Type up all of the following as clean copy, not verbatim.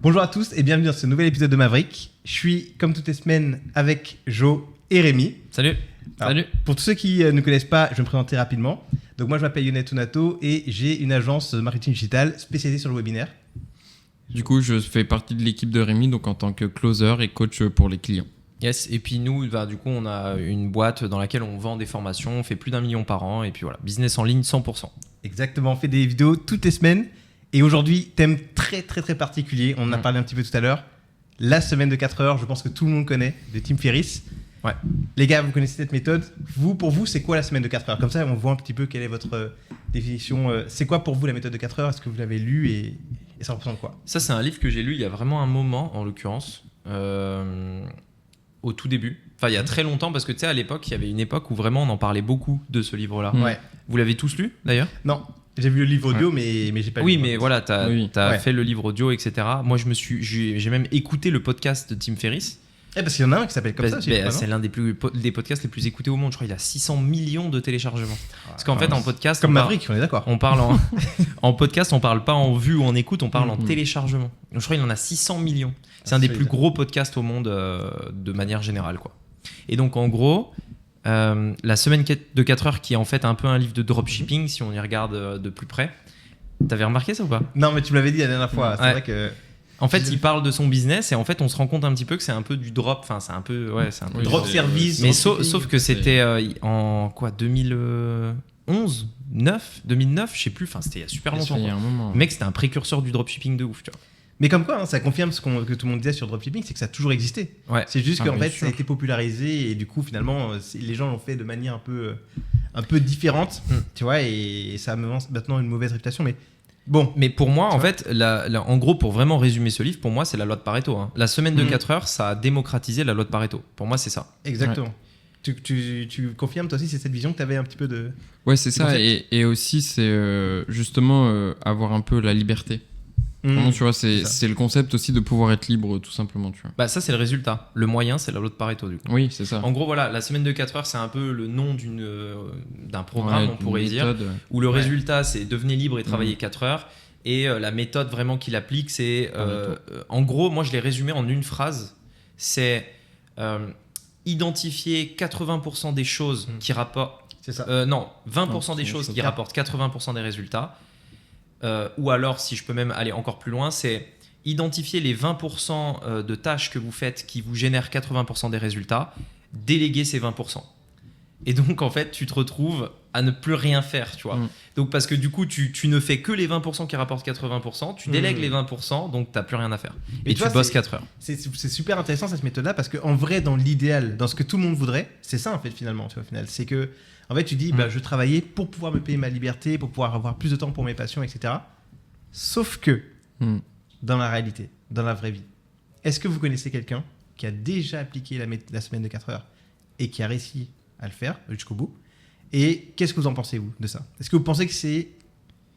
Bonjour à tous et bienvenue dans ce nouvel épisode de Maverick. Je suis comme toutes les semaines avec Jo et Rémi. Salut. Alors, Salut. Pour tous ceux qui ne connaissent pas, je vais me présenter rapidement. Donc moi je m'appelle Younet Tunato et j'ai une agence marketing digital spécialisée sur le webinaire. Du coup, je fais partie de l'équipe de Rémi, donc en tant que closer et coach pour les clients. Yes, et puis nous, du coup, on a une boîte dans laquelle on vend des formations, on fait plus d'1 million par an, et puis voilà, business en ligne 100%. Exactement, on fait des vidéos toutes les semaines. Et aujourd'hui, thème très particulier, on en a parlé un petit peu tout à l'heure. La semaine de 4 heures, je pense que tout le monde connaît, de Tim Ferriss. Ouais. Les gars, vous connaissez cette méthode. Pour vous, c'est quoi la semaine de 4 heures? Comme ça, on voit un petit peu quelle est votre définition. C'est quoi pour vous la méthode de 4 heures? Est-ce que vous l'avez lu et ça représente quoi? Ça, c'est un livre que j'ai lu il y a vraiment un moment, en l'occurrence, au tout début. Enfin, il y a très longtemps, parce que tu sais, à l'époque, il y avait une époque où vraiment on en parlait beaucoup de ce livre-là. Ouais. Vous l'avez tous lu, d'ailleurs? Non, j'ai vu le livre audio, mais j'ai pas lu. Oui, mais voilà, t'as Ouais. fait le livre audio, etc. Moi, j'ai même écouté le podcast de Tim Ferriss. Parce qu'il y en a un qui s'appelle comme ça aussi. C'est l'un des podcasts les plus écoutés au monde. Je crois qu'il a 600 millions de téléchargements. Parce qu'en fait, en podcast, Comme Maverick, on est d'accord. on parle en podcast, on parle pas en vue ou en écoute, on parle en Mhm. téléchargement. Donc, je crois qu'il en a 600 millions. C'est un des plus gros podcasts au monde de manière générale, quoi. Et donc, en gros, la semaine de 4 heures, qui est en fait un peu un livre de dropshipping, si on y regarde de plus près. T'avais remarqué ça ou pas? Non, mais tu me l'avais dit la dernière fois. C'est Ouais. vrai que. En fait, il parle de son business et en fait, on se rend compte un petit peu que c'est un peu du drop. Enfin, c'est un peu. Ouais, c'est un peu. Drop service. Mais dropshipping. sauf que c'était en quoi, 2011, 2009, je sais plus. Enfin, c'était il y a super longtemps. Il y a un moment. Le mec, c'était un précurseur du dropshipping de ouf, tu vois. Mais comme quoi, hein, ça confirme ce que tout le monde disait sur le dropshipping, c'est que ça a toujours existé. Ouais. C'est juste Ah, qu'en bien fait, sûr. ça a été popularisé et du coup, finalement, les gens l'ont fait de manière un peu différente, tu vois, et ça a maintenant une mauvaise réputation. Mais bon, Mais pour moi, Tu en vois. fait, en gros, pour vraiment résumer ce livre, pour moi, c'est la loi de Pareto, hein. La semaine de 4 heures, ça a démocratisé la loi de Pareto. Pour moi, c'est ça. exactement. Tu confirmes toi aussi, c'est cette vision que tu avais un petit peu de. Ouais, c'est Du ça. concept. Et aussi, c'est justement avoir un peu la liberté. Vraiment, tu vois, c'est ça. c'est le concept aussi de pouvoir être libre, tout simplement, tu vois. Bah, ça, c'est le résultat. Le moyen, c'est la loi de Pareto, du coup. Oui, c'est ça. En gros, voilà, la semaine de 4 heures, c'est un peu le nom d'un programme, Ouais, on pourrait une dire, méthode. où le Ouais. résultat, c'est devenez libre et travailler 4 heures. Et la méthode vraiment qu'il applique, c'est... en gros, moi, je l'ai résumé en une phrase. C'est identifier 80% des choses qui rapportent... C'est ça. 20% des choses qui rapportent 80% des résultats. Ou alors, si je peux même aller encore plus loin, c'est identifier les 20% de tâches que vous faites qui vous génèrent 80% des résultats, déléguer ces 20%. Et donc, en fait, tu te retrouves à ne plus rien faire, tu vois. Donc, parce que du coup, tu ne fais que les 20% qui rapportent 80%, tu délègues les 20%, donc tu n'as plus rien à faire. Mais Et tu tu vois, bosses c'est- 4 heures. C'est super intéressant cette méthode-là parce qu'en vrai, dans l'idéal, dans ce que tout le monde voudrait, c'est ça en fait finalement. Tu vois, au final, c'est que en fait, tu dis, bah, je travaillais pour pouvoir me payer ma liberté, pour pouvoir avoir plus de temps pour mes passions, etc. Sauf que dans la réalité, dans la vraie vie, est-ce que vous connaissez quelqu'un qui a déjà appliqué la semaine de 4 heures et qui a réussi à le faire jusqu'au bout? Et qu'est-ce que vous en pensez, vous, de ça? Est-ce que vous pensez que c'est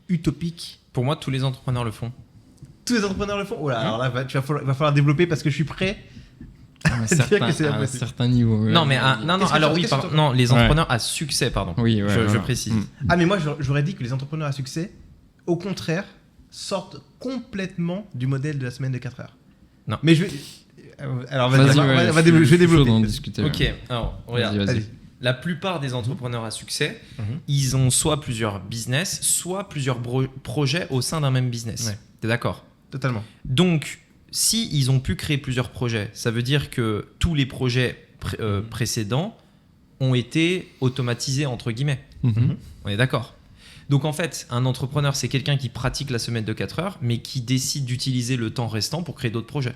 utopique? Pour moi, tous les entrepreneurs le font. Tous les entrepreneurs le font? Oh là, alors là, va falloir développer parce que je suis prêt. À un certain niveau. ouais. Non, mais non, Qu'est-ce que alors tu- oui, qu'est-ce que tu- non, les entrepreneurs à succès, pardon. Oui, ouais, je voilà. précise. Ah, mais moi, j'aurais dit que les entrepreneurs à succès, au contraire, sortent complètement du modèle de la semaine de 4 heures. Non. Mais je vais. Alors, vas-y, Vas-y, on va ouais, je vais je suis chaud développer. d'en discuter. Ok, ouais. alors, regarde. Vas-y. Vas-y. La plupart des entrepreneurs à succès, Mhm. ils ont soit plusieurs business, soit plusieurs projets au sein d'un même business. Ouais. T'es d'accord? Totalement. Donc, si ils ont pu créer plusieurs projets, ça veut dire que tous les projets précédents ont été automatisés, entre guillemets. Mhm. On est d'accord? Donc, en fait, un entrepreneur, c'est quelqu'un qui pratique la semaine de 4 heures, mais qui décide d'utiliser le temps restant pour créer d'autres projets.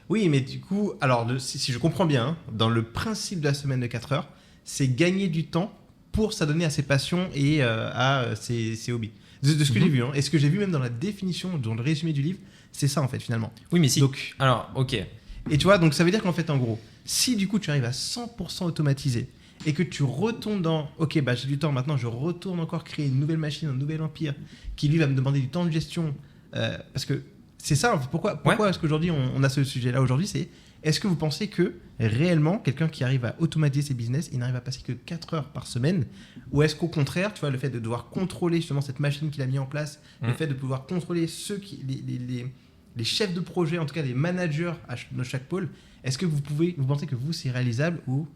Oui, mais du coup, alors, si je comprends bien, hein, dans le principe de la semaine de 4 heures, c'est gagner du temps pour s'adonner à ses passions et à ses hobbies. De ce que j'ai vu, hein, et ce que j'ai vu même dans la définition, dans le résumé du livre, c'est ça en fait finalement. Oui, mais si. Donc, Alors, ok. et tu vois, donc ça veut dire qu'en fait, en gros, si du coup tu arrives à 100% automatisé et que tu retournes dans, ok, bah j'ai du temps maintenant, je retourne encore créer une nouvelle machine, un nouvel empire qui lui va me demander du temps de gestion, parce que c'est ça, en fait, pourquoi est-ce qu'aujourd'hui on a ce sujet-là aujourd'hui, c'est est-ce que vous pensez que réellement quelqu'un qui arrive à automatiser ses business, il n'arrive à passer que 4 heures par semaine, ou est-ce qu'au contraire, tu vois, le fait de devoir contrôler justement cette machine qu'il a mis en place, le fait de pouvoir contrôler les chefs de projet, en tout cas les managers dans chaque pôle, est-ce que vous pensez que c'est réalisable ou...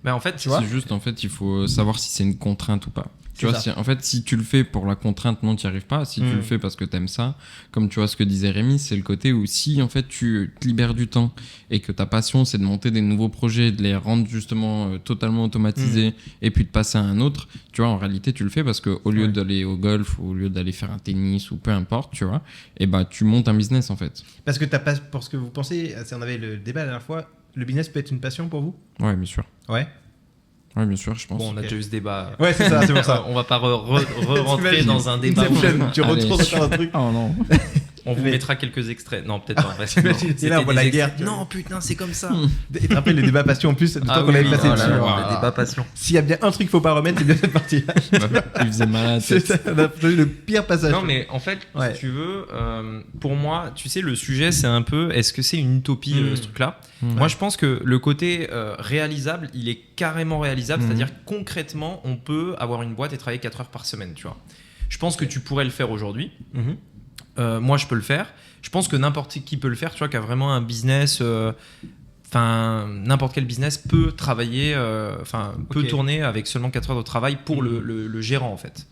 En fait, c'est juste, en fait, il faut savoir si c'est une contrainte ou pas. Tu vois, en fait, si tu le fais pour la contrainte, non, tu n'y arrives pas. Si tu le fais parce que tu aimes ça, comme tu vois ce que disait Rémi, c'est le côté où si, en fait, tu te libères du temps et que ta passion, c'est de monter des nouveaux projets, de les rendre justement totalement automatisés et puis de passer à un autre, tu vois, en réalité, tu le fais parce qu'au lieu d'aller au golf, au lieu d'aller faire un tennis ou peu importe, tu vois, et bah, tu montes un business, en fait. Parce que pour ce que vous pensez, on avait le débat la dernière fois, le business peut être une passion pour vous ? Ouais, bien sûr. Ouais. Ouais, bien sûr, je pense. Bon, on a déjà eu ce débat. Ouais, c'est ça, c'est pour ça. On va pas rentrer dans un débat. Tu retournes sur un truc. Oh non. On vous mettra quelques extraits. Non, peut-être pas. Et là, on voit la guerre. Non, putain, c'est comme ça. Et tu te rappelles le débat passion en plus, le temps qu'on avait passé dessus. Le débat passion. S'il y a bien un truc qu'il faut pas remettre, c'est bien cette partie-là. Il faisait mal à la tête. C'est ça, on a fait le pire passage. Non, mais en fait, si tu veux, pour moi, tu sais, le sujet, c'est un peu, est-ce que c'est une utopie, ce truc-là ? Moi, je pense que le côté réalisable, il est carrément réalisable. C'est-à-dire, concrètement, on peut avoir une boîte et travailler 4 heures par semaine, tu vois. Je pense que tu pourrais le faire aujourd'hui. Moi, je peux le faire. Je pense que n'importe qui peut le faire, tu vois, qui a vraiment un business... n'importe quel business peut travailler, peut tourner avec seulement 4 heures de travail pour le gérant, en fait.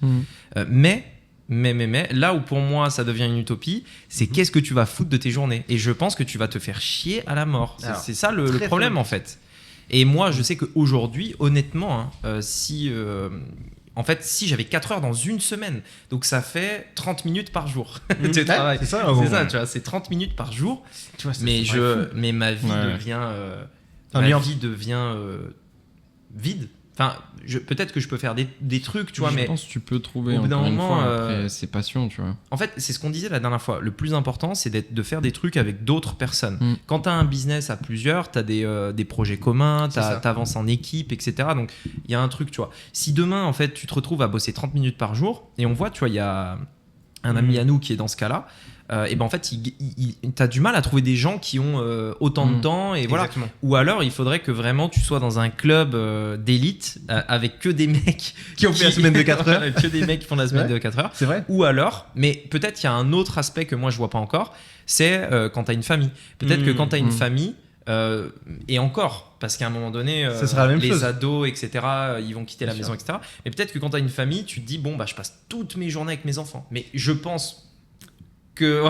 Mais, là où pour moi ça devient une utopie, c'est qu'est-ce que tu vas foutre de tes journées. Et je pense que tu vas te faire chier à la mort. C'est ça le problème, en fait. Et moi, je sais qu'aujourd'hui, honnêtement, en fait, si j'avais 4 heures dans une semaine, donc ça fait 30 minutes par jour de travail. C'est ça, tu vois, c'est 30 minutes par jour. Tu vois, mais ma vie devient vide. Enfin, peut-être que je peux faire des trucs, tu vois, mais je pense que tu peux trouver au bout d'un encore une moment, fois après ses passions, tu vois. En fait, c'est ce qu'on disait la dernière fois. Le plus important, c'est de faire des trucs avec d'autres personnes. Quand tu as un business à plusieurs, tu as des projets communs, tu avances en équipe, etc. Donc, il y a un truc, tu vois. Si demain, en fait, tu te retrouves à bosser 30 minutes par jour, et on voit, tu vois, il y a un ami à nous qui est dans ce cas-là, et ben en fait, t'as du mal à trouver des gens qui ont autant de temps, et voilà. Exactement. Ou alors, il faudrait que vraiment tu sois dans un club d'élite avec que des mecs qui ont fait la semaine de 4 heures. Que des mecs qui font la semaine de 4 heures. C'est vrai. Ou alors, mais peut-être il y a un autre aspect que moi je vois pas encore, c'est quand t'as une famille. Peut-être que quand t'as une famille, et encore, parce qu'à un moment donné, ça sera la même les chose. Ados, etc., ils vont quitter la maison, etc. Mais peut-être que quand t'as une famille, tu te dis, bon, bah, je passe toutes mes journées avec mes enfants. Mais je pense que,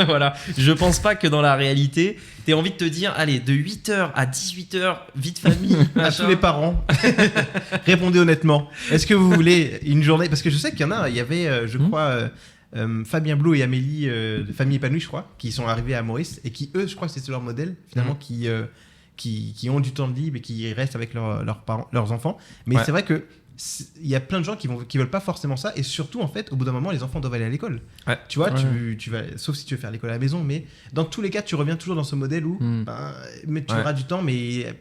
voilà, je pense pas que dans la réalité, t'aies envie de te dire, allez, de 8h à 18h, vie de famille. À tous les parents, répondez honnêtement. Est-ce que vous voulez une journée ? Parce que je sais qu'il y en a, il y avait, je crois... Fabien Blot et Amélie de Famille Épanouie, je crois, qui sont arrivés à Maurice et qui, eux, je crois que c'est leur modèle, finalement, qui ont du temps de libre et qui restent avec leurs parents, leurs enfants. Mais c'est vrai que il y a plein de gens qui veulent pas forcément ça, et surtout, en fait, au bout d'un moment, les enfants doivent aller à l'école. Tu vois, tu vas, sauf si tu veux faire l'école à la maison, mais dans tous les cas, tu reviens toujours dans ce modèle où mais tu auras du temps, mais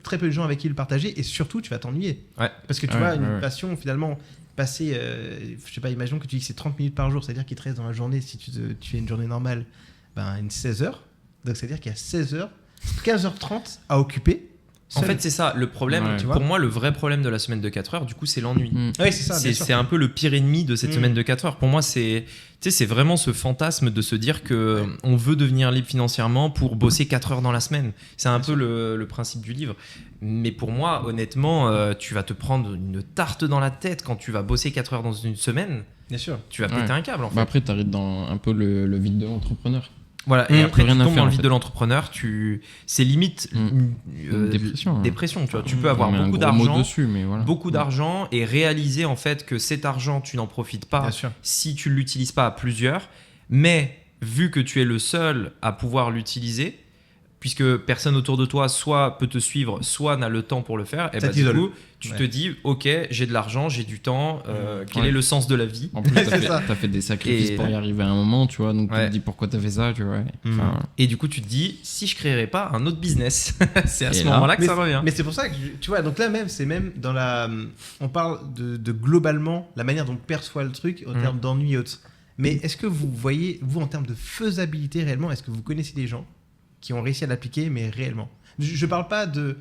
très peu de gens avec qui le partager, et surtout, tu vas t'ennuyer. Parce que tu vois, une passion, finalement... passer, je sais pas, imaginons que tu dis que c'est 30 minutes par jour, c'est-à-dire qu'il te reste dans la journée, si tu fais une journée normale, une 16 heures. Donc c'est-à-dire qu'il y a 16 heures, 15h30 à occuper. En fait, c'est ça, le problème, pour moi, le vrai problème de la semaine de 4 heures, du coup, c'est l'ennui. Oui, c'est ça. C'est un peu le pire ennemi de cette semaine de 4 heures. Pour moi, c'est vraiment ce fantasme de se dire qu'on veut devenir libre financièrement pour bosser 4 heures dans la semaine. C'est un peu le principe du livre. Mais pour moi, honnêtement, tu vas te prendre une tarte dans la tête quand tu vas bosser 4 heures dans une semaine. Bien sûr. Tu vas péter un câble, en fait. Après, tu arrives dans un peu le vide de l'entrepreneur. Voilà, et après tu tombes dans le vide de l'entrepreneur, c'est limite dépression, tu vois. Tu peux avoir beaucoup d'argent et réaliser en fait que cet argent tu n'en profites pas si tu l'utilises pas à plusieurs, mais vu que tu es le seul à pouvoir l'utiliser, puisque personne autour de toi soit peut te suivre, soit n'a le temps pour le faire, et bah, du coup tu te dis ok, j'ai de l'argent, j'ai du temps, quel est le sens de la vie? En plus t'as fait des sacrifices pour y arriver à un moment, tu vois, donc tu te dis pourquoi t'as fait ça, tu vois. Et du coup tu te dis si je créerais pas un autre business. C'est à ce moment-là que ça revient. Mais c'est pour ça que tu vois, donc là même c'est même dans la, on parle de globalement la manière dont on perçoit le truc en termes d'ennui et autres. Mais est-ce que vous voyez, vous, en termes de faisabilité réellement, est-ce que vous connaissez des gens qui ont réussi à l'appliquer, mais réellement? Je parle pas de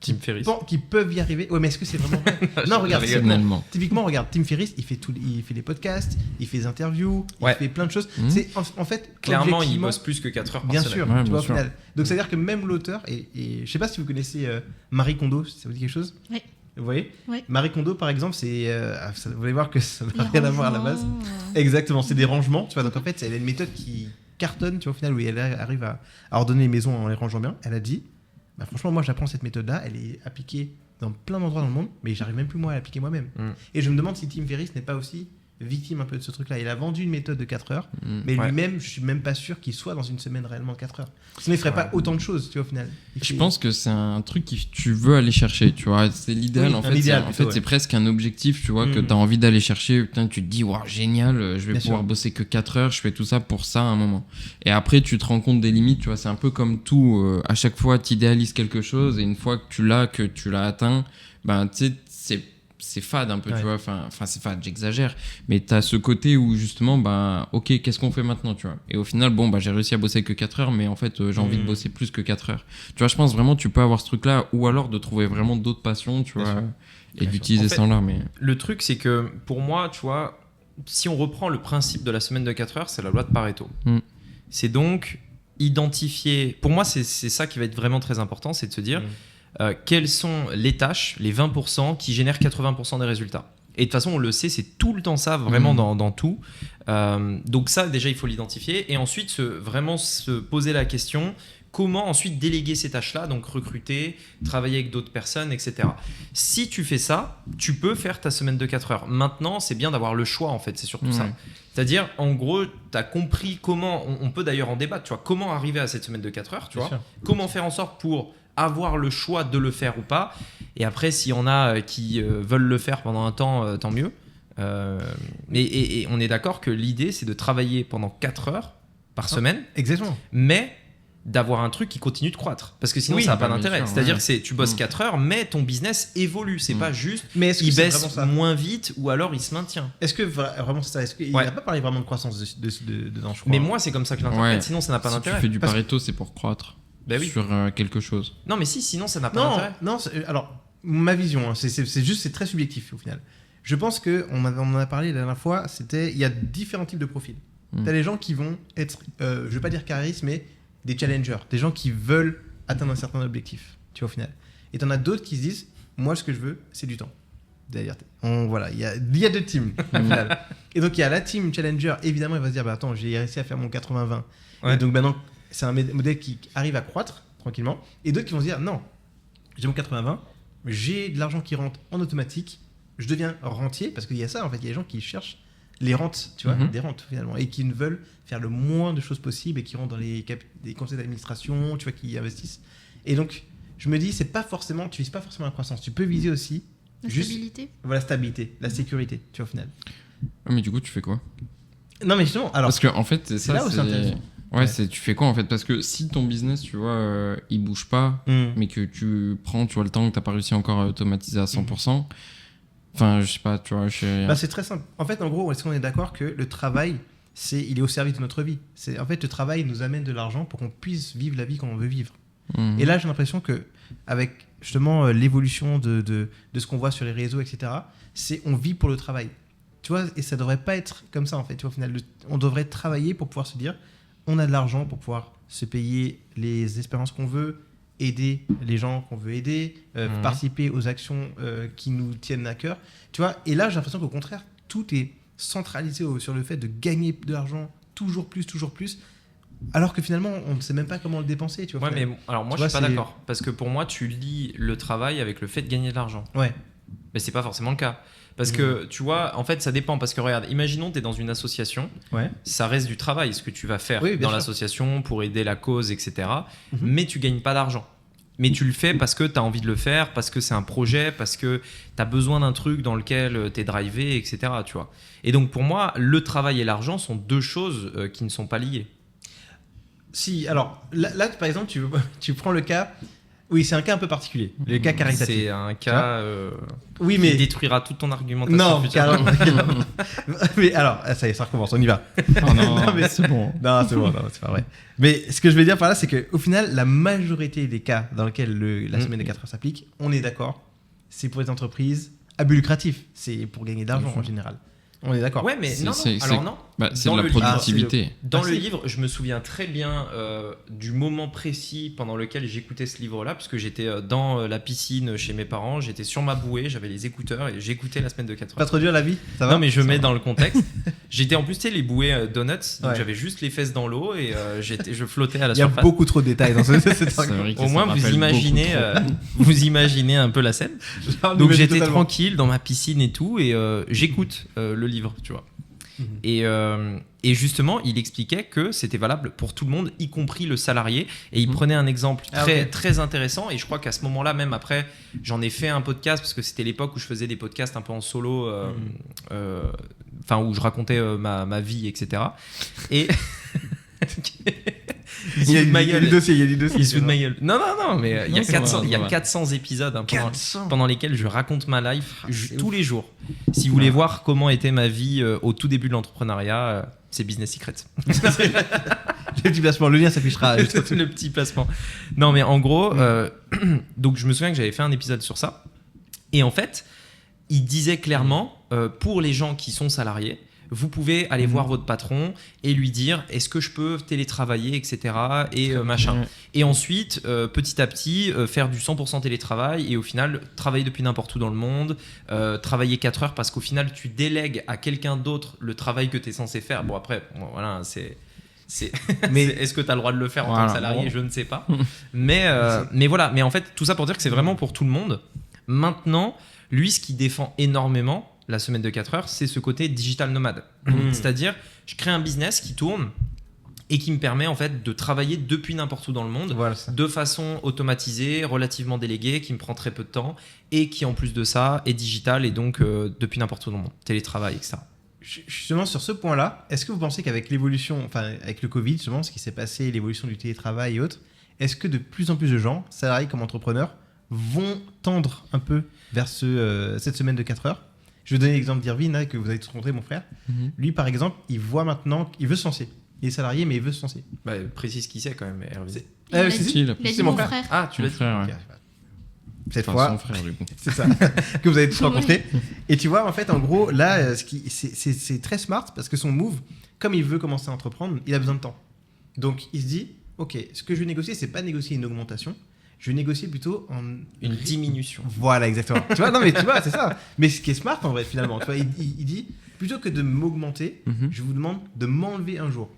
Tim Ferriss. qui peuvent y arriver. Ouais, mais est-ce que c'est vraiment vrai? Non, regarde, typiquement, regarde, Tim Ferriss, il fait des podcasts, il fait des interviews, il fait plein de choses. C'est en fait clairement, il bosse plus que 4 heures par semaine. Bien sûr, tu vois, au final. Donc c'est à dire que même l'auteur et je sais pas si vous connaissez Marie Kondo, si ça vous dit quelque chose. Oui. Vous voyez, oui. Marie Kondo, par exemple, c'est. Vous allez voir que ça n'a rien à voir à la base. Exactement, c'est des rangements. Tu vois, donc en fait, elle a une méthode qui cartonne, tu vois, au final, où elle arrive à ordonner les maisons en les rangeant bien. Elle a dit, franchement, moi, j'apprends cette méthode-là. Elle est appliquée dans plein d'endroits dans le monde, mais j'arrive même plus moi à l'appliquer moi-même. Et je me demande si Tim Ferriss n'est pas aussi victime un peu de ce truc-là. Il a vendu une méthode de 4 heures, mais lui-même, je suis même pas sûr qu'il soit dans une semaine réellement 4 heures. Sinon, il ferait pas autant de choses, tu vois, au final. Je pense que c'est un truc que tu veux aller chercher, tu vois. C'est l'idéal, en fait. C'est presque un objectif, tu vois, que tu as envie d'aller chercher. Putain, tu te dis, waouh, génial, je vais pouvoir bosser que 4 heures, je fais tout ça pour ça à un moment. Et après, tu te rends compte des limites, tu vois. C'est un peu comme tout. À chaque fois, tu idéalises quelque chose, et une fois que tu l'as atteint, ben, tu sais, c'est fade un peu, tu vois, enfin c'est fade, j'exagère, mais t'as ce côté où justement, bah, ok, qu'est-ce qu'on fait maintenant, tu vois, et au final, bon, bah, j'ai réussi à bosser que 4 heures, mais en fait, j'ai envie de bosser plus que 4 heures, tu vois, je pense vraiment, tu peux avoir ce truc-là, ou alors de trouver vraiment d'autres passions, tu vois, et d'utiliser ça là, mais... Le truc, c'est que, pour moi, tu vois, si on reprend le principe de la semaine de 4 heures, c'est la loi de Pareto. C'est donc identifier, pour moi, c'est ça qui va être vraiment très important, c'est de se dire... quelles sont les tâches, les 20% qui génèrent 80% des résultats. Et de toute façon, on le sait, c'est tout le temps ça, vraiment dans tout. Donc ça, déjà, il faut l'identifier. Et ensuite, vraiment se poser la question, comment ensuite déléguer ces tâches-là, donc recruter, travailler avec d'autres personnes, etc. Si tu fais ça, tu peux faire ta semaine de 4 heures. Maintenant, c'est bien d'avoir le choix, en fait, c'est surtout ça. C'est-à-dire, en gros, tu as compris comment, on peut d'ailleurs en débattre, tu vois, comment arriver à cette semaine de 4 heures, tu vois, comment faire en sorte pour... avoir le choix de le faire ou pas, et après s'il y en a qui veulent le faire pendant un temps, tant mieux, et on est d'accord que l'idée c'est de travailler pendant 4 heures par semaine, exactement, mais d'avoir un truc qui continue de croître, parce que sinon ça n'a pas d'intérêt, c'est-à-dire que tu bosses 4 heures mais ton business évolue, c'est pas juste il baisse moins vite ou alors il se maintient. Est-ce que vraiment c'est ça? Est-ce qu'il n'a pas parlé vraiment de croissance dedans, je crois. Mais moi c'est comme ça que je l'interprète, sinon ça n'a pas d'intérêt. Si tu fais du Pareto, c'est pour croître. Sur quelque chose. Non, mais sinon ça n'a pas d'intérêt. Non, alors, ma vision, c'est très subjectif au final. Je pense qu'on en a parlé la dernière fois, il y a différents types de profils. T'as les gens qui vont être, je vais pas dire carriéristes, mais des challengers, des gens qui veulent atteindre un certain objectif, tu vois, au final. Et t'en as d'autres qui se disent, moi ce que je veux, c'est du temps. D'ailleurs, voilà, il y a 2 teams au final. Et donc il y a la team challenger, évidemment, il va se dire, bah attends, j'ai réussi à faire mon 80-20. Et donc maintenant, c'est un modèle qui arrive à croître tranquillement. Et d'autres qui vont se dire, non, j'ai mon 80-20, j'ai de l'argent qui rentre en automatique, je deviens rentier, parce qu'il y a ça, en fait, il y a des gens qui cherchent les rentes, tu vois, des rentes finalement, et qui ne veulent faire le moins de choses possibles et qui rentrent dans les conseils d'administration, tu vois, qui investissent. Et donc, je me dis, tu vises pas forcément la croissance, tu peux viser aussi la stabilité. Voilà, la stabilité, la sécurité, tu vois, au final. Mais du coup, tu fais quoi? Non, mais justement, alors. Parce que en fait, c'est là où c'est intéressant. Ouais, tu fais quoi en fait? Parce que si ton business, tu vois, il bouge pas, mais que tu prends, tu vois, le temps que t'as pas réussi encore à automatiser à 100%, enfin, je sais pas, tu vois, c'est très simple. En fait, en gros, est-ce qu'on est d'accord que le travail, il est au service de notre vie? En fait, le travail nous amène de l'argent pour qu'on puisse vivre la vie qu'on veut vivre. Et là, j'ai l'impression que avec justement l'évolution de ce qu'on voit sur les réseaux, etc., on vit pour le travail. Tu vois, et ça devrait pas être comme ça en fait. Tu vois, au final, on devrait travailler pour pouvoir se dire, on a de l'argent pour pouvoir se payer les expériences qu'on veut, aider les gens qu'on veut aider, participer aux actions qui nous tiennent à cœur. Tu vois, et là, j'ai l'impression qu'au contraire, tout est centralisé sur le fait de gagner de l'argent toujours plus, alors que finalement, on ne sait même pas comment le dépenser. Tu vois, mais alors moi, je suis pas d'accord. Parce que pour moi, tu lis le travail avec le fait de gagner de l'argent. Ouais. Mais c'est pas forcément le cas. Parce que, tu vois, en fait, ça dépend. Parce que regarde, imaginons tu es dans une association, ça reste du travail, ce que tu vas faire dans l'association pour aider la cause, etc. Mais tu gagnes pas d'argent. Mais tu le fais parce que tu as envie de le faire, parce que c'est un projet, parce que tu as besoin d'un truc dans lequel tu es drivé, etc. Tu vois. Et donc, pour moi, le travail et l'argent sont 2 choses qui ne sont pas liées. Si, alors, là par exemple, tu prends le cas Oui, c'est un cas un peu particulier. Le cas caritatif. C'est un cas oui, mais qui détruira toute ton argumentation. Non, future. carrément. Mais alors, ça y est, ça recommence, on y va. Oh non, Non, mais c'est bon. Non, c'est bon, non, c'est pas vrai. Mais ce que je veux dire par là, c'est qu'au final, la majorité des cas dans lesquels la semaine de 4 heures s'applique, on est d'accord, c'est pour les entreprises à but lucratif. C'est pour gagner de l'argent en général. On est d'accord. Ouais, mais non. C'est Alors non. c'est Dans de la le livre- productivité. Dans le livre, je me souviens très bien du moment précis pendant lequel j'écoutais ce livre-là, puisque j'étais dans la piscine chez mes parents, j'étais sur ma bouée, j'avais les écouteurs et j'écoutais la semaine de 4 heures. Pas trop dur la vie, ça va. Non, mais je mets dans le contexte. J'étais en plus, tu sais, les bouées donuts, donc Ouais. j'avais juste les fesses dans l'eau et je flottais à la Il y a surface. beaucoup trop de détails dans cette C'est vrai que Au ça moins, me vous rappelle imaginez, beaucoup trop. vous imaginez un peu la scène. Donc j'étais tranquille dans ma piscine et tout, et j'écoute le livre, tu vois. Et justement, il expliquait que c'était valable pour tout le monde, y compris le salarié. Et il prenait un exemple très intéressant. Et je crois qu'à ce moment-là, même après, j'en ai fait un podcast, parce que c'était l'époque où je faisais des podcasts un peu en solo, où je racontais ma vie, etc. Et... Il y a du dossier, il y a du dossier. Il se fout de ma gueule. Non, mais il y a Non, c'est 400, vrai, il y a c'est vrai. 400 épisodes hein, 400. pendant lesquels je raconte ma life c'est tous ouf. les jours. Si vous voulez voir comment était ma vie au tout début de l'entrepreneuriat, c'est Business Secrets. Le petit placement, le lien s'affichera. Le petit placement. Non, mais en gros, donc je me souviens que j'avais fait un épisode sur ça. Et en fait, il disait clairement, pour les gens qui sont salariés, vous pouvez aller voir votre patron et lui dire est-ce que je peux télétravailler, etc. et machin. Ouais. Et ensuite, petit à petit, faire du 100% télétravail et au final, travailler depuis n'importe où dans le monde, travailler 4 heures parce qu'au final, tu délègues à quelqu'un d'autre le travail que tu es censé faire. Bon, après, voilà, mais est-ce que tu as le droit de le faire en tant que salarié? Je ne sais pas. mais voilà. Mais en fait, tout ça pour dire que c'est vraiment pour tout le monde. Maintenant, lui, ce qui défend énormément, la semaine de 4 heures, c'est ce côté digital nomade. C'est-à-dire, je crée un business qui tourne et qui me permet en fait de travailler depuis n'importe où dans le monde, Voilà ça. de façon automatisée, relativement déléguée, qui me prend très peu de temps et qui en plus de ça est digital et donc depuis n'importe où dans le monde, télétravail, etc. Justement, sur ce point-là, est-ce que vous pensez qu'avec l'évolution, enfin avec le Covid, justement, ce qui s'est passé, l'évolution du télétravail et autres, est-ce que de plus en plus de gens, salariés comme entrepreneurs, vont tendre un peu vers cette semaine de 4 heures? Je vais donner l'exemple d'Irvine, hein, que vous avez tous rencontré, mon frère. Lui, par exemple, il voit maintenant, il veut se lancer. Il est salarié, mais il veut se lancer. Bah, précise qui c'est quand même, Hervé. Il a c'est dit- si, il a il a c'est dit mon mon frère. frère. Ah, tu Mon l'as dit. frère, ouais. Cette Enfin, fois, son frère, du coup. c'est ça, que vous avez tous rencontré. Et tu vois, en fait, en gros, là, c'est très smart parce que son move, comme il veut commencer à entreprendre, il a besoin de temps. Donc, il se dit, ok, ce que je vais négocier, c'est pas négocier une augmentation, je vais négocier plutôt Une diminution. Voilà, exactement. Tu vois, non, mais tu vois, c'est ça. Mais ce qui est smart, en vrai, finalement, tu vois, il dit, plutôt que de m'augmenter, je vous demande de m'enlever un jour.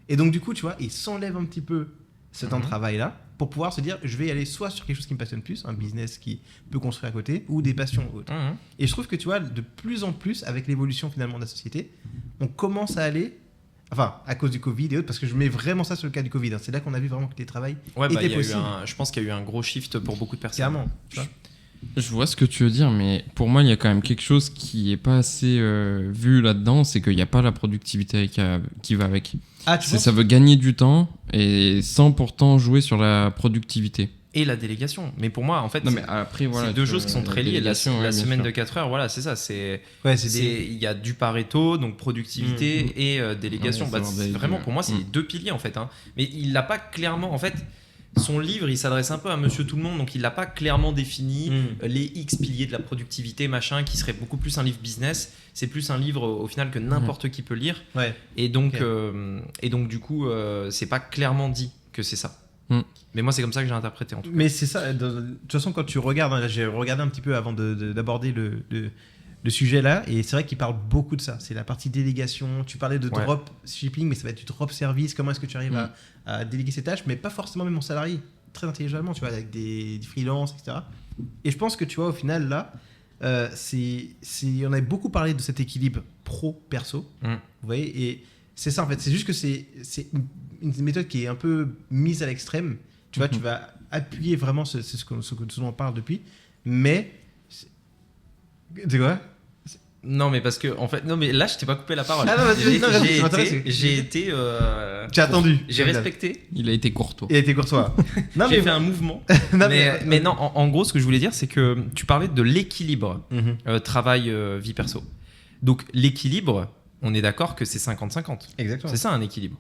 Et donc, du coup, tu vois, il s'enlève un petit peu ce temps de travail-là pour pouvoir se dire, je vais aller soit sur quelque chose qui me passionne plus, un business qui peut construire à côté, ou des passions autres. Et je trouve que, tu vois, de plus en plus, avec l'évolution finalement de la société, on commence à aller, enfin, à cause du Covid et autres, parce que je mets vraiment ça sur le cas du Covid, hein. C'est là qu'on a vu vraiment que les travails Ouais, étaient il y a eu possibles. je pense qu'il y a eu un gros shift pour beaucoup de personnes. Clairement, tu vois. Je vois ce que tu veux dire, mais pour moi, il y a quand même quelque chose qui est pas assez vu là-dedans, c'est qu'il n'y a pas la productivité qui va avec. Ah, tu vois Ça veut gagner du temps et sans pourtant jouer sur la productivité. Et la délégation. Mais pour moi, en fait, Non, mais après, voilà. c'est deux choses qui sont très liées. La délégation, ouais, bien semaine sûr. de 4 heures, voilà, c'est ça. Ouais, Il y a du Pareto, donc productivité et délégation. Ouais, Bah, savoir c'est déléguer, vraiment, ouais. pour moi, c'est les deux piliers en fait. Hein. Mais il l'a pas clairement. En fait, son livre, il s'adresse un peu à monsieur tout le monde, donc il l'a pas clairement défini les X piliers de la productivité, machin, qui serait beaucoup plus un livre business. C'est plus un livre au final que n'importe qui peut lire. Ouais. Et donc, Ok. du coup, c'est pas clairement dit que c'est ça. Mais moi, c'est comme ça que j'ai interprété en tout cas. Mais c'est ça, de toute façon, quand tu regardes, hein, là, j'ai regardé un petit peu avant d'aborder le sujet là, et c'est vrai qu'il parle beaucoup de ça. C'est la partie délégation. Tu parlais de Ouais. drop shipping, mais ça va être du drop service. Comment est-ce que tu arrives à déléguer ces tâches, mais pas forcément même en salarié, très intelligemment, tu vois, avec des freelances, etc. Et je pense que tu vois, au final, là, on avait beaucoup parlé de cet équilibre pro-perso, vous voyez, et c'est ça en fait. C'est juste que c'est une méthode qui est un peu mise à l'extrême. Tu vois, tu vas appuyer vraiment ce dont on parle depuis, mais... C'est quoi ? Non, mais parce que, en fait, non, mais là, je t'ai pas coupé la parole. Ah non, vas-y, non, vas-y, ça m'intéresse. J'ai été. Tu as attendu. J'ai respecté. Il a été courtois. Il a été courtois. Non, J'ai fait un mouvement. Non, mais non, en gros, ce que je voulais dire, c'est que tu parlais de l'équilibre travail, vie perso. Donc, l'équilibre, on est d'accord que c'est 50-50. Exactement. C'est ça un équilibre.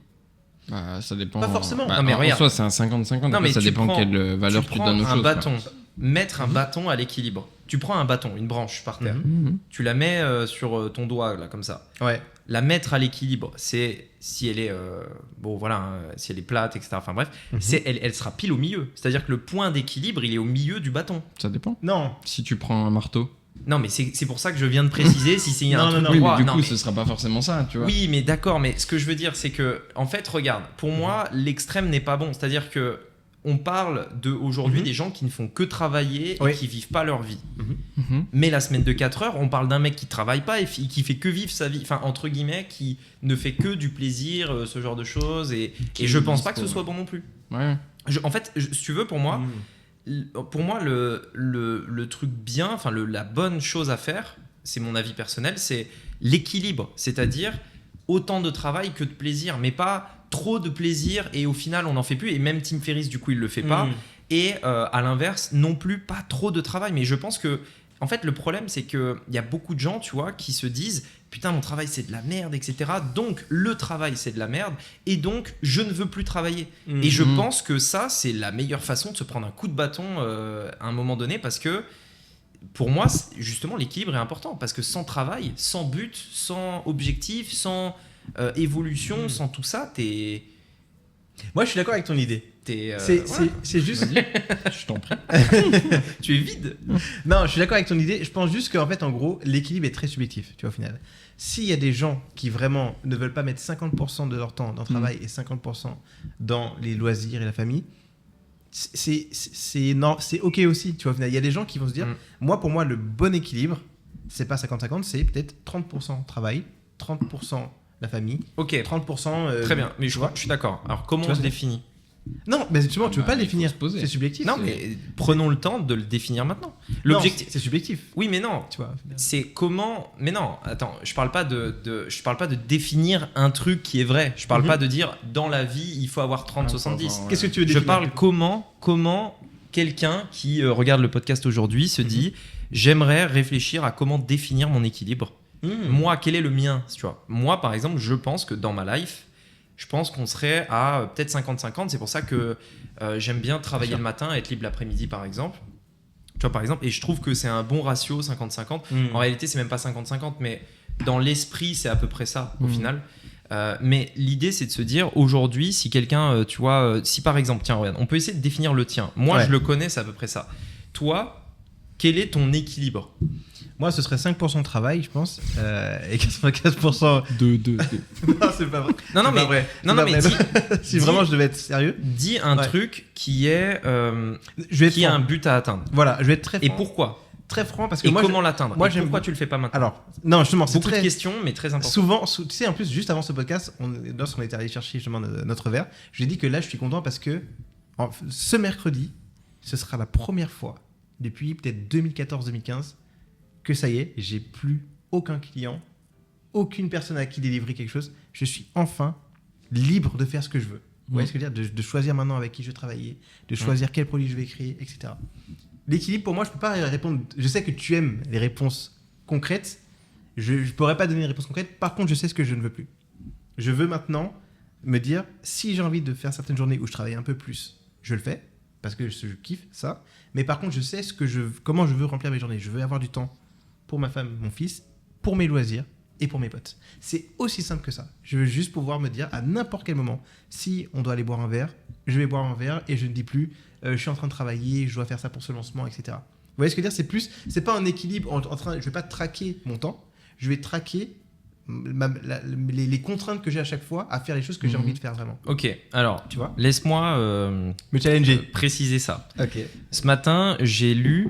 Bah, ça dépend. Pas forcément. Bah, Non, mais en regarde. soi, c'est un 50-50. Non, mais ça tu dépend prends- quelle valeur tu prends donnes aux un choses. bâton, mettre un bâton à l'équilibre. Tu prends un bâton, une branche par terre. Mhm. Tu la mets sur ton doigt, là, comme ça. Ouais. La mettre à l'équilibre, c'est si elle est bon voilà, si elle est plate, etc. Enfin bref, elle sera pile au milieu. C'est-à-dire que le point d'équilibre, il est au milieu du bâton. Ça dépend. Non. Si tu prends un marteau. Non, mais c'est pour ça que je viens de préciser si c'est un truc non, Oui, droit. mais du Non, coup, mais- ce sera pas forcément ça, tu vois. oui, mais d'accord. Mais ce que je veux dire, c'est que en fait, regarde, pour moi, l'extrême n'est pas bon. C'est-à-dire que on parle de aujourd'hui des gens qui ne font que travailler Oui. et qui vivent pas leur vie. Mhm. Mais la semaine de 4 heures, on parle d'un mec qui travaille pas et qui fait que vivre sa vie, enfin entre guillemets, qui ne fait que du plaisir, ce genre de choses. Et je pense pas que ce soit bon non plus. Ouais. En fait, si tu veux, pour moi, le truc bien, enfin la bonne chose à faire, c'est mon avis personnel, c'est l'équilibre. C'est-à-dire autant de travail que de plaisir, mais pas trop de plaisir et au final on n'en fait plus. Et même Tim Ferriss, du coup, il le fait pas. Et à l'inverse, non plus pas trop de travail. Mais je pense que, en fait, le problème, c'est qu'il y a beaucoup de gens, tu vois, qui se disent putain, mon travail c'est de la merde, etc. Donc le travail c'est de la merde et donc je ne veux plus travailler. Et je pense que ça, c'est la meilleure façon de se prendre un coup de bâton à un moment donné parce que pour moi, justement, l'équilibre est important parce que sans travail, sans but, sans objectif, sans évolution, sans tout ça, Moi, je suis d'accord avec ton idée. voilà. C'est juste. Je t'en prie. Tu es vide. Non, je suis d'accord avec ton idée. Je pense juste qu'en fait, en gros, l'équilibre est très subjectif, tu vois, au final. S'il y a des gens qui vraiment ne veulent pas mettre 50% de leur temps dans le travail et 50% dans les loisirs et la famille, c'est ok aussi, tu vois, au final. Il y a des gens qui vont se dire, pour moi, le bon équilibre, c'est pas 50-50, c'est peut-être 30% travail, 30% la famille, Ok, 30%... très bien. Mais tu vois. je suis d'accord. Alors, comment Tu on vois, se définit? Non, mais justement, tu veux Bah, pas le il faut définir. se poser. C'est subjectif. Non, mais prenons le temps de le définir maintenant. Non, L'objectif. c'est subjectif, Oui, mais non. tu vois. au final. C'est comment. Mais non, attends, je parle pas je parle pas de définir un truc qui est vrai. Je parle pas de dire dans la vie il faut avoir 30-70. Ouais. Qu'est-ce que tu veux Je définir? parle comment quelqu'un qui regarde le podcast aujourd'hui se dit j'aimerais réfléchir à comment définir mon équilibre. Moi, quel est le mien, tu vois? Moi, par exemple, je pense que dans ma life, je pense qu'on serait à peut-être 50-50. C'est pour ça que j'aime bien travailler le matin, être libre l'après-midi, par exemple. Tu vois, par exemple, et je trouve que c'est un bon ratio 50-50. En réalité, c'est même pas 50-50, mais dans l'esprit, c'est à peu près ça, au final. Mais l'idée, c'est de se dire, aujourd'hui, si quelqu'un, tu vois, si par exemple, tiens, regarde, on peut essayer de définir le tien. Moi, Ouais. je le connais, c'est à peu près ça. Toi, quel est ton équilibre? Moi, ce serait 5% travail, je pense, et 95%... Non, c'est pas vrai. Non, non, C'est mais, pas vrai. non, C'est non, pas mais vrai. Si vraiment je devais être sérieux, dis un Ouais. truc qui est, je vais être qui a franc. un but à atteindre. Voilà, je vais être très Et franc. pourquoi? Très franc, parce que Et moi, comment l'atteindre? moi, Et j'aime pourquoi beaucoup- tu le fais pas maintenant? Alors, non, justement, c'est Beaucoup de très... questions, mais très important. Souvent, tu sais, en plus, juste avant ce podcast, lorsqu'on était allé chercher justement notre verre, je lui ai dit que là, je suis content parce que ce mercredi, ce sera la première fois depuis peut-être 2014-2015 que ça y est, j'ai plus aucun client, aucune personne à qui délivrer quelque chose. Je suis enfin libre de faire ce que je veux. Vous voyez ce que je veux dire? De choisir maintenant avec qui je vais travailler, de choisir quel produit je vais créer, etc. L'équilibre, pour moi, je peux pas répondre. Je sais que tu aimes les réponses concrètes. Je ne pourrais pas donner une réponse concrète. Par contre, je sais ce que je ne veux plus. Je veux maintenant me dire, si j'ai envie de faire certaines journées où je travaille un peu plus, je le fais, parce que je kiffe ça. Mais par contre, je sais comment je veux remplir mes journées. Je veux avoir du temps pour ma femme, mon fils, pour mes loisirs et pour mes potes. C'est aussi simple que ça. Je veux juste pouvoir me dire, à n'importe quel moment, si on doit aller boire un verre, je vais boire un verre et je ne dis plus, je suis en train de travailler, je dois faire ça pour ce lancement, etc. Vous voyez ce que je veux dire? C'est pas un équilibre je vais pas traquer mon temps, je vais traquer les contraintes que j'ai à chaque fois à faire les choses que j'ai envie de faire vraiment. Ok, alors, Tu vois? laisse-moi Me challenger. préciser ça. Ok. Ce matin, j'ai lu,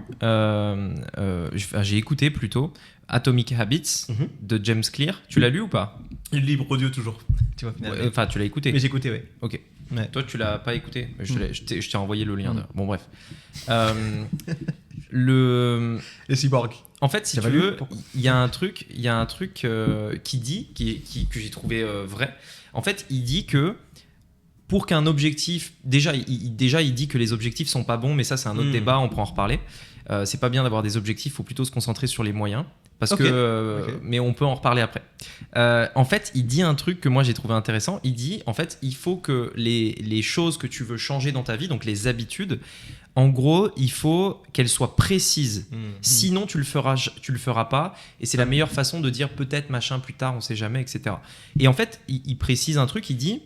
j'ai écouté plutôt Atomic Habits de James Clear. Tu l'as lu ou pas? Libre audio toujours. Tu vois, finalement. Enfin, tu l'as écouté. Mais j'ai écouté, ouais. Ok. Ouais. Toi, tu l'as pas écouté. Je t'ai envoyé le lien. Bon, bref. Le Les cyborgs. En fait, si tu veux, il y a un truc qui dit, que j'ai trouvé vrai. En fait, il dit que pour qu'un objectif, déjà, il dit que les objectifs sont pas bons, mais ça, c'est un autre débat, on pourra en reparler. C'est pas bien d'avoir des objectifs, il faut plutôt se concentrer sur les moyens. Mais on peut en reparler après. En fait, il dit un truc que moi j'ai trouvé intéressant. Il dit, en fait, il faut que les choses que tu veux changer dans ta vie, donc les habitudes, en gros, il faut qu'elles soient précises. Sinon, tu le feras pas. Et c'est la meilleure façon de dire peut-être machin plus tard, on sait jamais, etc. Et en fait, il précise un truc. Il dit,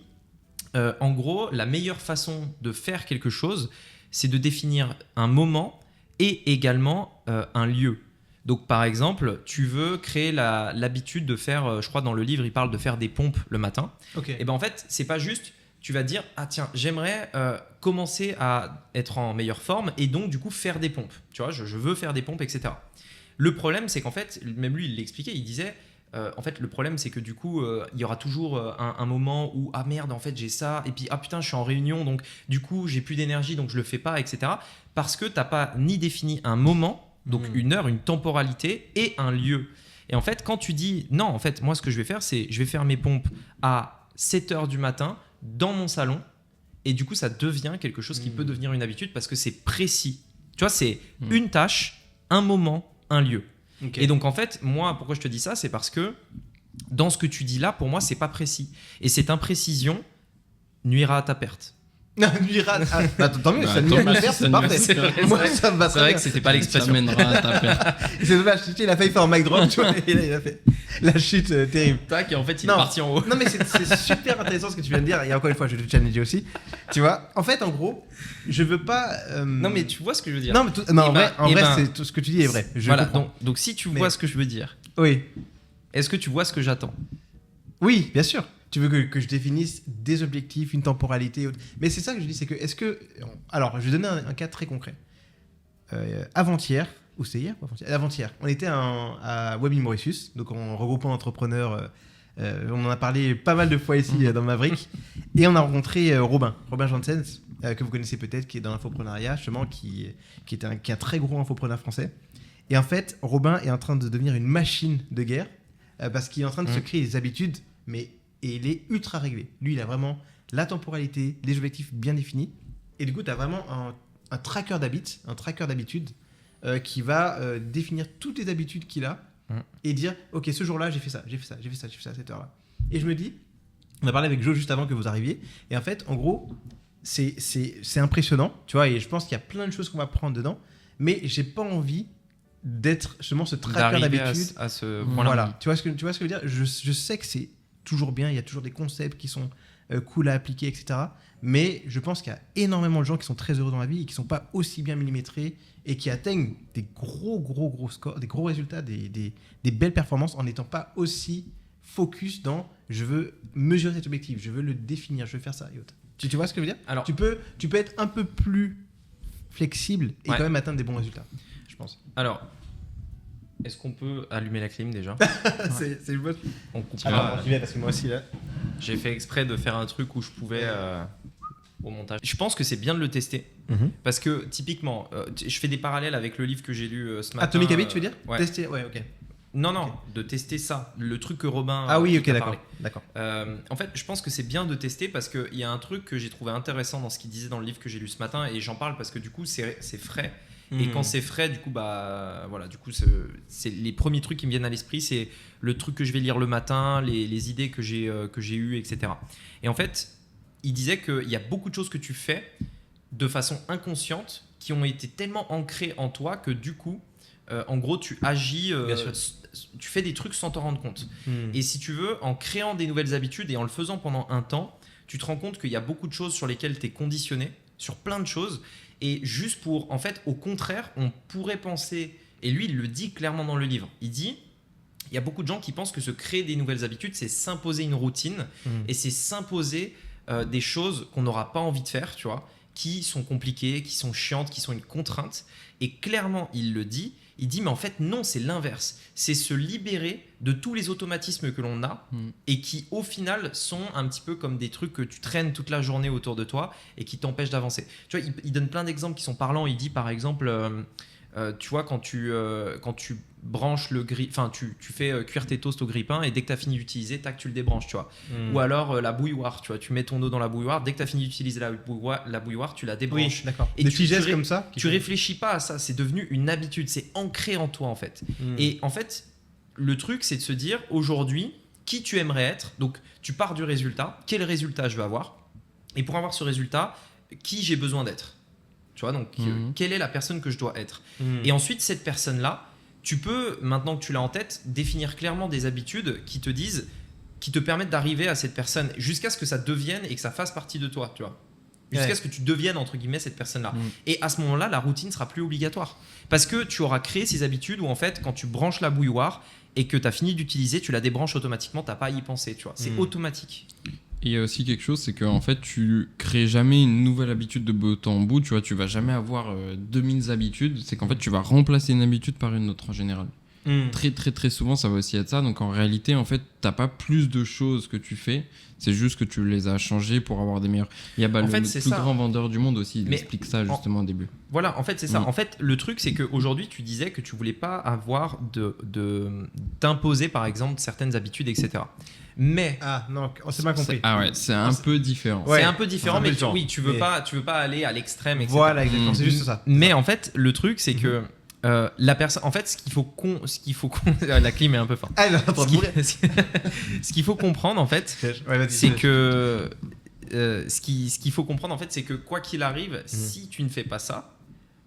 en gros, la meilleure façon de faire quelque chose, c'est de définir un moment et également un lieu. Donc, par exemple, tu veux créer l'habitude de faire, je crois dans le livre, il parle de faire des pompes le matin. Et ben en fait, c'est pas juste, tu vas dire, ah tiens, j'aimerais commencer à être en meilleure forme et donc du coup faire des pompes. Tu vois, je veux faire des pompes, etc. Le problème, c'est qu'en fait, même lui, il l'expliquait, il disait, en fait, le problème, c'est que du coup, il y aura toujours un moment où, ah merde, en fait, j'ai ça, et puis, ah putain, je suis en réunion, donc du coup, j'ai plus d'énergie, donc je le fais pas, etc. Parce que t'as pas ni défini un moment, donc une heure, une temporalité et un lieu. Et en fait, quand tu dis non, en fait, moi, ce que je vais faire, c'est je vais faire mes pompes à 7h du matin dans mon salon. Et du coup, ça devient quelque chose qui peut devenir une habitude parce que c'est précis. Tu vois, c'est une tâche, un moment, un lieu. Et donc, en fait, moi, pourquoi je te dis ça, c'est parce que dans ce que tu dis là, pour moi, c'est pas précis. Et cette imprécision nuira à ta perte. Tant mieux, ça nuira à ma perte, c'est parfait. Moi, ça me va très bien. C'est vrai que c'était pas l'expression. Ça mènera à ta perte. C'est dommage, il a failli faire un mic drop, tu vois, et là, il a fait la chute terrible. Tac, et en fait, il est parti en haut. Non, mais c'est super intéressant ce que tu viens de dire, et encore une fois, je vais te challenger aussi. Tu vois, en fait, en gros, je veux pas. Non, mais tu vois ce que je veux dire. Non, mais en vrai, c'est tout ce que tu dis est vrai. Voilà, donc si tu vois ce que je veux dire. Oui. Est-ce que tu vois ce que j'attends? Oui, bien sûr. Tu veux que je définisse des objectifs, une temporalité. Mais c'est ça que je dis, c'est que est-ce que... Alors, je vais donner un cas très concret. Avant-hier, ou c'est hier ou avant-hier, on était à Webby Mauritius, donc en regroupant d'entrepreneurs. On en a parlé pas mal de fois ici dans Maverick. Et on a rencontré Robin Janssens, que vous connaissez peut-être, qui est dans l'infoprenariat, justement, qui est un très gros infopreneur français. Et en fait, Robin est en train de devenir une machine de guerre, parce qu'il est en train de se créer des habitudes, et il est ultra réglé. Lui, il a vraiment la temporalité, les objectifs bien définis. Et du coup, tu as vraiment un tracker d'habitudes, qui va définir toutes les habitudes qu'il a et dire, ok, ce jour-là, j'ai fait ça à cette heure-là. Et je me dis, on a parlé avec Joe juste avant que vous arriviez, et en fait, en gros, c'est impressionnant, tu vois, et je pense qu'il y a plein de choses qu'on va prendre dedans, mais j'ai pas envie d'être justement ce tracker d'habitudes. À ce point-là. Voilà, tu vois ce que je veux dire. Je sais que c'est toujours bien, il y a toujours des concepts qui sont cool à appliquer, etc. Mais je pense qu'il y a énormément de gens qui sont très heureux dans la vie et qui ne sont pas aussi bien millimétrés et qui atteignent des gros scores, des gros résultats, des belles performances en n'étant pas aussi focus dans je veux mesurer cet objectif, je veux le définir, je veux faire ça et autres. Tu vois ce que je veux dire? Alors, tu peux être un peu plus flexible et quand même atteindre des bons résultats, je pense. Alors, est-ce qu'on peut allumer la clim déjà? C'est le bon. On coupe. Alors, j'y vais parce que moi aussi là. J'ai fait exprès de faire un truc où je pouvais au montage. Je pense que c'est bien de le tester parce que typiquement, je fais des parallèles avec le livre que j'ai lu ce matin. Atomic Habits, tu veux dire? Ouais. Tester, ouais, ok. Non, okay. De tester ça, le truc que Robin. Ah oui, ok, d'accord. En fait, je pense que c'est bien de tester parce qu'il y a un truc que j'ai trouvé intéressant dans ce qu'il disait dans le livre que j'ai lu ce matin et j'en parle parce que du coup, c'est frais. Et quand c'est frais, du coup, voilà, du coup, c'est les premiers trucs qui me viennent à l'esprit, c'est le truc que je vais lire le matin, les idées que j'ai eues, etc. Et en fait, il disait qu'il y a beaucoup de choses que tu fais de façon inconsciente qui ont été tellement ancrées en toi que du coup, en gros, tu agis, tu fais des trucs sans t'en rendre compte. Et si tu veux, en créant des nouvelles habitudes et en le faisant pendant un temps, tu te rends compte qu'il y a beaucoup de choses sur lesquelles tu es conditionné, sur plein de choses. Et juste pour, en fait, au contraire, on pourrait penser, et lui, il le dit clairement dans le livre, il dit, il y a beaucoup de gens qui pensent que se créer des nouvelles habitudes, c'est s'imposer une routine, et c'est s'imposer des choses qu'on n'aura pas envie de faire, tu vois, qui sont compliquées, qui sont chiantes, qui sont une contrainte. Et clairement, il le dit, il dit, mais en fait, non, c'est l'inverse. C'est se libérer de tous les automatismes que l'on a et qui, au final, sont un petit peu comme des trucs que tu traînes toute la journée autour de toi et qui t'empêchent d'avancer. Tu vois, il donne plein d'exemples qui sont parlants. Il dit, par exemple, Tu vois, quand tu branches tu fais cuire tes toasts au grille-pain et dès que tu as fini d'utiliser, tac, tu le débranches, tu vois. Ou alors la bouilloire, tu vois, tu mets ton eau dans la bouilloire, dès que tu as fini d'utiliser la bouilloire, tu la débranches. Oui, d'accord. Et Des tu petits gestes comme ça. Tu réfléchis pas à ça, c'est devenu une habitude, c'est ancré en toi en fait. Et en fait, le truc, c'est de se dire aujourd'hui, qui tu aimerais être. Donc, tu pars du résultat. Quel résultat je veux avoir? Et pour avoir ce résultat, qui j'ai besoin d'être? Tu vois, donc, quelle est la personne que je dois être? Et ensuite, cette personne-là, tu peux, maintenant que tu l'as en tête, définir clairement des habitudes qui te permettent d'arriver à cette personne jusqu'à ce que ça devienne et que ça fasse partie de toi, tu vois. Jusqu'à ce que tu deviennes, entre guillemets, cette personne-là. Et à ce moment-là, la routine sera plus obligatoire. Parce que tu auras créé ces habitudes où, en fait, quand tu branches la bouilloire et que tu as fini d'utiliser, tu la débranches automatiquement, tu n'as pas à y penser, tu vois. C'est automatique. Et il y a aussi quelque chose, c'est qu'en fait, tu crées jamais une nouvelle habitude de bout en bout, tu vois, tu vas jamais avoir 2000 habitudes, c'est qu'en fait, tu vas remplacer une habitude par une autre en général. Très très très souvent ça va aussi être ça, donc en réalité en fait t'as pas plus de choses que tu fais, c'est juste que tu les as changées pour avoir des meilleurs. Il y a le plus grand vendeur du monde aussi, il explique ça justement au début. Voilà, en fait c'est ça. En fait le truc c'est qu'aujourd'hui tu disais que tu voulais pas avoir d'imposer par exemple certaines habitudes, etc. Mais ah non, on s'est pas compris. C'est un peu différent. C'est un peu différent, mais tu veux pas aller à l'extrême, etc. Voilà, exactement, c'est juste ça. Mais en fait le truc c'est que la personne, en fait, ce qu'il faut la clim est un peu forte. Ce qu'il faut comprendre, en fait, c'est que ce qu'il faut comprendre, en fait, c'est que quoi qu'il arrive, si tu ne fais pas ça,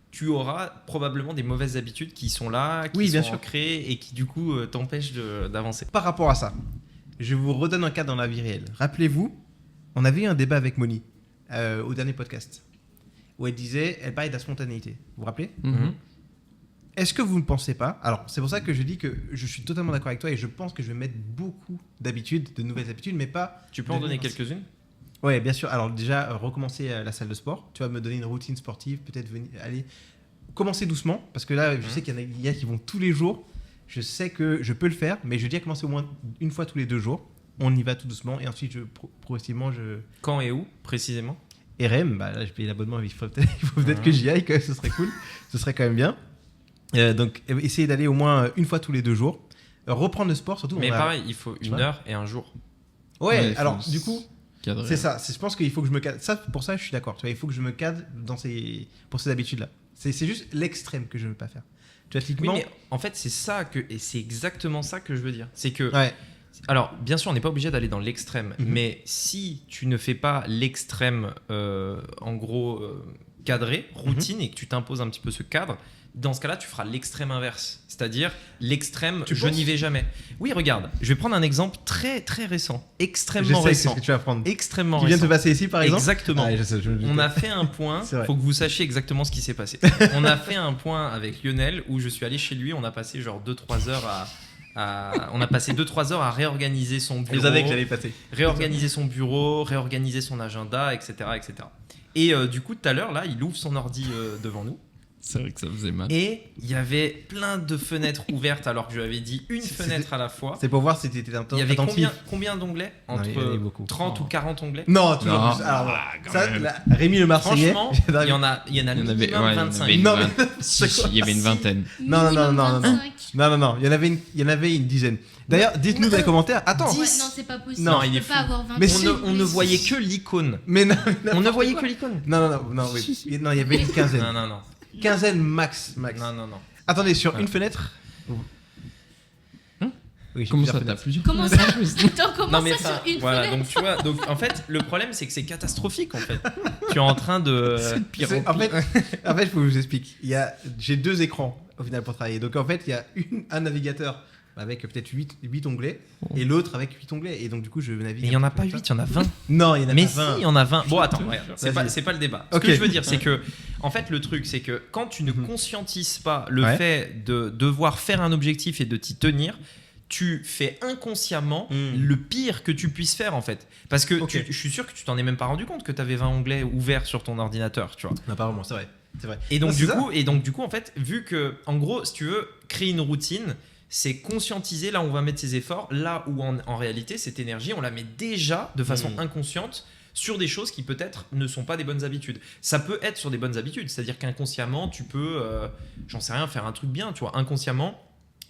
tu auras probablement des mauvaises habitudes qui sont là, qui sont ancrées et qui du coup t'empêchent d'avancer. Par rapport à ça, je vous redonne un cas dans la vie réelle. Rappelez-vous, on avait eu un débat avec Moni au dernier podcast où elle parlait de la spontanéité. Vous vous rappelez? Est-ce que vous ne pensez pas? Alors, c'est pour ça que je dis que je suis totalement d'accord avec toi et je pense que je vais mettre beaucoup d'habitudes, de nouvelles habitudes, mais pas... Tu peux en donner quelques-unes? Ouais, bien sûr. Alors déjà, recommencer la salle de sport. Tu vas me donner une routine sportive, peut-être aller commencer doucement, parce que là, je sais qu'il y a qui vont tous les jours. Je sais que je peux le faire, mais je dis à commencer au moins une fois tous les 2 jours. On y va tout doucement et ensuite, progressivement, Quand et où, précisément? RM, bah là, je paye l'abonnement, il faut peut-être que j'y aille, que ce serait cool. Ce serait quand même bien. Donc, essayer d'aller au moins une fois tous les 2 jours. Reprendre le sport, surtout. Mais pareil, il faut 1 heure et 1 jour. Ouais, alors du coup, cadrer. C'est ça. Je pense qu'il faut que je me cadre. Ça, pour ça, je suis d'accord. Tu vois, il faut que je me cadre pour ces habitudes-là. C'est juste l'extrême que je ne veux pas faire. Tu vois, typiquement... Oui, mais en fait, et c'est exactement ça que je veux dire. C'est que... Ouais. Alors, bien sûr, on n'est pas obligé d'aller dans l'extrême. Mais si tu ne fais pas l'extrême, en gros, cadré, routine, et que tu t'imposes un petit peu ce cadre... Dans ce cas-là, tu feras l'extrême inverse. C'est-à-dire l'extrême, je n'y vais jamais. Oui, regarde, je vais prendre un exemple très très récent. Extrêmement récent. Je sais ce que tu vas prendre. Extrêmement récent. Qui vient de se passer ici, par exemple? Exactement. Ah, je sais, on a fait un point, il faut que vous sachiez exactement ce qui s'est passé. On a fait un point avec Lionel où je suis allé chez lui, on a passé genre 2-3 heures on a passé 2-3 heures à réorganiser son bureau. Vous savez que j'allais passer. Réorganiser son bureau, réorganiser son agenda, etc. etc. Et du coup, tout à l'heure, là, il ouvre son ordi devant nous. C'est vrai que ça faisait mal. Et il y avait plein de fenêtres ouvertes alors que je lui avais dit une fenêtre à la fois. C'est pour voir si tu étais attentif. Il y avait combien d'onglets? Entre 30 ou 40 onglets? Non, toujours plus. Alors, Rémi le Marseillais. Franchement, il y en a minimum 25. Il y avait une vingtaine. Non. Il y en avait une dizaine. D'ailleurs, dites-nous dans les commentaires. Attends. Ouais, non, c'est pas possible. Non, il ne peut pas avoir 20. Mais on ne voyait que l'icône. Mais non. On ne voyait que l'icône. Non, oui. Non, il y avait une quinzaine. Non. Quinzaine max. Non. Attendez, sur une fenêtre. Oui, comment ça, t'as plusieurs? Comment ça? Attends, comment ça sur une fenêtre? Donc tu vois, en fait, le problème c'est que c'est catastrophique en fait. Tu es en train de. C'est le pire. En fait, il faut que je vous explique. J'ai 2 écrans au final pour travailler. Donc en fait, il y a un navigateur avec peut-être 8 onglets et l'autre avec 8 onglets. Et donc du coup, je navigue. Et il n'y en a pas 8, il y en a 20. Non, il y en a mais pas 20. Mais si, il y en a 20. Bon, attends, regarde, c'est pas le débat. Ce que je veux dire, c'est que, en fait, le truc, c'est que quand tu ne conscientises pas le fait de devoir faire un objectif et de t'y tenir, tu fais inconsciemment le pire que tu puisses faire en fait. Parce que je suis sûr que tu t'en es même pas rendu compte que tu avais 20 onglets ouverts sur ton ordinateur, tu vois. Non, pas vraiment, c'est vrai. Et donc, du coup, en fait, vu que, en gros, si tu veux créer une routine, c'est conscientiser là où on va mettre ses efforts, là où en réalité, cette énergie, on la met déjà de façon inconsciente sur des choses qui peut-être ne sont pas des bonnes habitudes. Ça peut être sur des bonnes habitudes, c'est-à-dire qu'inconsciemment, tu peux, j'en sais rien, faire un truc bien, tu vois. Inconsciemment,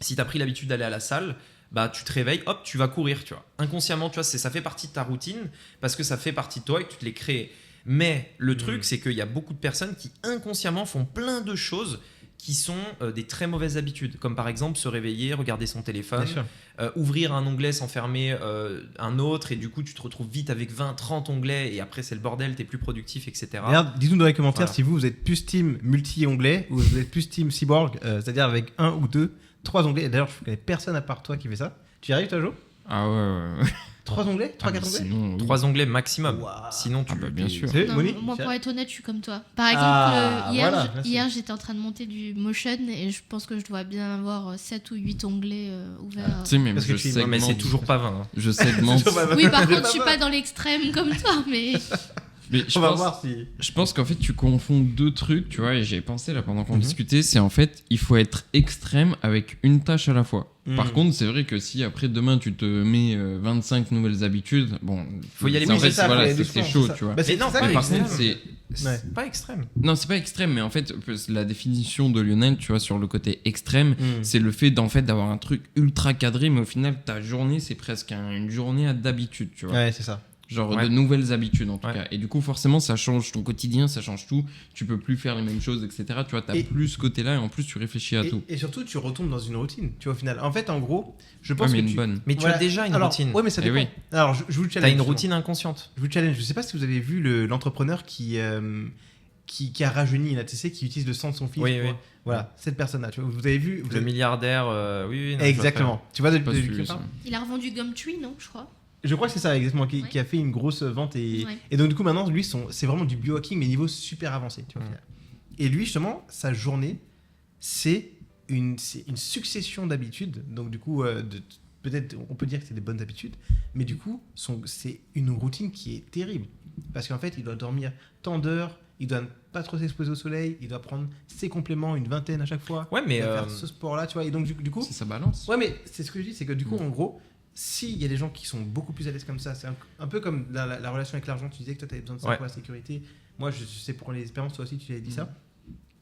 si tu as pris l'habitude d'aller à la salle, bah tu te réveilles, hop, tu vas courir, tu vois. Inconsciemment, tu vois, ça fait partie de ta routine parce que ça fait partie de toi et que tu te l'es créé. Mais le truc, c'est qu'il y a beaucoup de personnes qui inconsciemment font plein de choses qui sont des très mauvaises habitudes, comme par exemple se réveiller, regarder son téléphone, ouvrir un onglet sans fermer un autre, et du coup tu te retrouves vite avec 20-30 onglets, et après c'est le bordel, t'es plus productif, etc. D'ailleurs, dites-nous dans les commentaires si vous êtes plus team multi-onglets ou vous êtes plus team cyborg, c'est-à-dire avec 1 ou 2, 3 onglets. D'ailleurs, je connais personne à part toi qui fait ça. Tu y arrives toi, Jo? Ah ouais. 3 onglets? 3-4 onglets? Sinon, 3 onglets maximum. Wow. Sinon, tu bien sûr. Non, Moni, moi, pour être honnête, je suis comme toi. Par exemple, hier, j'étais en train de monter du Motion et je pense que je dois bien avoir 7 ou 8 onglets ouverts. Tu sais, même Parce que je segmente. mais c'est toujours pas 20. Hein. Je segmente. Oui, par contre, je suis pas dans l'extrême comme toi, mais... Mais On va voir si... Je pense qu'en fait, tu confonds 2 trucs, tu vois, et j'ai pensé là pendant qu'on discutait, c'est en fait, il faut être extrême avec une tâche à la fois. Par contre, c'est vrai que si après demain tu te mets 25 nouvelles habitudes, bon, faut y aller. En fait, ça, voilà, faut c'est chaud, tu vois. Bah, c'est non, ça, pas Mais par extrême. contre, C'est pas extrême. non, c'est pas extrême, mais en fait, la définition de Lionel, tu vois, sur le côté extrême, c'est le fait d'avoir un truc ultra cadré, mais au final, ta journée, c'est presque une journée d'habitude, tu vois. Ouais, c'est ça. Genre de nouvelles habitudes en tout cas. Et du coup, forcément, ça change ton quotidien, ça change tout. Tu peux plus faire les mêmes choses, etc. Tu vois, t'as plus ce côté-là et en plus, tu réfléchis à tout. Et surtout, tu retombes dans une routine, tu vois, au final. En fait, en gros, je pense mais que une bonne. Mais tu as déjà une routine. Ouais, mais ça Eh dépend. oui. Alors, je vous challenge. T'as une justement. routine inconsciente. Je vous challenge. Je sais pas si vous avez vu l'entrepreneur qui a rajeuni là, tu sais, qui utilise le sang de son fils. Oui, pour- oui. Voilà, cette personne-là. Tu vois, vous avez vu Le milliardaire, oui. non, Exactement. Tu vois de Pas qui suivi, je ça. parle ? Il a revendu Gumtree, non, je crois. Je crois que c'est ça, exactement, Ouais. qui a fait une grosse vente. Et Ouais. donc, du coup, maintenant, lui, c'est vraiment du biohacking, mais niveau super avancé. Tu vois, au final. Et lui, justement, sa journée, c'est une succession d'habitudes. Donc, du coup, peut-être, on peut dire que c'est des bonnes habitudes, mais du coup, c'est une routine qui est terrible. Parce qu'en fait, il doit dormir tant d'heures, il doit pas trop s'exposer au soleil, il doit prendre ses compléments, une vingtaine à chaque fois. Ouais, mais il doit faire ce sport-là, tu vois. Et donc, du coup, C'est sa balance. ouais, mais c'est ce que je dis, c'est que du coup, en gros, s'il y a des gens qui sont beaucoup plus à l'aise comme ça, c'est un peu comme la relation avec l'argent, tu disais que toi, tu avais besoin de ça pour la sécurité. Moi, je sais pour les expériences, toi aussi, tu avais dit ça.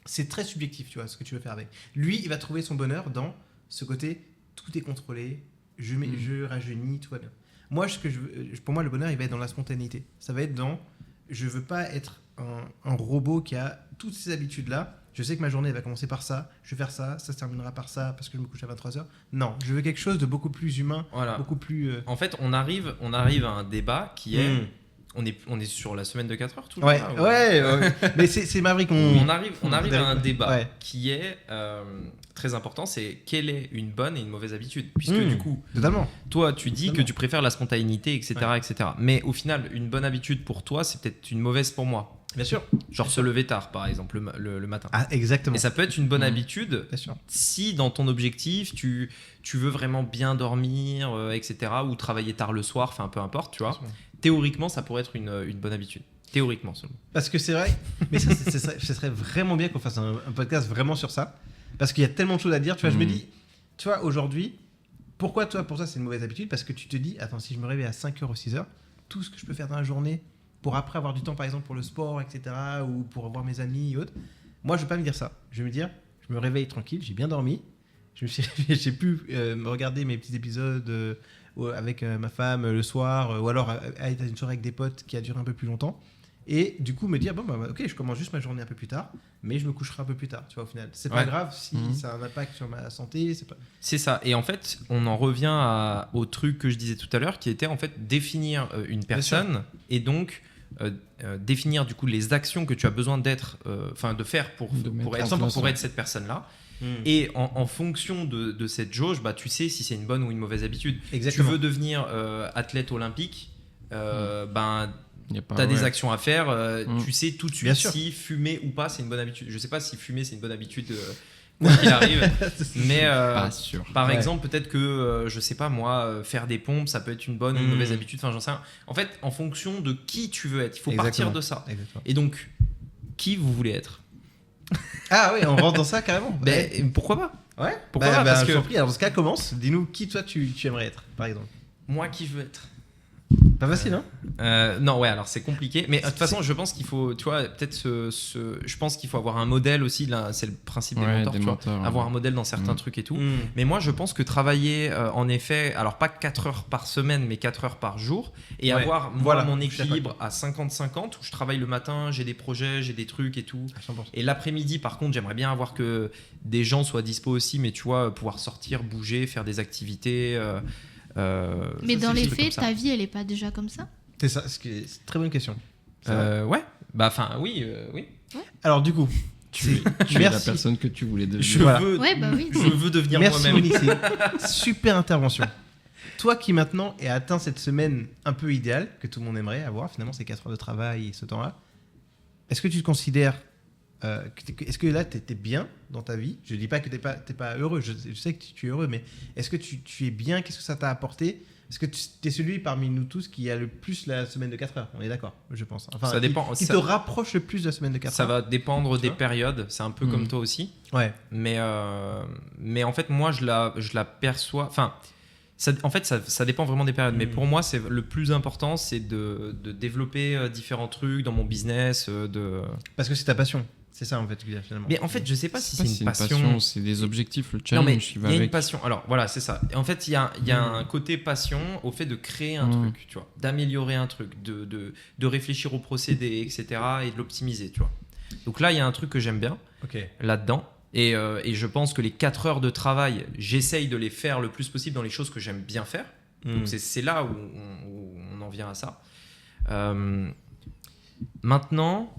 C'est très subjectif, tu vois, ce que tu veux faire avec. Lui, il va trouver son bonheur dans ce côté, tout est contrôlé, je rajeunis, tout va bien. Moi, pour moi, le bonheur, il va être dans la spontanéité. Ça va être dans, je veux pas être un robot qui a toutes ces habitudes-là. Je sais que ma journée elle va commencer par ça, je vais faire ça, ça se terminera par ça parce que je me couche à 23h. Non, je veux quelque chose de beaucoup plus humain, Voilà. beaucoup plus... En fait, on arrive à un débat qui est... On est sur la semaine de 4 heures toujours Ouais, là, ou- ouais. Mais c'est Maverick. On arrive à un débat Ouais. qui est très important, c'est quelle est une bonne et une mauvaise habitude. Puisque du coup, Totalement. toi, tu dis que tu préfères la spontanéité, etc., Ouais. etc. Mais au final, une bonne habitude pour toi, c'est peut-être une mauvaise pour moi. Bien sûr. Genre se lever tard, par exemple, le matin. Ah, exactement. Et ça peut être une bonne habitude Bien sûr. si dans ton objectif, tu veux vraiment bien dormir, etc., ou travailler tard le soir, enfin peu importe, tu vois. Théoriquement, ça pourrait être une bonne habitude. Théoriquement seulement. Parce que c'est vrai, mais ça, ce serait vraiment bien qu'on fasse un podcast vraiment sur ça. Parce qu'il y a tellement de choses à dire. Tu vois, je me dis, tu vois, aujourd'hui, pourquoi toi, pour ça, c'est une mauvaise habitude? Parce que tu te dis, attends, si je me réveille à 5h ou 6h, tout ce que je peux faire dans la journée pour après avoir du temps, par exemple, pour le sport, etc., ou pour voir mes amis et autres, moi, je vais pas me dire ça. Je vais me dire, je me réveille tranquille, j'ai bien dormi, j'ai pu me regarder mes petits épisodes avec ma femme le soir, ou alors aller à une soirée avec des potes qui a duré un peu plus longtemps. Et du coup, me dire, bon, bah, ok, je commence juste ma journée un peu plus tard, mais je me coucherai un peu plus tard, tu vois, au final. C'est pas grave si ça a un impact sur ma santé. C'est ça. Et en fait, on en revient au truc que je disais tout à l'heure, qui était en fait définir une personne et donc définir du coup les actions que tu as besoin de faire pour être cette personne-là. Et en fonction de cette jauge, bah, tu sais si c'est une bonne ou une mauvaise habitude. Exactement. Tu veux devenir athlète olympique, ben... Pas, T'as des actions à faire, tu sais tout de suite Bien sûr. si fumer ou pas c'est une bonne habitude. Je sais pas si fumer c'est une bonne habitude quoi qu'il arrive, mais pas sûr. par exemple peut-être que je sais pas moi faire des pompes ça peut être une bonne ou une mauvaise habitude. Enfin j'en sais rien. En fait en fonction de qui tu veux être, il faut partir de ça. Exactement. Et donc qui vous voulez être? Ah oui, on rentre dans ça carrément. Ben pourquoi pas? Ouais. Pourquoi pas, parce je que t'en prie, alors dans ce cas, commence. Dis-nous qui toi tu aimerais être, par exemple. Moi qui je veux être. Pas facile, hein? Non, ouais, alors c'est compliqué. Mais de toute façon, je pense qu'il faut, tu vois, peut-être je pense qu'il faut avoir un modèle aussi. Là, c'est le principe des mentors, tu vois, avoir un modèle dans certains trucs et tout. Mais moi, je pense que travailler, en effet, alors pas 4 heures par semaine, mais 4 heures par jour, et avoir mon équilibre à 50-50, où je travaille le matin, j'ai des projets, j'ai des trucs et tout. Et l'après-midi, par contre, j'aimerais bien avoir que des gens soient dispo aussi, mais tu vois, pouvoir sortir, bouger, faire des activités. Mais dans les faits, ta vie, elle est pas déjà comme ça? C'est ça, c'est une très bonne question. Ouais, bah enfin, oui. Ouais. Alors du coup, tu es la personne que tu voulais devenir. Je veux devenir moi-même. Merci Moni, c'est super intervention. Toi qui maintenant est atteint cette semaine un peu idéale, que tout le monde aimerait avoir, finalement ces 4 heures de travail et ce temps-là, est-ce que tu te considères... est-ce que là, tu es bien dans ta vie? Je ne dis pas que tu n'es pas heureux, je sais que tu es heureux, mais est-ce que tu es bien? Qu'est-ce que ça t'a apporté? Est-ce que tu es celui parmi nous tous qui a le plus la semaine de 4 heures? On est d'accord, je pense. Enfin, ça dépend. Qui te rapproche le plus de la semaine de 4 heures? Ça va dépendre des périodes, c'est un peu comme toi aussi. Ouais. Mais en fait, moi, je la perçois... Enfin, ça dépend vraiment des périodes. Mais pour moi, le plus important, c'est de développer différents trucs dans mon business. Parce que c'est ta passion. C'est ça en fait finalement. Mais en fait, je sais pas si c'est une passion. C'est des objectifs, le challenge. Non, mais il y a une passion. Alors voilà, c'est ça. En fait, il y a un côté passion au fait de créer un truc, tu vois, d'améliorer un truc, de réfléchir au procédé, etc. et de l'optimiser, tu vois. Donc là, il y a un truc que j'aime bien là-dedans. Et je pense que les 4 heures de travail, j'essaye de les faire le plus possible dans les choses que j'aime bien faire. Donc c'est là où on en vient à ça. Maintenant...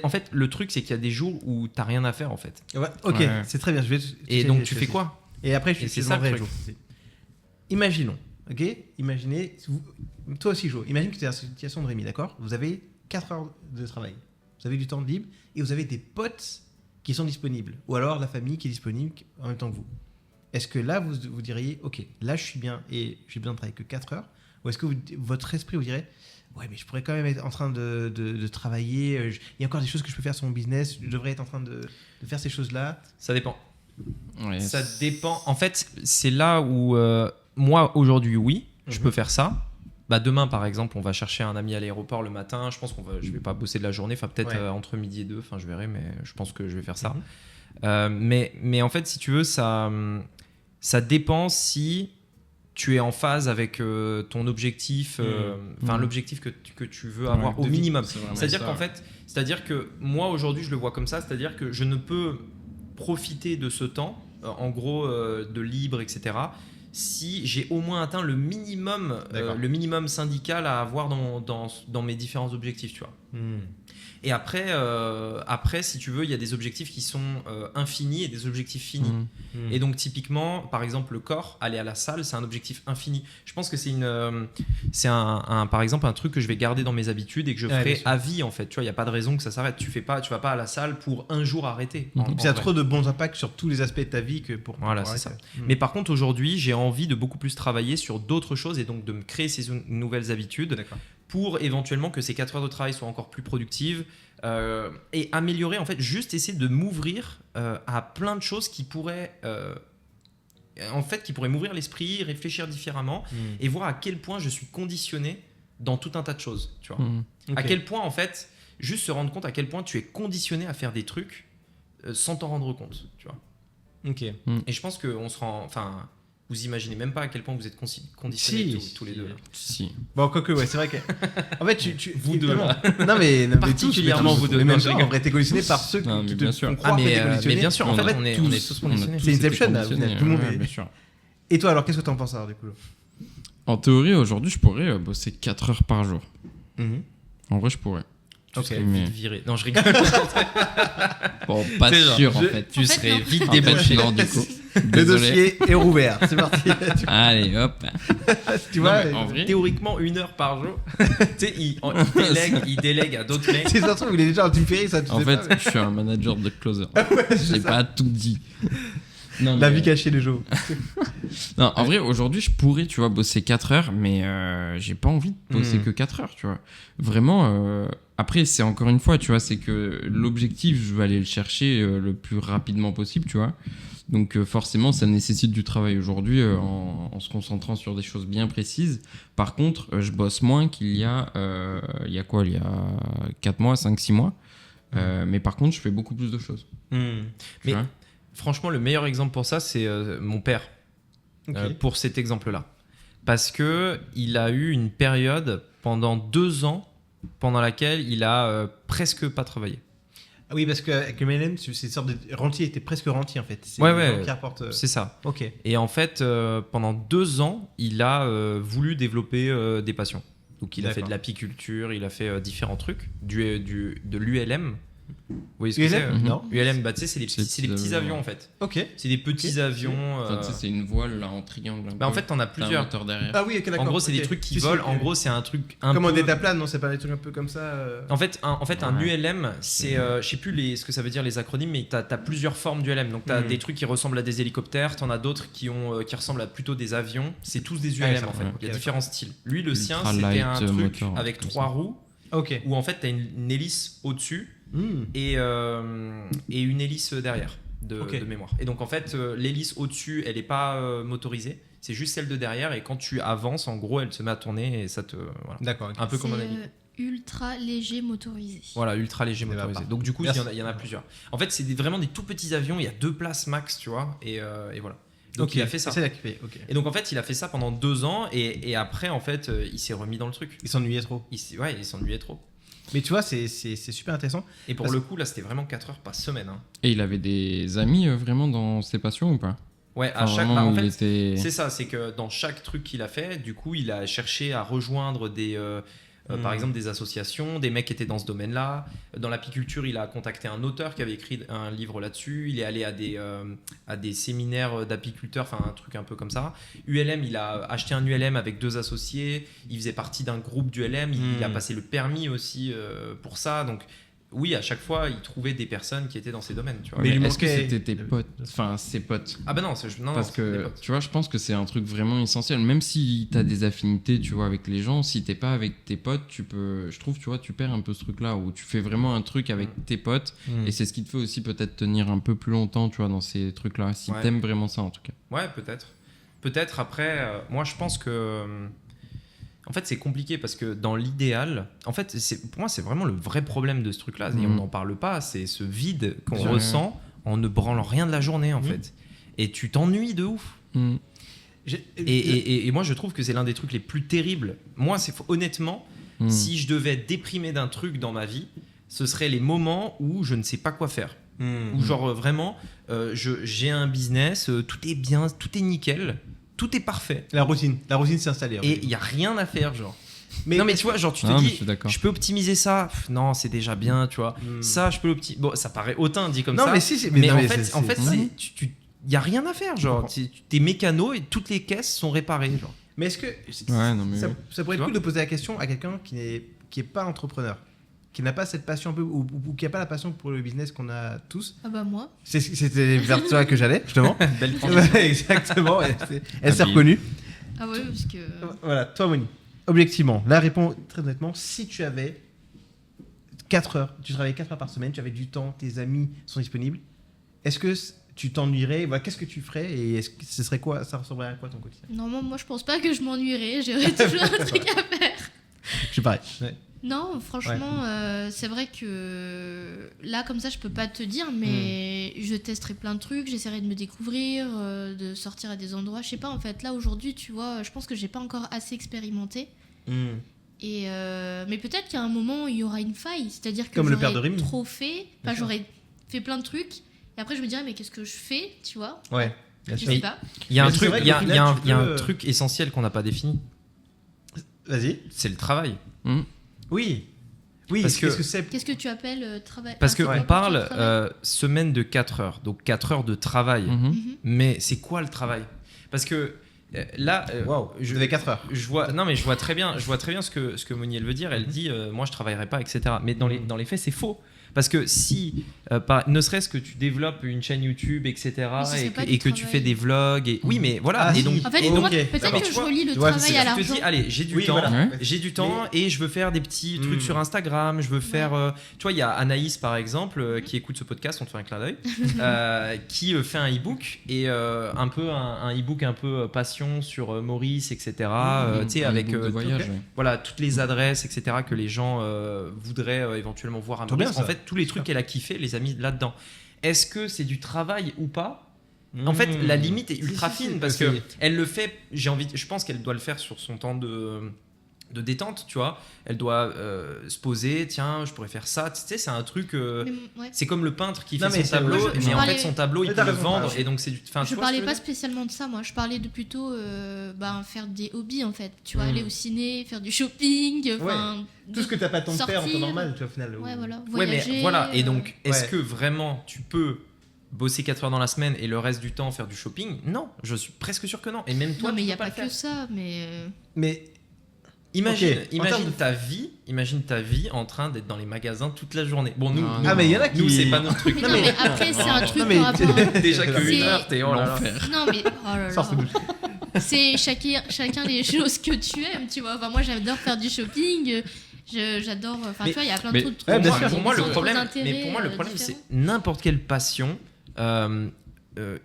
en fait, le truc, c'est qu'il y a des jours où t'as rien à faire, en fait. Ouais, c'est très bien. Et donc, tu fais quoi? Et après, c'est ça le truc. Imaginons, imaginez, toi aussi, Jo, imagine que tu es dans la situation de Rémi, d'accord? Vous avez 4 heures de travail, vous avez du temps libre et vous avez des potes qui sont disponibles, ou alors la famille qui est disponible en même temps que vous. Est-ce que là, vous diriez, ok, là, je suis bien et j'ai besoin de travailler que 4 heures? Ou est-ce que votre esprit vous dirait, ouais, mais je pourrais quand même être en train de travailler. Il y a encore des choses que je peux faire sur mon business. Je devrais être en train de faire ces choses-là. Ça dépend. Ouais, ça dépend. En fait, c'est là où moi, aujourd'hui, oui, je peux faire ça. Bah, demain, par exemple, on va chercher un ami à l'aéroport le matin. Je pense je vais pas bosser de la journée. Enfin, peut-être entre midi et 2. Enfin, je verrai, mais je pense que je vais faire ça. Mais en fait, si tu veux, ça dépend si... tu es en phase avec ton objectif, l'objectif que tu veux avoir au minimum. C'est-à-dire que moi aujourd'hui je le vois comme ça, c'est-à-dire que je ne peux profiter de ce temps, en gros de libre, etc. si j'ai au moins atteint le minimum syndical à avoir dans mes différents objectifs, tu vois. Et après, si tu veux, il y a des objectifs qui sont infinis et des objectifs finis. Et donc, typiquement, par exemple, le corps, aller à la salle, c'est un objectif infini. Je pense que par exemple, un truc que je vais garder dans mes habitudes et que je ferai à vie, en fait. Tu vois, il n'y a pas de raison que ça s'arrête. Tu vas pas à la salle pour un jour arrêter. Ça a trop de bons impacts sur tous les aspects de ta vie que pour... Voilà, c'est ça. Mais par contre, aujourd'hui, j'ai envie de beaucoup plus travailler sur d'autres choses et donc de me créer ces nouvelles habitudes. D'accord. Pour éventuellement que ces 4 heures de travail soient encore plus productives et améliorer, en fait, juste essayer de m'ouvrir à plein de choses qui pourraient m'ouvrir l'esprit, réfléchir différemment et voir à quel point je suis conditionné dans tout un tas de choses, tu vois. À quel point, en fait, juste se rendre compte à quel point tu es conditionné à faire des trucs sans t'en rendre compte, tu vois. Et je pense qu'on se rend... Enfin, vous imaginez même pas à quel point vous êtes conditionnés tous les deux. Si. Bon, quoique, ouais, c'est vrai que... En fait, vous deux, là. Non, mais particulièrement vous deux. Mais même gens, en vrai, t'es conditionné par ceux qui te font croire que t'es conditionné. Mais bien sûr, en fait, on est tous conditionnés. C'est Inception, là. Tout le monde est... Bien sûr. Et toi, alors, qu'est-ce que t'en penses, alors, du coup? En théorie, aujourd'hui, je pourrais bosser 4 heures par jour. En vrai, je pourrais. Tu serais vite viré. Non, je rigole. Bon, pas sûr, en fait. Tu serais vite débauché. Non, du coup. Le dossier est rouvert. C'est parti. Allez, hop. Tu vois, en vrai, théoriquement, 1 heure par jour. Tu sais, il délègue à d'autres mecs. C'est ça, il est déjà en team ferry, ça. En fait, je suis un manager de closer. J'ai pas tout dit. Non, la vie cachée de Joe. Non, en vrai, aujourd'hui, je pourrais, tu vois, bosser 4 heures, mais j'ai pas envie de bosser que 4 heures, tu vois. Vraiment, après, c'est encore une fois, tu vois, c'est que l'objectif, je veux aller le chercher le plus rapidement possible, tu vois. Donc forcément, ça nécessite du travail aujourd'hui en se concentrant sur des choses bien précises. Par contre, je bosse moins qu'il y a, il y a 4 mois, 5-6 mois. Mais par contre, je fais beaucoup plus de choses. Mais franchement, le meilleur exemple pour ça, c'est mon père. Pour cet exemple-là. Parce qu'il a eu une période pendant 2 ans pendant laquelle il a presque pas travaillé. Ah oui, parce qu'avec le MLM, c'est une sorte de rentier, était presque rentier en fait. C'est c'est ça. Ok. Et en fait, pendant 2 ans, il a voulu développer des passions. Donc il a fait de l'apiculture, il a fait différents trucs, de l'ULM. Vous voyez ce que c'est Non. ULM, bah, tu sais, c'est les petits avions en fait. Ok. C'est des petits avions. Enfin, tu sais, c'est une voile là, en triangle. Bah, en fait, t'en as plusieurs. Un moteur derrière. Ah oui, ok, d'accord. En gros, c'est des trucs qui volent. En gros, c'est un truc un comme peu... en détaplane, non? C'est pas des trucs un peu comme ça En fait, un ULM, c'est... je sais plus ce que ça veut dire les acronymes, mais t'as plusieurs formes d'ULM. Donc, t'as des trucs qui ressemblent à des hélicoptères, t'en as d'autres qui ressemblent à plutôt des avions. C'est tous des ULM en fait. Il y a différents styles. Lui, le sien, c'était un truc avec 3 roues. Ok. Où en fait, t'as une hélice au-dessus. Et une hélice derrière de mémoire. Et donc en fait l'hélice au-dessus elle est pas motorisée, c'est juste celle de derrière et quand tu avances en gros elle se met à tourner et ça te voilà. D'accord. Un peu comme un avion. Ultra léger motorisé. Voilà, ultra léger motorisé. Donc du coup il y en a plusieurs. En fait c'est vraiment des tout petits avions, il y a 2 places max tu vois et voilà. Donc il a fait ça. C'est là qu'il fait. Ok. Et donc en fait il a fait ça pendant 2 ans et après en fait il s'est remis dans le truc. Il s'ennuyait trop. Il s'ennuyait trop. Mais tu vois, c'est super intéressant. Et pour le coup, là, c'était vraiment 4 heures par semaine. Hein. Et il avait des amis vraiment dans ses passions ou pas? Ouais, à chaque. Bah, en fait, c'est ça, c'est que dans chaque truc qu'il a fait, du coup, il a cherché à rejoindre des. Par exemple, des associations, des mecs qui étaient dans ce domaine-là. Dans l'apiculture, il a contacté un auteur qui avait écrit un livre là-dessus. Il est allé à des séminaires d'apiculteurs, enfin un truc un peu comme ça. ULM, il a acheté un ULM avec 2 associés. Il faisait partie d'un groupe d'ULM. Il a passé le permis aussi pour ça. Donc, oui, à chaque fois, il trouvait des personnes qui étaient dans ces domaines. Tu vois. Mais est-ce que c'était tes potes? Enfin, ses potes. Ah bah non, parce que tu vois, je pense que c'est un truc vraiment essentiel. Même si t'as des affinités, tu vois, avec les gens, si t'es pas avec tes potes, je trouve, tu vois, tu perds un peu ce truc-là où tu fais vraiment un truc avec tes potes et c'est ce qui te fait aussi peut-être tenir un peu plus longtemps, tu vois, dans ces trucs-là. Si t'aimes vraiment ça, en tout cas. Ouais, peut-être. Peut-être après, moi, je pense que. En fait, c'est compliqué parce que dans l'idéal, en fait, pour moi, c'est vraiment le vrai problème de ce truc-là. Et on n'en parle pas, c'est ce vide qu'on ressent en ne branlant rien de la journée, en fait. Et tu t'ennuies de ouf. Et moi, je trouve que c'est l'un des trucs les plus terribles. Moi, honnêtement, si je devais être déprimé d'un truc dans ma vie, ce serait les moments où je ne sais pas quoi faire. Où genre vraiment, j'ai un business, tout est bien, tout est nickel. Tout est parfait. La routine s'est installée. Et il n'y a rien à faire, genre. Non, mais tu vois, genre, tu te dis, je peux optimiser ça. Non, c'est déjà bien, tu vois. Ça, je peux l'optimiser. Bon, ça paraît hautain dit comme ça. Mais si, mais en fait, il n'y a rien à faire, genre. T'es mécano et toutes les caisses sont réparées, genre. Mais est-ce que ça pourrait être cool de poser la question à quelqu'un qui n'est pas entrepreneur, qui n'a pas cette passion un peu, ou qui n'a pas la passion pour le business qu'on a tous? Ah bah moi. C'était vers toi que j'allais, justement. Belle transition. Exactement, elle s'est reconnue. Ah ouais, parce que... Voilà, toi Moni, objectivement, là réponds très honnêtement, si tu avais 4 heures, tu travaillais 4 heures par semaine, tu avais du temps, tes amis sont disponibles, est-ce que tu t'ennuierais? Voilà, qu'est-ce que tu ferais et est-ce que ce serait quoi, ça ressemblerait à quoi ton quotidien? Non, moi je pense pas que je m'ennuierais, j'aurais toujours un truc à faire. Je suis pareil. Ouais. Non, franchement, c'est vrai que là, comme ça, je peux pas te dire, mais je testerai plein de trucs, j'essaierai de me découvrir, de sortir à des endroits. Je sais pas, en fait, là, aujourd'hui, tu vois, je pense que j'ai pas encore assez expérimenté. Et mais peut-être qu'à un moment, il y aura une faille, c'est-à-dire que j'aurais trop fait, j'aurais fait plein de trucs, et après, je me dirais, mais qu'est-ce que je fais, tu vois? Ouais, je sais pas. Il y a un truc essentiel qu'on n'a pas défini. Vas-y. C'est le travail. Oui, parce qu'est-ce que tu appelles travail? Parce qu'on parle semaine de 4 heures, donc 4 heures de travail. Mais c'est quoi le travail? Parce que là, je devais 4 heures. Je vois très bien ce que Moni elle veut dire. Elle dit, moi je travaillerai pas, etc. Mais dans les faits, c'est faux. Parce que si, ne serait-ce que tu développes une chaîne YouTube, etc., et que tu fais des vlogs, oui, mais voilà. Ah, et donc, En fait, moi, peut-être que je relie le travail à tu te l'argent. dis, allez, j'ai du temps, et je veux faire des petits trucs sur Instagram, je veux faire... tu vois, il y a Anaïs, par exemple, qui écoute ce podcast, on te fait un clin d'œil, qui fait un e-book, et un e-book un peu passion sur Maurice, etc., tu sais, avec voilà, toutes les adresses, etc., que les gens voudraient éventuellement voir à Maurice. En fait, tous les trucs qu'elle a kiffé, les a mis là-dedans. Est-ce que c'est du travail ou pas ? En fait, la limite est ultra fine parce que elle le fait. Je pense qu'elle doit le faire sur son temps de détente, tu vois. Elle doit se poser. Tiens, je pourrais faire ça. Tu sais, c'est un truc. C'est comme le peintre qui fait son tableau, mais en fait, son tableau, il peut le vendre et donc c'est du. Je parlais pas spécialement de ça, moi. Je parlais de plutôt faire des hobbies, en fait. Tu vois, aller au ciné, faire du shopping. Tout ce que t'as pas le temps de faire en temps normal, tu vois, au final. Ouais, voilà. Voyager, mais voilà. Et donc, est-ce que vraiment tu peux bosser 4 heures dans la semaine et le reste du temps faire du shopping ? Non, je suis presque sûr que non. Et même toi, non, mais il n'y a pas que ça. Mais imagine ta vie en train d'être dans les magasins toute la journée. Bon, nous, mais il y en a qui... nous c'est pas notre truc. Non, mais après, c'est un truc mais... par rapport... Déjà que 1 heure, t'es en l'enfer. Non, mais... Oh là là. C'est chacun les choses que tu aimes, tu vois. Enfin, moi, j'adore faire du shopping. J'adore... Enfin, tu vois, il y a plein de trucs. Pour moi, le problème, c'est n'importe quelle passion...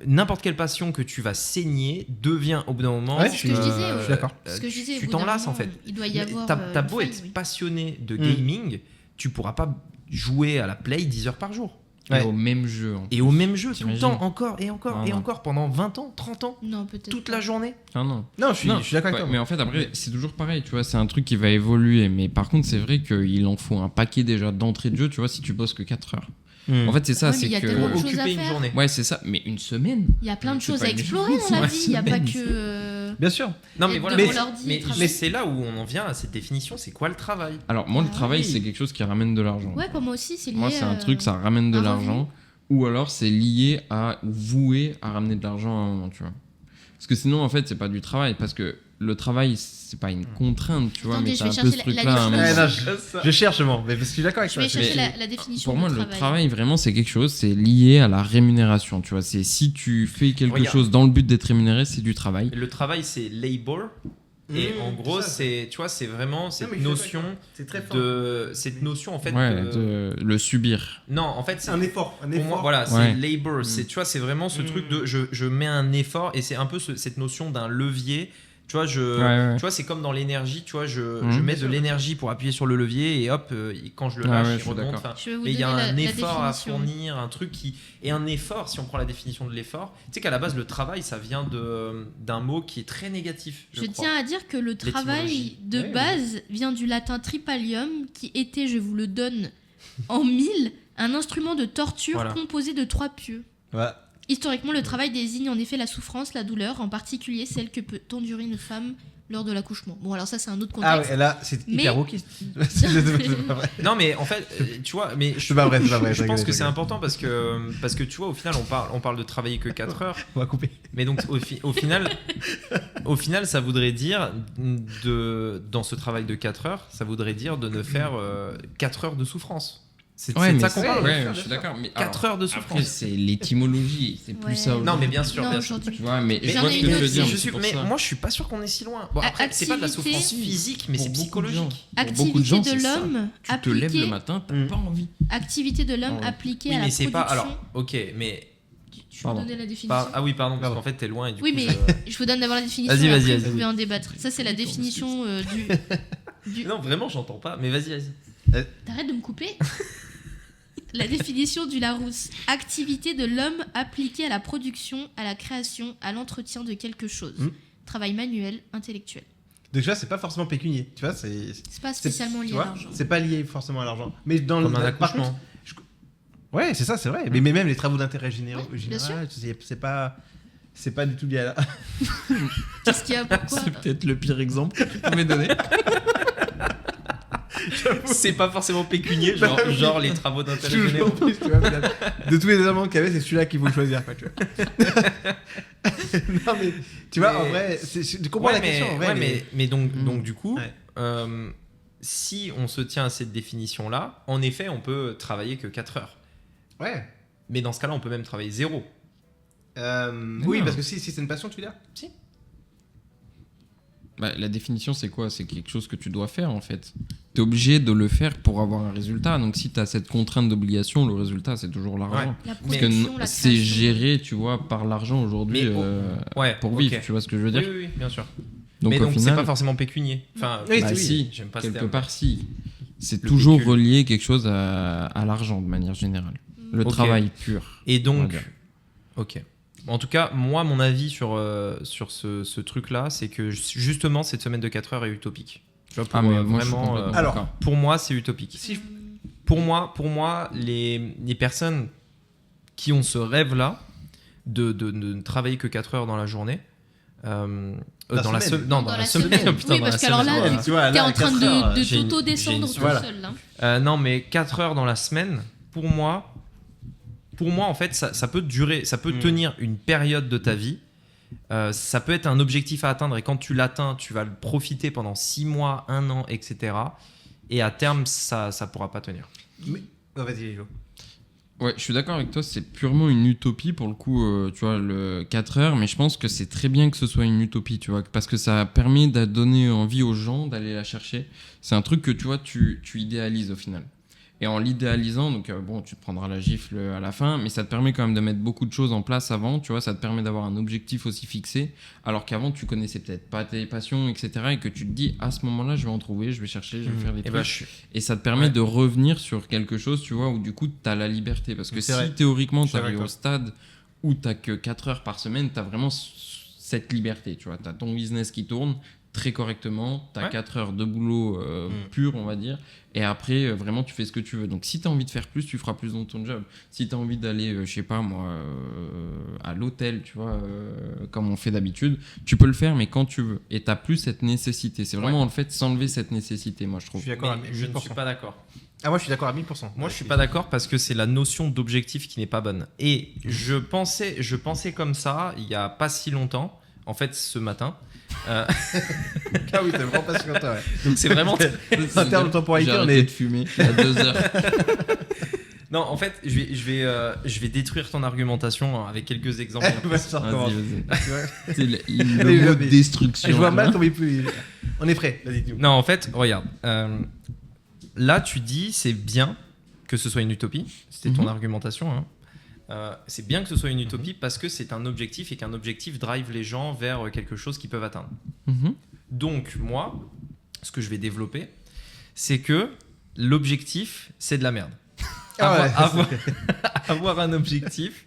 n'importe quelle passion que tu vas saigner devient au bout d'un moment. C'est ce que je disais. Je suis d'accord. Tu t'enlaces en fait. Il doit y avoir. T'as beau être passionné de gaming, tu pourras pas jouer à la Play 10 heures par jour. Et au même jeu. Et au même jeu tout le temps, encore et encore et encore pendant 20 ans, 30 ans. Non, peut-être. Toute la journée. Ah non. Non, je suis d'accord avec toi. Mais en fait, après, c'est toujours pareil, tu vois, c'est un truc qui va évoluer. Mais par contre, c'est vrai qu'il en faut un paquet déjà d'entrée de jeu, tu vois, si tu bosses que 4 heures. En fait, c'est ça, c'est que. Occuper une journée. Ouais, c'est ça, mais une semaine. Il y a plein de choses à explorer dans la vie, il n'y a pas que. Bien sûr. Non, mais voilà, mais c'est là où on en vient à cette définition, c'est quoi le travail ? Alors, moi, le travail, c'est quelque chose qui ramène de l'argent. Ouais, pour moi aussi, c'est lié. Moi, c'est un truc, ça ramène de l'argent. Ou alors, c'est lié à vouer à ramener de l'argent à un moment, tu vois. Parce que sinon, en fait, c'est pas du travail. Parce que le travail, c'est pas une contrainte, tu vois. Mais t'as un peu ce truc-là. Je cherche, mais parce que je suis d'accord avec toi. Je vais chercher la définition. Pour moi, le travail, vraiment, c'est quelque chose, c'est lié à la rémunération, tu vois. C'est si tu fais quelque chose dans le but d'être rémunéré, c'est du travail. Le travail, c'est labor. Et en gros, c'est, tu vois, c'est vraiment cette notion cette notion en fait de le subir. Non, en fait, c'est un effort. Pour moi, voilà, c'est labor. C'est, tu vois, c'est vraiment ce truc de je mets un effort et c'est un peu cette notion d'un levier. Tu vois, tu vois, c'est comme dans l'énergie. Tu vois, je mets de l'énergie pour appuyer sur le levier et hop, quand je le lâche, il remonte. Mais il y a un effort à fournir, un truc qui et un effort. Si on prend la définition de l'effort, tu sais qu'à la base, le travail, ça vient d'un mot qui est très négatif. Je tiens à dire que le travail de base vient du latin tripalium, qui était, je vous le donne en 1000, un instrument de torture composé de 3 pieux. Ouais. Historiquement, le travail désigne en effet la souffrance, la douleur, en particulier celle que peut endurer une femme lors de l'accouchement. Bon, alors ça, c'est un autre contexte. Ah ouais, là, c'est hyper wokiste. Non, mais en fait, tu vois, mais c'est pas vrai. Je pense que c'est important parce que tu vois, au final, on parle de travailler que 4 heures. On va couper. Mais donc, au final, ça voudrait dire, dans ce travail de 4 heures, ça voudrait dire de ne faire 4 heures de souffrance. C'est ça qu'on parle. Ouais, je suis d'accord. Mais 4 heures de souffrance. Après, c'est l'étymologie. C'est plus ça. Non, mais bien sûr. Tu vois, mais je vois ce que je veux dire. Mais moi, je suis pas sûr qu'on est si loin. Bon, après, c'est pas de la souffrance physique, mais c'est psychologique. Activité de l'homme. Tu te lèves le matin, t'as pas envie. Activité de l'homme appliquée à la production. Oui, mais c'est pas. Alors, ok, mais. Je vais vous donner la définition. Ah oui, pardon, parce qu'en fait, t'es loin. Et du oui, coup, mais je vous donne d'abord la définition. Vas-y. Vous pouvez en débattre. Ça, c'est la définition du. Non, vraiment, j'entends pas. Mais vas-y. T'arrêtes de me couper. La définition du Larousse. Activité de l'homme appliquée à la production, à la création, à l'entretien de quelque chose. Travail manuel, intellectuel. Donc tu vois, c'est pas forcément pécunier. Tu vois, c'est pas spécialement lié à l'argent. C'est pas lié forcément à l'argent. Mais dans comme un accouchement. Ouais, c'est ça, c'est vrai. Mais même les travaux d'intérêt général, c'est pas du tout lié à la... Qu'est-ce qu'il y a, pourquoi? C'est peut-être le pire exemple que tu peux me donner. C'est pas forcément pécunier, genre les travaux d'intérêt général. De tous les éléments qu'il y avait, c'est celui-là qu'il faut choisir. Quoi, tu vois. Non, mais tu vois, en vrai, tu comprends la question. En vrai, mais donc du coup, si on se tient à cette définition-là, en effet, on peut travailler que 4 heures. Ouais. Mais dans ce cas-là, on peut même travailler 0. Oui, non. parce que si c'est une passion, tu veux dire. Si. Bah, la définition, c'est quoi? C'est quelque chose que tu dois faire, en fait. Tu es obligé de le faire pour avoir un résultat. Donc, si tu as cette contrainte d'obligation, le résultat, c'est toujours l'argent. La Parce production, que la c'est création. géré, tu vois, par l'argent aujourd'hui Ouais, pour vivre, ok. tu vois ce que je veux dire? Oui, bien sûr. Donc, mais au donc, c'est final, pas forcément pécunier. Enfin, Oui, bah, oui. si, j'aime pas ce quelque terme. part, si. C'est Le toujours pécule. relié quelque chose à l'argent, de manière générale. Le Ok. travail pur. Et on va donc, dire. ok. En tout cas, moi, mon avis sur ce truc-là, c'est que justement, cette semaine de 4 heures est utopique. Tu vois, pour, Ah, mais moi, je suis vraiment, complètement alors, d'accord. pour moi, c'est utopique. Si je- Pour moi les personnes qui ont ce rêve-là de ne travailler que 4 heures dans la journée, dans la semaine. dans Dans la la semaine. semaine. Putain, Oui, dans parce la qu'alors semaine, là, voilà. tu vois, T'es là, en train 4 heures, j'ai de une- t'auto-descendre j'ai tout une- voilà. seul. Là. Non, mais 4 heures dans la semaine, pour moi, en fait, ça peut durer, ça peut tenir une période de ta vie. Ça peut être un objectif à atteindre et quand tu l'atteins, tu vas le profiter pendant 6 mois, 1 an, etc. Et à terme, ça pourra pas tenir. Mais... Oh, vas-y, Jo. Ouais, je suis d'accord avec toi, c'est purement une utopie pour le coup, tu vois, le 4 heures, mais je pense que c'est très bien que ce soit une utopie, tu vois, parce que ça permet de donner envie aux gens d'aller la chercher. C'est un truc que, tu vois, tu idéalises au final. Et en l'idéalisant, donc bon, tu te prendras la gifle à la fin, mais ça te permet quand même de mettre beaucoup de choses en place avant, tu vois, ça te permet d'avoir un objectif aussi fixé, alors qu'avant, tu connaissais peut-être pas tes passions, etc., et que tu te dis, à ce moment-là, je vais en trouver, je vais chercher, je vais faire des Et trucs. bah, Et ça te permet Ouais. de revenir sur quelque chose, tu vois, où du coup, tu as la liberté. Parce que C'est si vrai. théoriquement, Je suis tu arrives d'accord. au stade où tu que 4 heures par semaine, tu as vraiment cette liberté, tu vois. Tu as ton business qui tourne très correctement, tu as Ouais. 4 heures de boulot pur, on va dire, et après, vraiment, tu fais ce que tu veux. Donc, si tu as envie de faire plus, tu feras plus dans ton job. Si tu as envie d'aller, je sais pas moi, à l'hôtel, tu vois, comme on fait d'habitude, tu peux le faire, mais quand tu veux. Et tu plus cette nécessité. C'est vraiment le fait de s'enlever cette nécessité, moi, je Je trouve. suis d'accord à mais je ne 1000%. suis pas d'accord. Ah, moi, je suis d'accord à 1000%. Moi, je suis pas d'accord parce que c'est la notion d'objectif qui n'est pas bonne. Et je pensais comme ça il y a pas si longtemps, en fait, ce matin. Ah oui, t'es vraiment pas sûr que toi, ouais. Donc c'est vraiment. En termes de temporalité, J'ai on arrêté est. de fumer à 2 heures. Non, en fait, je vais détruire ton argumentation avec quelques exemples. Ouais, ça recommence. Vas-y. Tu vois C'est le Allez, mot vas-y. de destruction. Je vois là. mal comment il peut. On est prêt. Vas-y, dis-nous. Non, en fait, regarde. Là, tu dis c'est bien que ce soit une utopie. C'était ton Mhm. argumentation. Hein. C'est bien que ce soit une utopie parce que c'est un objectif et qu'un objectif drive les gens vers quelque chose qu'ils peuvent atteindre. Mhm. Donc, moi, ce que je vais développer, c'est que l'objectif, c'est de la merde. Ah ouais. Avoir un objectif,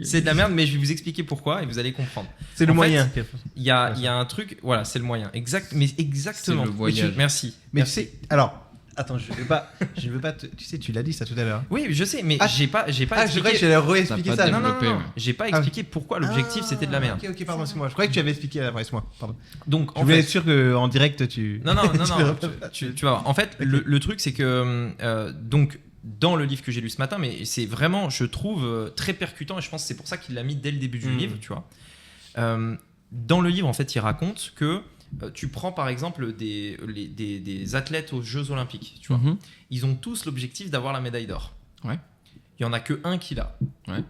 c'est de la merde, mais je vais vous expliquer pourquoi et vous allez comprendre. C'est le En moyen. Il y a un truc, voilà, c'est le moyen. Mais exactement. C'est le voyage. Merci. Mais tu Merci. sais, alors, attends, je ne veux pas tu sais, tu l'as dit ça tout à l'heure. Oui, je sais, mais Ah, j'ai pas Ah, je croyais que expliqué. j'allais réexpliquer T'as pas ça. Non, non, développé, non, ouais. j'ai pas expliqué pourquoi l'objectif c'était de la merde. Ok, pardon, excuse-moi. Je croyais que tu avais expliqué la moi pardon. Donc, Je en voulais fait, être sûr qu'en direct, tu. non, tu vas voir. En fait, le truc, c'est que donc dans le livre que j'ai lu ce matin, mais c'est vraiment, je trouve très percutant et je pense que c'est pour ça qu'il l'a mis dès le début du livre, tu vois. Dans le livre, en fait, il raconte que tu prends par exemple des athlètes aux Jeux Olympiques, tu vois. Mhm. Ils ont tous l'objectif d'avoir la médaille d'or. Ouais. Il y en a que un qui l'a. Ouais.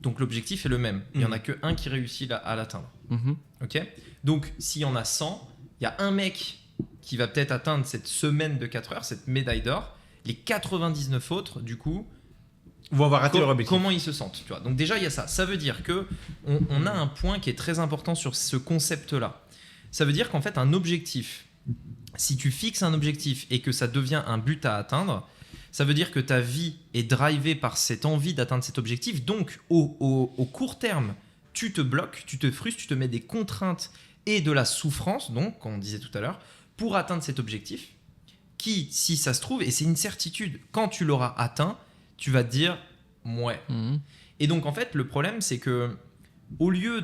Donc l'objectif est le même. Il y en a que un qui réussit à l'atteindre. Mhm. Ok. Donc, s'il y en a 100, il y a un mec qui va peut-être atteindre cette semaine de 4 heures, cette médaille d'or. Les 99 autres, du coup, Vont avoir raté leur objectif. comment ils se sentent, tu vois. Donc déjà, il y a ça. Ça veut dire que on a un point qui est très important sur ce concept-là. Ça veut dire qu'en fait, un objectif, si tu fixes un objectif et que ça devient un but à atteindre, ça veut dire que ta vie est drivée par cette envie d'atteindre cet objectif. Donc, au court terme, tu te bloques, tu te frustres, tu te mets des contraintes et de la souffrance, donc, comme on disait tout à l'heure, pour atteindre cet objectif qui, si ça se trouve, et c'est une certitude, quand tu l'auras atteint, tu vas te dire « ouais ». Mhm. Et donc, en fait, le problème, c'est que au lieu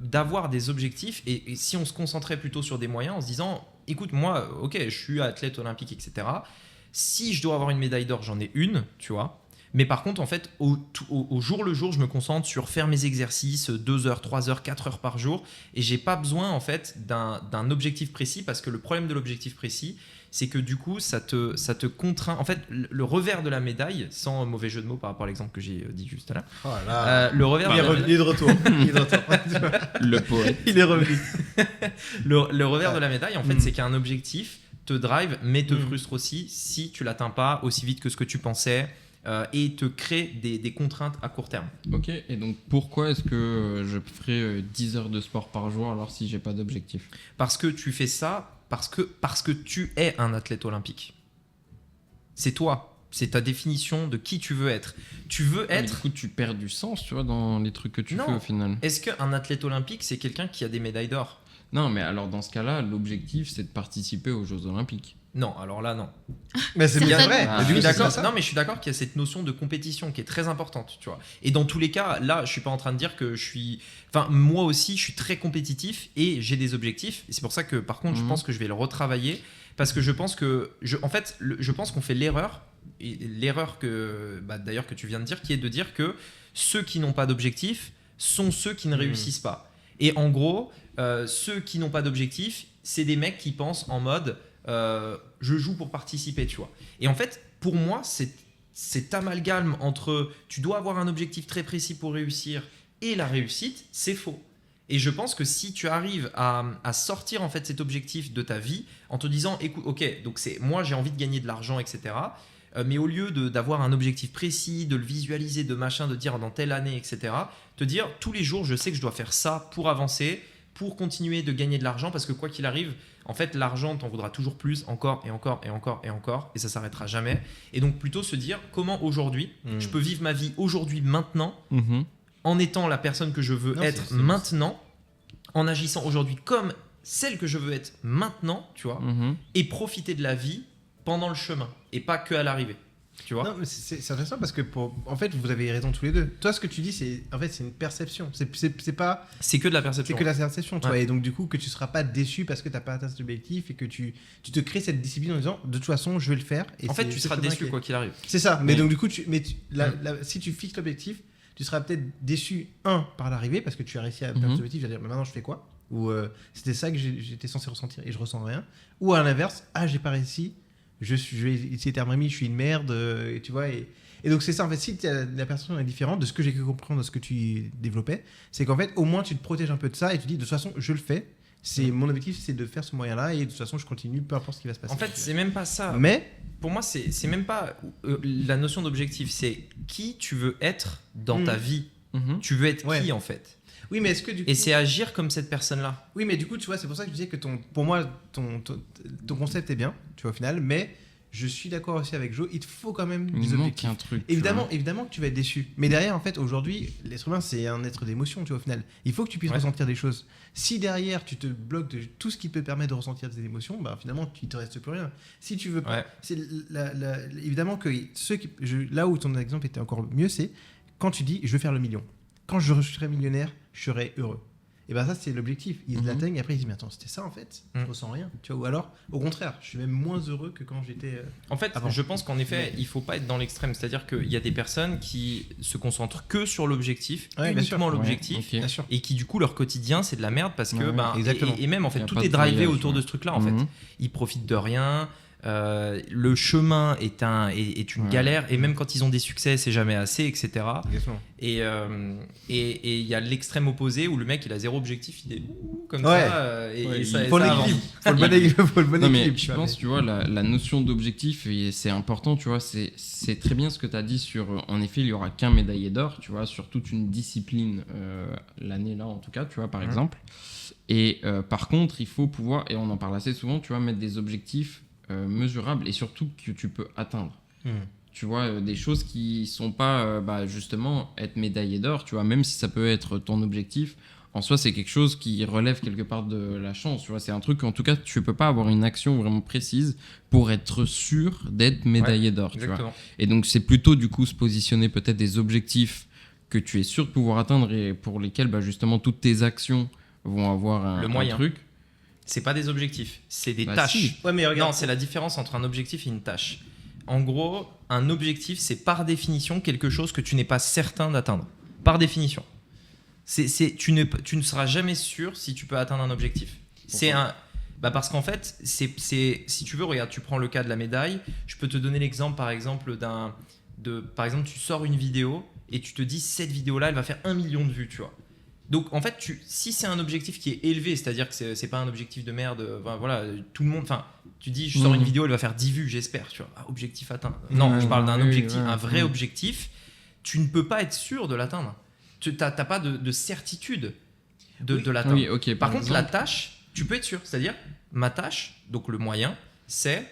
d'avoir des objectifs, et si on se concentrait plutôt sur des moyens en se disant « écoute, moi, ok, je suis athlète olympique, etc. Si je dois avoir une médaille d'or, j'en ai une, tu vois. Mais par contre, en fait, au jour le jour, je me concentre sur faire mes exercices 2 heures, 3 heures, 4 heures par jour. Et j'ai pas besoin, en fait, d'un objectif précis parce que le problème de l'objectif précis, c'est que du coup, ça te contraint. En fait, le revers de la médaille, sans mauvais jeu de mots par rapport à l'exemple que j'ai dit juste là, Oh là. le revers Il est revenu de retour. Le poète. Il est revenu. le revers de la médaille, en fait, c'est qu'un objectif te drive, mais te frustre aussi si tu l'atteins pas aussi vite que ce que tu pensais. Et te crée des contraintes à court terme. Ok, et donc pourquoi est-ce que je ferai 10 heures de sport par jour alors si j'ai pas d'objectif? Parce que tu fais ça parce que tu es un athlète olympique. C'est toi, c'est ta définition de qui tu veux être. Tu veux Mais être... du coup, tu perds du sens, tu vois, dans les trucs que tu Non. fais au final. Est-ce qu'un athlète olympique, c'est quelqu'un qui a des médailles d'or? Non, mais alors dans ce cas-là, l'objectif c'est de participer aux Jeux Olympiques. Non, alors là, non. Mais c'est bien vrai. Ah, Je suis oui, d'accord. c'est ça. Non, mais je suis d'accord qu'il y a cette notion de compétition qui est très importante, tu vois. Et dans tous les cas, là, je suis pas en train de dire que je suis. Enfin, moi aussi, je suis très compétitif et j'ai des objectifs. Et c'est pour ça que, par contre, je pense que je vais le retravailler parce que je pense que, en fait, je pense qu'on fait l'erreur. Et l'erreur que, d'ailleurs, que tu viens de dire, qui est de dire que ceux qui n'ont pas d'objectif sont ceux qui ne réussissent pas. Et en gros, ceux qui n'ont pas d'objectif, c'est des mecs qui pensent en mode. Je joue pour participer, tu vois. Et en fait, pour moi, cet amalgame entre tu dois avoir un objectif très précis pour réussir et la réussite, c'est faux. Et je pense que si tu arrives à sortir en fait cet objectif de ta vie en te disant, écoute, ok, donc c'est moi j'ai envie de gagner de l'argent, etc. Mais au lieu d'avoir un objectif précis, de le visualiser, de machin, de dire dans telle année, etc. Te dire tous les jours, je sais que je dois faire ça pour avancer, pour continuer de gagner de l'argent, parce que quoi qu'il arrive, en fait, l'argent t'en voudra toujours plus, encore et encore et encore et encore, et ça s'arrêtera jamais. Et donc plutôt se dire comment aujourd'hui, je peux vivre ma vie aujourd'hui, maintenant, en étant la personne que je veux être maintenant, en agissant aujourd'hui comme celle que je veux être maintenant, tu vois, et profiter de la vie pendant le chemin, et pas que à l'arrivée. Tu vois. Non, mais c'est intéressant parce que en fait vous avez raison tous les deux. Toi ce que tu dis c'est une perception. C'est pas. C'est que de la perception. C'est que la perception, tu vois. Et donc du coup que tu seras pas déçu parce que t'as pas atteint cet objectif et que tu te crées cette discipline en disant de toute façon je vais le faire. Et en fait tu seras déçu quoi qu'il arrive. C'est ça. Mais donc du coup si tu fixes l'objectif, tu seras peut-être déçu par l'arrivée parce que tu as réussi à atteindre cet objectif. Tu vas dire mais maintenant je fais quoi? Ou c'était ça que j'étais censé ressentir et je ressens rien. Ou à l'inverse j'ai pas réussi. Je vais essayer de terminer, je suis une merde, et tu vois. Et donc, c'est ça, en fait, si la personne est différente de ce que j'ai pu comprendre de ce que tu développais, c'est qu'en fait, au moins, tu te protèges un peu de ça et tu dis, de toute façon, je le fais. Mon objectif, c'est de faire ce moyen-là et de toute façon, je continue, peu importe ce qui va se passer. En fait, c'est même pas ça. Mais pour moi, c'est même pas la notion d'objectif, c'est qui tu veux être dans ta vie. Tu veux être qui, en fait? Oui, mais est-ce que du coup... Et c'est agir comme cette personne-là. Oui, mais du coup, tu vois, c'est pour ça que je disais que pour moi, ton concept est bien, tu vois, au final, mais je suis d'accord aussi avec Joe, il te faut quand même des objectifs. Un truc, évidemment que tu vas être déçu. Mais derrière, en fait, aujourd'hui, l'être humain, c'est un être d'émotion, tu vois, au final. Il faut que tu puisses ressentir des choses. Si derrière, tu te bloques de tout ce qui te permet de ressentir des émotions, finalement, il te reste plus rien. Si tu veux pas... C'est évidemment que là où ton exemple était encore mieux, c'est quand tu dis, je veux faire le million. Quand je serai millionnaire, je serai heureux. Et ça, c'est l'objectif. Ils l'atteignent et après, ils disent, mais attends, c'était ça en fait? Je ressens rien. Tu vois, ou alors, au contraire, je suis même moins heureux que quand j'étais. En fait, je pense qu'en effet, il faut pas être dans l'extrême. C'est-à-dire qu'il y a des personnes qui se concentrent que sur l'objectif, uniquement l'objectif, et qui, du coup, leur quotidien, c'est de la merde parce que. Et même, en fait, tout est drivé autour de ce truc-là, en fait. Ils profitent de rien. Le chemin est une galère et même quand ils ont des succès c'est jamais assez, etc. Et il y a l'extrême opposé où le mec il a zéro objectif, il est comme ça et ça faut le bon équilibre. Je pense, tu vois, la notion d'objectif, et c'est important, tu vois, c'est très bien ce que tu as dit sur, en effet il y aura qu'un médaillé d'or, tu vois, sur toute une discipline l'année là en tout cas, tu vois, par exemple. Et par contre il faut pouvoir, et on en parle assez souvent, tu vois, mettre des objectifs mesurables et surtout que tu peux atteindre. Tu vois, des choses qui sont pas justement être médaillé d'or, tu vois, même si ça peut être ton objectif, en soi c'est quelque chose qui relève quelque part de la chance, tu vois, c'est un truc en tout cas tu peux pas avoir une action vraiment précise pour être sûr d'être médaillé d'or, tu vois. Et donc c'est plutôt du coup se positionner peut-être des objectifs que tu es sûr de pouvoir atteindre et pour lesquels justement toutes tes actions vont avoir un truc. C'est pas des objectifs, c'est des tâches. Si. Ouais, mais regarde. Non, c'est la différence entre un objectif et une tâche. En gros, un objectif, c'est par définition quelque chose que tu n'es pas certain d'atteindre. Par définition. Tu ne seras jamais sûr si tu peux atteindre un objectif. Parce qu'en fait, si tu veux, regarde, tu prends le cas de la médaille. Je peux te donner l'exemple, par exemple, par exemple, tu sors une vidéo et tu te dis, cette vidéo-là, elle va faire 1 million de vues, tu vois. Donc, en fait, si c'est un objectif qui est élevé, c'est-à-dire que c'est pas un objectif de merde, voilà, tout le monde, enfin, tu dis, je sors une vidéo, elle va faire 10 vues, j'espère, tu vois. Objectif atteint. Non, je parle d'un objectif, un vrai objectif. Tu ne peux pas être sûr de l'atteindre. Tu n'as pas de certitude de l'atteindre. Oui, ok. Par contre, la tâche, tu peux être sûr. C'est-à-dire, ma tâche, donc le moyen, c'est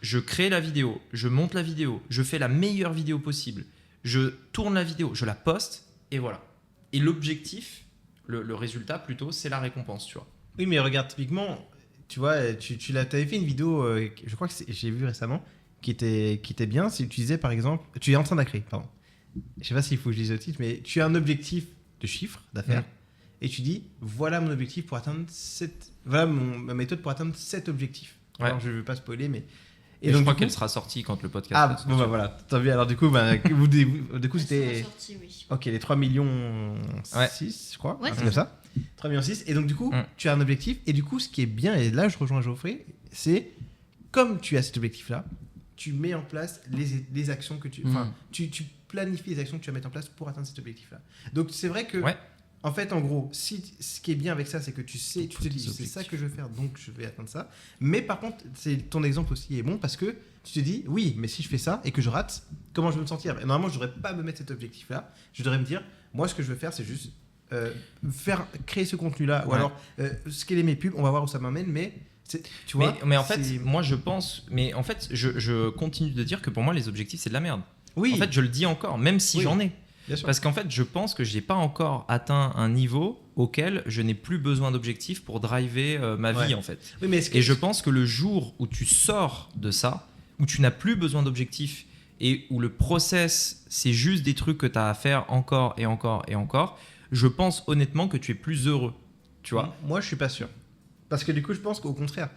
je crée la vidéo, je monte la vidéo, je fais la meilleure vidéo possible, je tourne la vidéo, je la poste, et voilà. Et l'objectif, le résultat plutôt, c'est la récompense, tu vois. Oui, mais regarde, typiquement, tu vois, t'avais fait une vidéo, je crois que j'ai vu récemment, qui était bien. Si tu disais, par exemple, tu es en train d'écrire, pardon. Je sais pas s'il faut que je dise le titre, mais tu as un objectif de chiffre d'affaires et tu dis, voilà mon objectif pour atteindre voilà ma méthode pour atteindre cet objectif. Ouais. Alors, je veux pas spoiler, mais. Et donc, je crois qu'elle sera sortie quand le podcast. Ah, bon, voilà. T'as vu, alors du coup, du coup c'était. Sorti, oui. Ok, les 3 millions 6, je crois. Ouais, c'est comme ça. 3 millions 6. Et donc, du coup, tu as un objectif. Et du coup, ce qui est bien, et là, je rejoins Geoffrey, c'est comme tu as cet objectif-là, tu mets en place les actions que tu. Enfin, tu planifies les actions que tu vas mettre en place pour atteindre cet objectif-là. Donc, c'est vrai que. Ouais. En fait, en gros, ce qui est bien avec ça, c'est que tu te dis, c'est ça que je veux faire, donc je vais atteindre ça. Mais par contre, ton exemple aussi est bon parce que tu te dis, oui, mais si je fais ça et que je rate, comment je vais me sentir ? Et normalement, je ne devrais pas me mettre cet objectif-là. Je devrais me dire, moi, ce que je veux faire, c'est juste créer ce contenu-là. Ou alors, scaler mes pubs, on va voir où ça m'amène, mais... Tu vois, mais en fait, moi, je pense... Mais en fait, je continue de dire que pour moi, les objectifs, c'est de la merde. Oui. En fait, je le dis encore, même si j'en ai. Bien sûr. Parce qu'en fait, je pense que je n'ai pas encore atteint un niveau auquel je n'ai plus besoin d'objectifs pour driver ma vie, en fait. Oui, mais et je pense que le jour où tu sors de ça, où tu n'as plus besoin d'objectifs et où le process, c'est juste des trucs que tu as à faire encore et encore et encore, je pense honnêtement que tu es plus heureux. Tu vois ? Moi, je suis pas sûr. Parce que du coup, je pense qu'au contraire,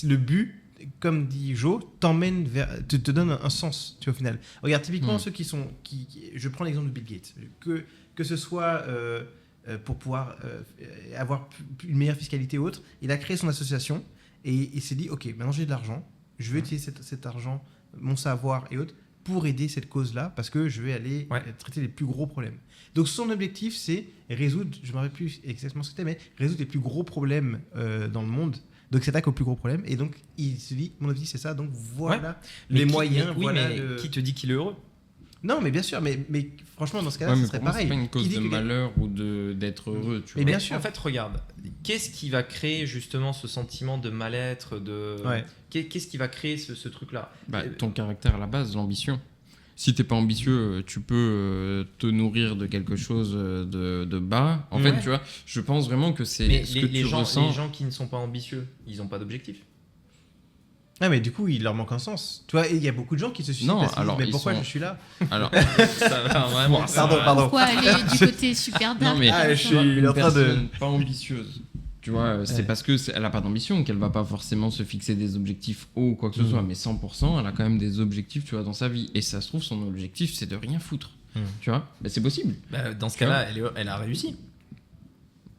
le but, comme dit Joe, t'emmène vers, te donne un sens, tu vois, au final. Regarde, typiquement, ceux qui sont... je prends l'exemple de Bill Gates. Que ce soit pour pouvoir avoir une meilleure fiscalité ou autre, il a créé son association et il s'est dit, ok, maintenant j'ai de l'argent, je vais utiliser cet argent, mon savoir et autres, pour aider cette cause-là, parce que je vais aller traiter les plus gros problèmes. Donc son objectif, c'est résoudre, je ne me rappelle plus exactement ce que c'était, mais résoudre les plus gros problèmes dans le monde. Donc il s'attaque aux plus gros problèmes, et donc il se dit, mon objectif c'est ça, donc voilà les moyens. Mais qui te dit qu'il est heureux ? Non, mais bien sûr, mais franchement, dans ce cas-là, ce serait pareil. C'est pas une cause de malheur ou d'être heureux, tu vois. Mais bien sûr. En fait, regarde, qu'est-ce qui va créer justement ce sentiment de mal-être, qu'est-ce qui va créer ce truc-là ? Ton caractère à la base, l'ambition. Si t'es pas ambitieux, tu peux te nourrir de quelque chose de bas. En fait, tu vois, je pense vraiment que c'est ce que tu ressens. Les gens qui ne sont pas ambitieux, ils n'ont pas d'objectif. Ah, mais du coup, il leur manque un sens. Tu vois, il y a beaucoup de gens qui se suicident parce qu'ils disent, mais pourquoi je suis là ? Alors, ça va vraiment. Pardon. Pourquoi aller du côté super dark ? Non, mais je suis en train de... pas ambitieuse. Tu vois, c'est parce qu'elle a pas d'ambition qu'elle va pas forcément se fixer des objectifs hauts ou quoi que ce soit, mais 100%, elle a quand même des objectifs, tu vois, dans sa vie. Et ça se trouve, son objectif, c'est de rien foutre. Tu vois, c'est possible. Dans ce cas-là, elle a réussi.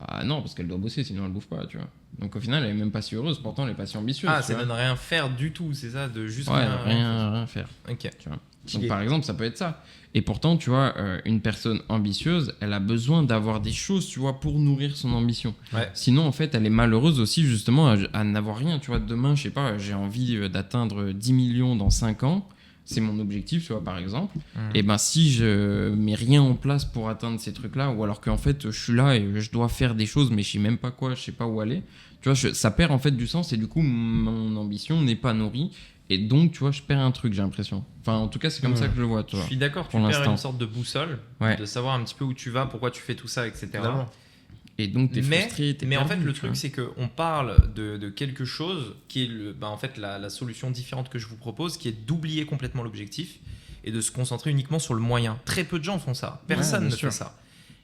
Ah non, parce qu'elle doit bosser, sinon elle bouffe pas, tu vois. Donc au final, elle est même pas si heureuse, pourtant elle est pas si ambitieuse. Ah, c'est de ne rien faire du tout, c'est ça, de juste rien faire. Ok. Tu vois. Donc par exemple, ça peut être ça. Et pourtant, tu vois, une personne ambitieuse, elle a besoin d'avoir des choses, tu vois, pour nourrir son ambition. Ouais. Sinon, en fait, elle est malheureuse aussi, justement, à n'avoir rien. Tu vois, demain, je sais pas, j'ai envie d'atteindre 10 millions dans 5 ans. C'est mon objectif, tu vois, par exemple. Et ben, si je mets rien en place pour atteindre ces trucs-là, ou alors qu'en fait, je suis là et je dois faire des choses, mais je sais même pas quoi, je sais pas où aller, tu vois, ça perd en fait du sens et du coup, mon ambition n'est pas nourrie. Et donc, tu vois, je perds un truc, j'ai l'impression. Enfin, en tout cas, c'est comme ça que je le vois, tu vois. Je suis d'accord, tu perds une sorte de boussole, de savoir un petit peu où tu vas, pourquoi tu fais tout ça, etc. Et donc, t'es frustré, t'es mais perdu, en fait, le truc, c'est qu'on parle de quelque chose qui est en fait, la solution différente que je vous propose, qui est d'oublier complètement l'objectif et de se concentrer uniquement sur le moyen. Très peu de gens font ça. Personne ne fait ça.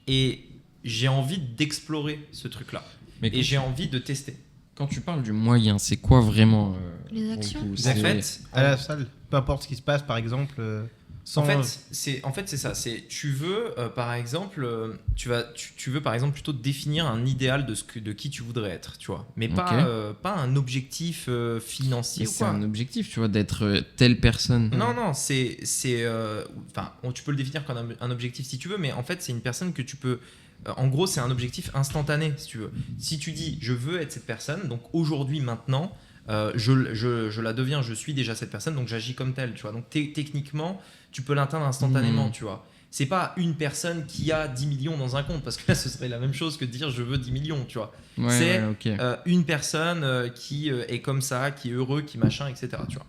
Et j'ai envie d'explorer ce truc-là. Et j'ai envie de tester. Quand tu parles du moyen, c'est quoi vraiment les actions. En fait, à la salle, peu importe ce qui se passe, par exemple. Sans... En fait, c'est ça. Tu veux, par exemple, tu veux par exemple plutôt définir un idéal de qui tu voudrais être, tu vois. Mais pas un objectif financier. C'est un objectif, tu vois, d'être telle personne. Non, tu peux le définir comme un objectif si tu veux, mais en fait, c'est une personne que tu peux. En gros, c'est un objectif instantané, si tu veux. Si tu dis, je veux être cette personne, donc aujourd'hui, maintenant. Je la deviens, je suis déjà cette personne, donc j'agis comme telle, tu vois. Donc techniquement, tu peux l'atteindre instantanément, tu vois. C'est pas une personne qui a 10 millions dans un compte, parce que là, ce serait la même chose que de dire je veux 10 millions, tu vois. Une personne qui est comme ça, qui est heureux, qui machin, etc. Tu vois.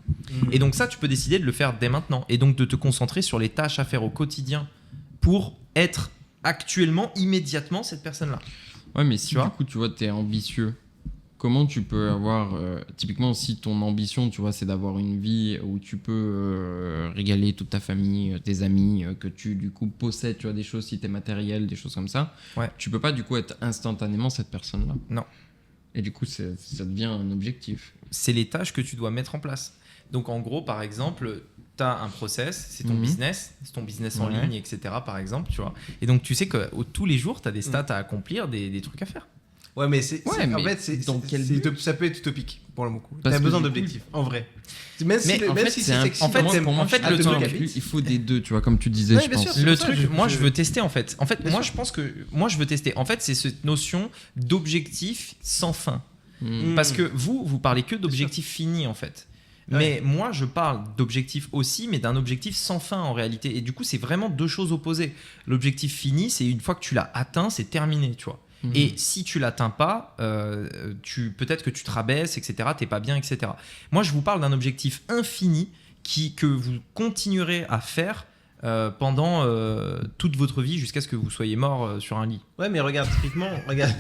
Et donc ça, tu peux décider de le faire dès maintenant, et donc de te concentrer sur les tâches à faire au quotidien pour être actuellement, immédiatement, cette personne-là. Ouais, mais si du coup, tu vois, t'es ambitieux, comment tu peux avoir, typiquement si ton ambition, tu vois, c'est d'avoir une vie où tu peux régaler toute ta famille, tes amis, que tu du coup possèdes, tu vois, des choses, si t'es matériel, des choses comme ça, tu peux pas du coup être instantanément cette personne-là. Non. Et du coup, ça devient un objectif. C'est les tâches que tu dois mettre en place. Donc en gros, par exemple, tu as un process, c'est ton business, c'est ton business en ligne, etc. par exemple, tu vois. Et donc tu sais que tous les jours, tu as des stats à accomplir, des trucs à faire. Ouais, mais en fait, ça peut être utopique pour le coup. T'as besoin d'objectifs, en vrai. Même si c'est sexy. En fait, le truc, il faut des deux, tu vois, comme tu disais, je pense. Le truc, moi, je veux tester, en fait. En fait, moi, je pense que je veux tester. En fait, c'est cette notion d'objectif sans fin. Parce que vous parlez que d'objectifs finis, en fait. Mais moi, je parle d'objectifs aussi, mais d'un objectif sans fin en réalité. Et du coup, c'est vraiment deux choses opposées. L'objectif fini, c'est une fois que tu l'as atteint, c'est terminé, tu vois. Et si tu l'atteins pas, peut-être que tu te rabaisses, etc. T'es pas bien, etc. Moi, je vous parle d'un objectif infini que vous continuerez à faire pendant toute votre vie jusqu'à ce que vous soyez mort sur un lit. Ouais, mais regarde, typiquement, regarde.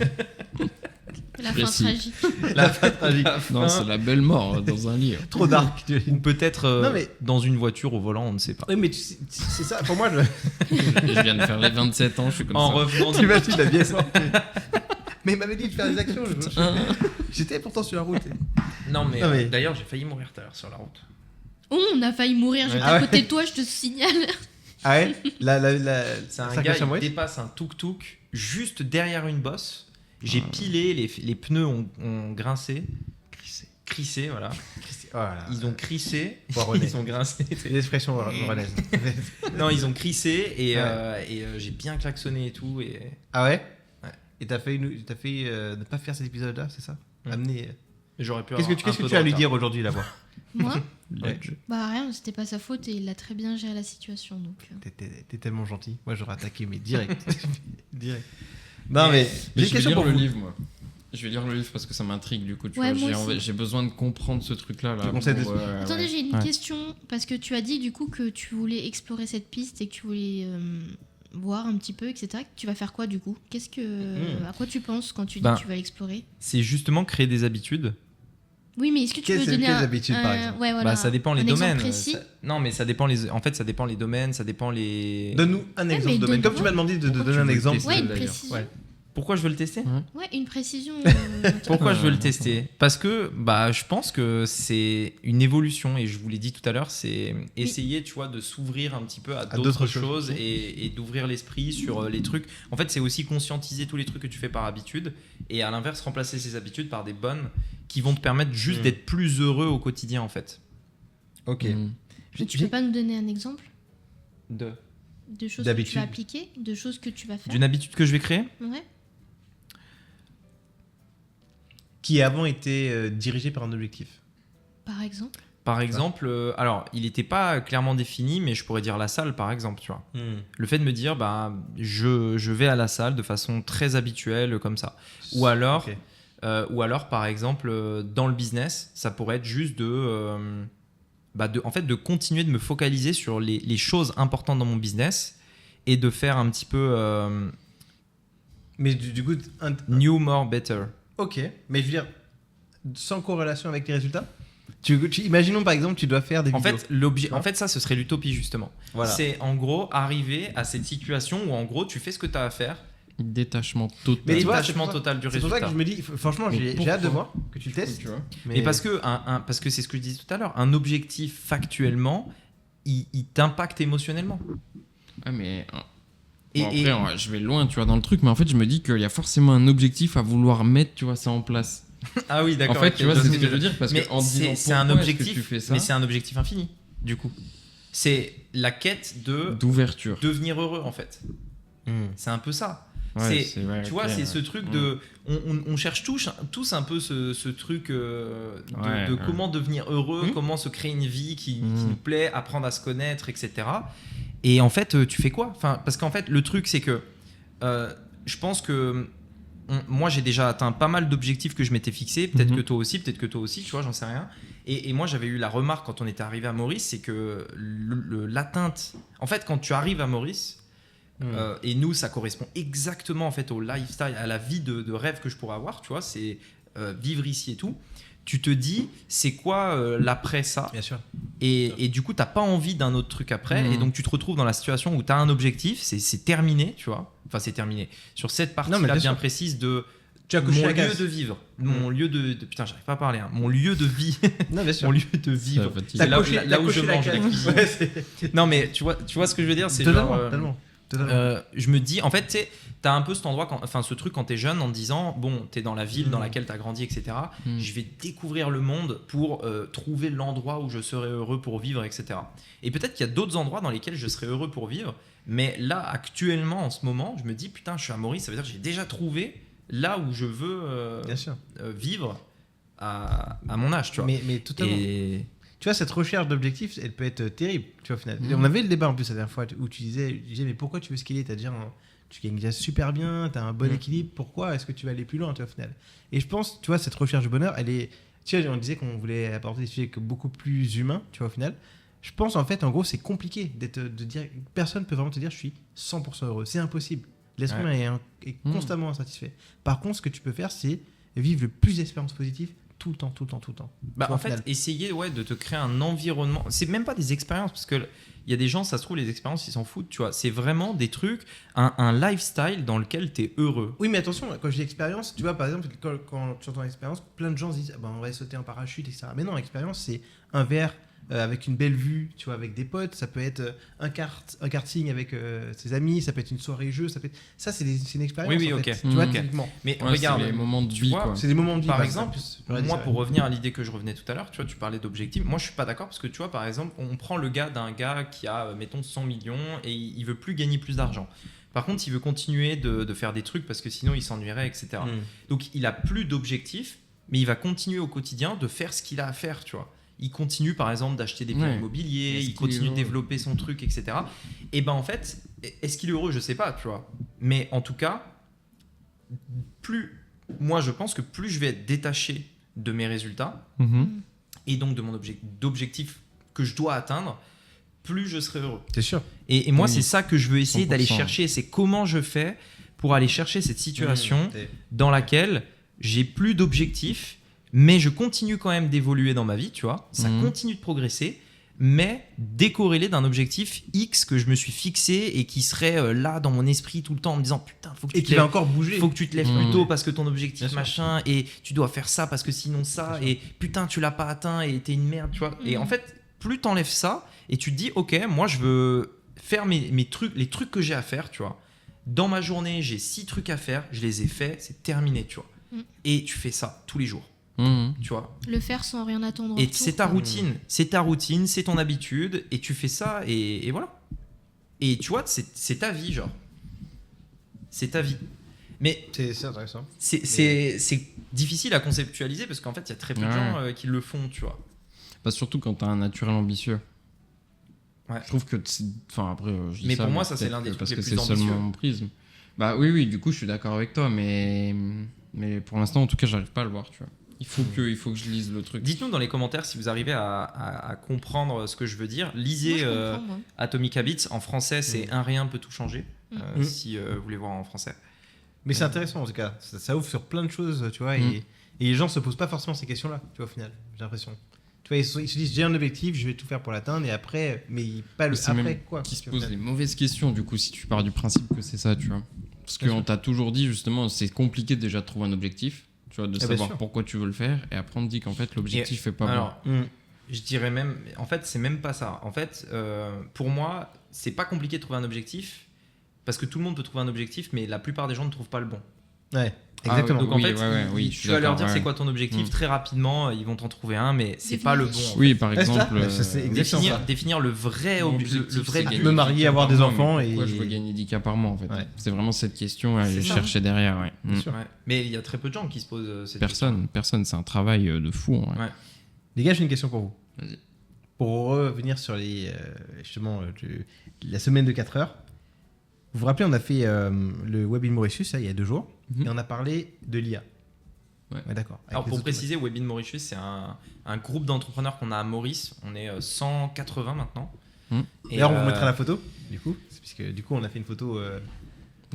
La fin tragique. La fin tragique. Non, c'est la belle mort dans un lit. Trop dark. Ou peut-être dans une voiture au volant, on ne sait pas. Oui, mais c'est ça. Pour moi, je viens de faire les 27 ans, je suis comme en ça. revenant tu m'as dit la vieille sortie. Mais il m'avait dit de faire des actions. J'étais pourtant sur la route. Non, mais d'ailleurs, j'ai failli mourir tout à l'heure sur la route. Oh, on a failli mourir. J'étais à côté de toi, je te signale. Ah ouais. C'est un gars qui dépasse un tuk-tuk juste derrière une bosse. J'ai pilé, les pneus ont grincé. Crissé, voilà. Voilà. Ils ont crissé, ils ont grincé. C'est l'expression rennaise. Non, ils ont crissé et j'ai bien klaxonné et tout. Ah ouais. Et t'as fait ne pas faire cet épisode-là, c'est ça? Amener. J'aurais pu. Qu'est-ce que tu as à lui dire aujourd'hui, là-bas? Moi Bah rien, c'était pas sa faute et il a très bien géré la situation. Donc. T'es tellement gentil. Moi, j'aurais attaqué, mais direct. Non, mais j'ai une question pour le livre, moi. Je vais lire le livre parce que ça m'intrigue du coup. J'ai besoin de comprendre ce truc-là. Attendez, j'ai une question parce que tu as dit du coup que tu voulais explorer cette piste et que tu voulais voir un petit peu, etc. Tu vas faire quoi du coup? À quoi tu penses quand tu dis que tu vas l'explorer? C'est justement créer des habitudes. Oui, mais est-ce que tu peux donner quelles habitudes par exemple? Ouais, voilà. Ça dépend les domaines. Non, mais ça dépend en fait, ça dépend les domaines, ça dépend les. Donne-nous un exemple de domaine. Comme tu m'as demandé de donner un exemple. Ouais, une précision. Pourquoi je veux le tester? Ouais, une précision. Pourquoi je veux le tester? Parce que je pense que c'est une évolution et je vous l'ai dit tout à l'heure, c'est essayer, tu vois, de s'ouvrir un petit peu à d'autres choses et d'ouvrir l'esprit sur les trucs. En fait, c'est aussi conscientiser tous les trucs que tu fais par habitude et à l'inverse remplacer ces habitudes par des bonnes qui vont te permettre juste d'être plus heureux au quotidien en fait. Ok. Tu peux pas nous donner un exemple de choses que tu vas appliquer, de choses que tu vas faire? D'une habitude que je vais créer? Ouais. Qui avant était dirigé par un objectif. Par exemple, alors il n'était pas clairement défini, mais je pourrais dire la salle par exemple, tu vois. Le fait de me dire, je vais à la salle de façon très habituelle comme ça. Ou alors, par exemple, dans le business, ça pourrait être juste de continuer de me focaliser sur les choses importantes dans mon business et de faire un petit peu... mais du coup... New, more, better. Ok, mais je veux dire, sans corrélation avec les résultats. Imaginons par exemple, tu dois faire des vidéos. En fait, ça, ce serait l'utopie justement. Voilà. C'est en gros arriver à cette situation où en gros, tu fais ce que tu as à faire. Détachement total. Mais détachement total du résultat. C'est pour ça que je me dis, franchement, j'ai hâte de voir que tu le testes. Mais parce que c'est ce que je disais tout à l'heure, un objectif factuellement, il t'impacte émotionnellement. Ouais, mais Et- après, je vais loin, tu vois, dans le truc, mais en fait, je me dis qu'il y a forcément un objectif à vouloir mettre, tu vois, ça en place. Ah oui, d'accord. En fait, ok, tu vois, je c'est vois ce que je veux dire, parce Mais que en disant c'est un pourquoi est-ce que objectif, tu fais ça, mais c'est un objectif infini, du coup. C'est la quête de d'ouverture. devenir heureux, en fait. C'est un peu ça. Ouais, Ouais, tu vois, c'est ce truc de. On cherche tous un peu ce truc de comment devenir heureux, comment se créer une vie qui nous plaît, apprendre à se connaître, etc. Et en fait, tu fais quoi? Enfin, parce qu'en fait, le truc, c'est que je pense que moi, j'ai déjà atteint pas mal d'objectifs que je m'étais fixés. Peut-être que toi aussi, tu vois, j'en sais rien. Et moi, j'avais eu la remarque quand on était arrivé à Maurice, c'est que l'atteinte. En fait, quand tu arrives à Maurice. Et nous, ça correspond exactement en fait au lifestyle, à la vie de rêve que je pourrais avoir, tu vois, c'est vivre ici et tout. Tu te dis, c'est quoi l'après ça? Bien sûr. Et du coup, t'as pas envie d'un autre truc après, et donc tu te retrouves dans la situation où t'as un objectif, c'est terminé, tu vois. Enfin, c'est terminé. Sur cette partie-là bien précise de Tu as coché mon la lieu case. de vivre, mon lieu de putain, j'arrive pas à parler, hein. Mon lieu de vie, Non, bien sûr. mon lieu de vivre. fatigue. C'est là où T'as je coché la mange la case. cuisine. Ouais, c'est- Non, mais tu vois ce que je veux dire, c'est Totalement, genre, totalement. je me dis, en fait, tu sais, t'as un peu cet endroit, ce truc quand t'es jeune, en te disant, bon, t'es dans la ville dans laquelle t'as grandi, etc. Je vais découvrir le monde pour trouver l'endroit où je serai heureux pour vivre, etc. Et peut-être qu'il y a d'autres endroits dans lesquels je serai heureux pour vivre, mais là, actuellement, en ce moment, je me dis, putain, je suis à Maurice, ça veut dire que j'ai déjà trouvé là où je veux Bien sûr. vivre à mon âge, tu vois. Mais totalement. Et Tu vois, cette recherche d'objectifs, elle peut être terrible, tu vois, au final. Et on avait le débat en plus la dernière fois où tu disais, mais pourquoi tu veux skiller? T'as déjà tu gagnes déjà super bien, t'as un bon équilibre, pourquoi est-ce que tu vas aller plus loin, tu vois, au final? Et je pense, tu vois, cette recherche de bonheur, elle est. Tu vois, on disait qu'on voulait apporter des sujets beaucoup plus humains, tu vois, au final. Je pense, en fait, en gros, c'est compliqué de dire. Personne peut vraiment te dire, je suis 100% heureux. C'est impossible. L'être humain est constamment insatisfait. Par contre, ce que tu peux faire, c'est vivre le plus d'expériences positives tout le temps. bah, en fait, final. essayer de te créer un environnement. C'est même pas des expériences, parce que il y a des gens, ça se trouve, les expériences, ils s'en foutent, tu vois. C'est vraiment des trucs, un lifestyle dans lequel tu es heureux. Oui, mais attention, quand je dis expérience, tu vois, par exemple, quand tu entends expérience, plein de gens se disent, ah ben, on va sauter en parachute, etc. Mais non, expérience, c'est un verre avec une belle vue, tu vois, avec des potes. Ça peut être un karting avec ses amis, ça peut être une soirée jeu, ça peut être... Ça, c'est une expérience. Oui, en ok. fait, tu vois, Ok. typiquement. Mais Ouais, regarde, c'est les moments de tu vie, vois, quoi. C'est des moments de vie. Par bah, exemple, j'aurais dit moi, ça, pour ouais. revenir à l'idée que je revenais tout à l'heure, tu vois, tu parlais d'objectifs. Moi, je suis pas d'accord parce que tu vois, par exemple, on prend le gars d'un gars qui a, mettons, 100 millions et il veut plus gagner plus d'argent. Par contre, il veut continuer de faire des trucs parce que sinon, il s'ennuierait, etc. Donc, il a plus d'objectifs, mais il va continuer au quotidien de faire ce qu'il a à faire, tu vois. Il continue, par exemple, d'acheter des biens immobiliers, il continue de développer son truc, etc. Et ben, en fait, est-ce qu'il est heureux? Je sais pas, tu vois. Mais en tout cas, moi, je pense que plus je vais être détaché de mes résultats et donc de mon d'objectifs que je dois atteindre, plus je serai heureux. C'est sûr. Et moi, Oui. c'est ça que je veux essayer 100%. d'aller chercher. C'est comment je fais pour aller chercher cette situation dans laquelle j'ai plus d'objectifs, mais je continue quand même d'évoluer dans ma vie, tu vois. Ça continue de progresser, mais décorrélé d'un objectif X que je me suis fixé et qui serait là dans mon esprit tout le temps en me disant putain, faut que tu Et te qui va lèves. encore bouger. Faut que tu te lèves plus tôt parce que ton objectif Bien sûr. machin et tu dois faire ça parce que sinon ça et putain tu l'as pas atteint et t'es une merde, tu vois. Et en fait, plus t'enlèves ça et tu te dis ok, moi je veux faire mes trucs, les trucs que j'ai à faire, tu vois. Dans ma journée, j'ai 6 trucs à faire, je les ai faits, c'est terminé, tu vois. Et tu fais ça tous les jours, tu vois. Le faire sans rien attendre. en Et retour, c'est ta quoi. routine, c'est ton habitude, et tu fais ça, et voilà. Et tu vois, c'est ta vie, genre. C'est ta vie. Mais C'est intéressant. c'est difficile à conceptualiser parce qu'en fait, il y a très peu de gens qui le font, tu vois. Bah, surtout quand t'as un naturel ambitieux. Ouais. Je trouve que enfin après je dis Mais pour moi, mais ça, c'est peut-être l'un des que trucs parce les que plus c'est ambitieux. seulement mon prisme. Bah oui, du coup je suis d'accord avec toi, mais pour l'instant en tout cas j'arrive pas à le voir, tu vois. Il faut que je lise le truc. Dites-nous dans les commentaires si vous arrivez à comprendre ce que je veux dire. Lisez Moi, je comprends, moi. Atomic Habits. En français, c'est Un rien peut tout changer. Si vous voulez voir en français. Mais c'est intéressant en tout cas. Ça ouvre sur plein de choses, tu vois. Et les gens se posent pas forcément ces questions-là, tu vois, au final. J'ai l'impression. Tu vois, ils se disent j'ai un objectif, je vais tout faire pour l'atteindre, et après, mais pas le C'est après même quoi. qui se tu pose vois, les mauvaises questions du coup si tu pars du principe que c'est ça, tu vois. Parce qu'on t'a toujours dit justement c'est compliqué déjà de trouver un objectif, tu vois, de bien savoir sûr. pourquoi tu veux le faire, et après on te dit qu'en fait l'objectif est pas Alors, bon. Je dirais même, en fait, c'est même pas ça. En fait, pour moi, c'est pas compliqué de trouver un objectif parce que tout le monde peut trouver un objectif, mais la plupart des gens ne trouvent pas le bon. Ouais, exactement. Donc en fait, tu vas leur dire c'est quoi ton objectif, Mm. très rapidement, ils vont t'en trouver un, mais c'est pas le bon. en Oui, fait. par Ouais, c'est exemple. ça. C'est exactement ça. Définir le vrai Mon objectif, objectif, le vrai c'est but. gagner Me marier, 10K avoir par des mois, enfants mais pourquoi et- je veux gagner 10K par mois en fait. Ouais. C'est vraiment cette question à C'est ça. chercher derrière. Ouais. Bien sûr. Ouais. Mais il y a très peu de gens qui se posent cette question. Personne, c'est un travail de fou. Ouais. Ouais. Les gars, j'ai une question pour vous. Vas-y. Pour revenir sur justement la semaine de 4 heures, vous vous rappelez, on a fait le Web in Mauritius il y a 2 jours Mhm. et on a parlé de l'IA. Ouais. D'accord. Avec Alors les pour autres- préciser, Web in Mauritius, c'est un groupe d'entrepreneurs qu'on a à Maurice. On est 180 maintenant. Mm. Et, D'ailleurs, on vous mettra la photo, du coup, puisque du coup, on a fait une photo. Ouais,